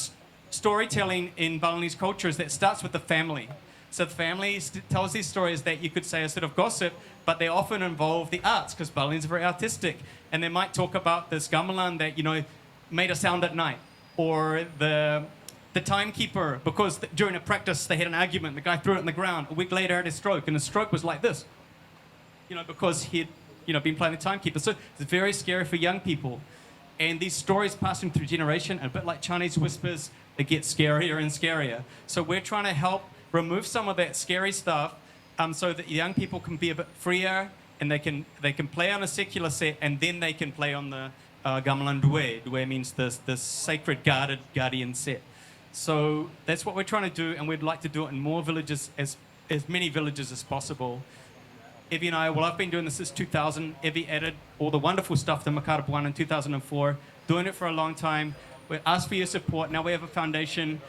storytelling in Balinese culture is that it starts with the family. So the family tells these stories that you could say are sort of gossip, but they often involve the arts, because Balinese are very artistic. And they might talk about this gamelan that, made a sound at night, or the timekeeper, because during a practice they had an argument, the guy threw it on the ground, a week later had a stroke, and the stroke was like this. Because he'd, been playing the timekeeper. So it's very scary for young people. And these stories passing through generation, a bit like Chinese whispers, they get scarier and scarier. So we're trying to help remove some of that scary stuff so that young people can be a bit freer and they can play on a secular set and then they can play on the gamelan due. Due means the sacred guardian set. So that's what we're trying to do, and we'd like to do it in more villages, as many villages as possible. Evie and I, well, I've been doing this since 2000. Evie added all the wonderful stuff to Makarapuana in 2004, doing it for a long time. We asked for your support. Now we have a foundation.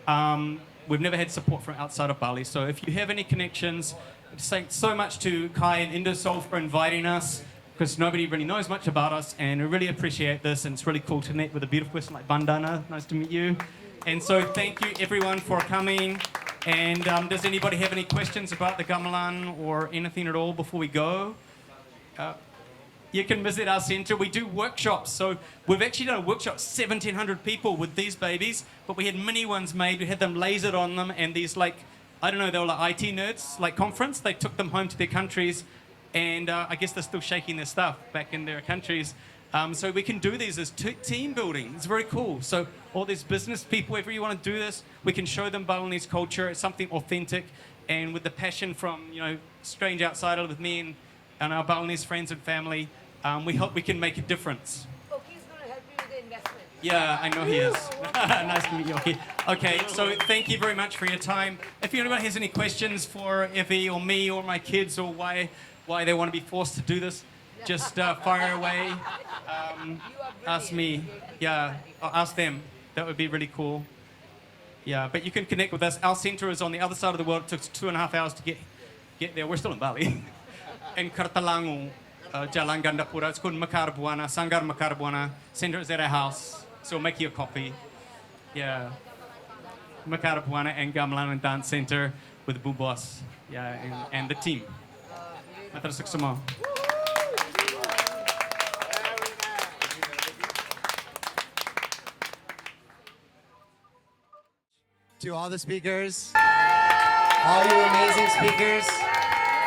We've never had support from outside of Bali. So if you have any connections, thanks so much to Kai and Indosole for inviting us, because nobody really knows much about us, and we really appreciate this, and it's really cool to connect with a beautiful person like Bandana. Nice to meet you. And so thank you everyone for coming. And does anybody have any questions about the gamelan or anything at all before we go? You can visit our centre. We do workshops. So we've actually done a workshop, 1,700 people with these babies, but we had mini ones made. We had them lasered on them, and these, like, I don't know, they were like IT nerds, like conference. They took them home to their countries, and I guess they're still shaking their stuff back in their countries. So we can do these as team building. It's very cool. So all these business people, if you want to do this, we can show them Balinese culture. It's something authentic, and with the passion from, you know, strange outsider with me and our Balinese friends and family, we hope we can make a difference. Oh, he's going to help you with the investment. Yeah, I know he is. Nice to meet you. Okay, so thank you very much for your time. If anyone has any questions for Evie or me or my kids, or why they want to be forced to do this, just fire away. Ask me. Yeah, or ask them. That would be really cool. Yeah, but you can connect with us. Our centre is on the other side of the world. It took 2.5 hours to get there. We're still in Bali. In Kartalangu, Jalan Gandapura. It's called Makarapuana, Sanggar Makarapuana. Centre is at our house, so we'll make you a copy. Yeah. Makarapuana and Gamelan and Dance Centre with Bu Boss. Yeah, and the team. Matarasuk semua. To all the speakers, all you amazing speakers,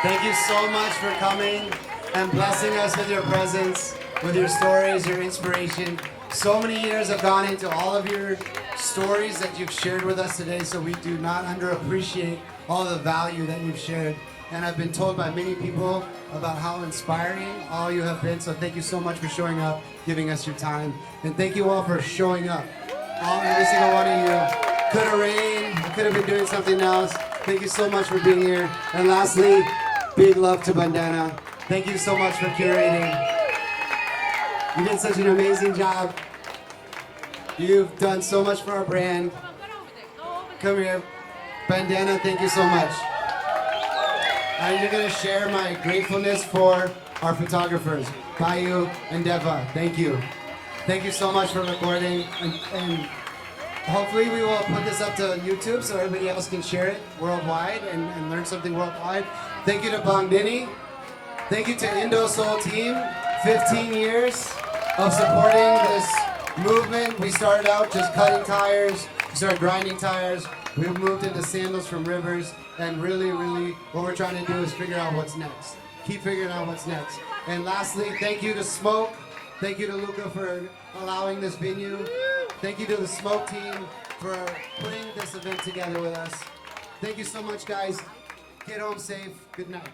thank you so much for coming and blessing us with your presence, with your stories, your inspiration. So many years have gone into all of your stories that you've shared with us today, so we do not underappreciate all the value that you've shared. And I've been told by many people about how inspiring all you have been, so thank you so much for showing up, giving us your time, and thank you all for showing up. Every single one of you. Could have rained, could have been doing something else. Thank you so much for being here. And lastly, big love to Bandana. Thank you so much for curating. You did such an amazing job. You've done so much for our brand. Come here. Bandana, thank you so much. And you're gonna share my gratefulness for our photographers, Bayu and Deva. Thank you. Thank you so much for recording, and hopefully we will put this up to YouTube so everybody else can share it worldwide and learn something worldwide. Thank you to Bangdini. Thank you to Indosole team. 15 years of supporting this movement. We started out just cutting tires. We started grinding tires. We moved into sandals from rivers. And really, what we're trying to do is figure out what's next. Keep figuring out what's next. And lastly, thank you to Smoke. Thank you to Luca for allowing this venue. Thank you to the Smoke team for putting this event together with us. Thank you so much, guys. Get home safe. Good night.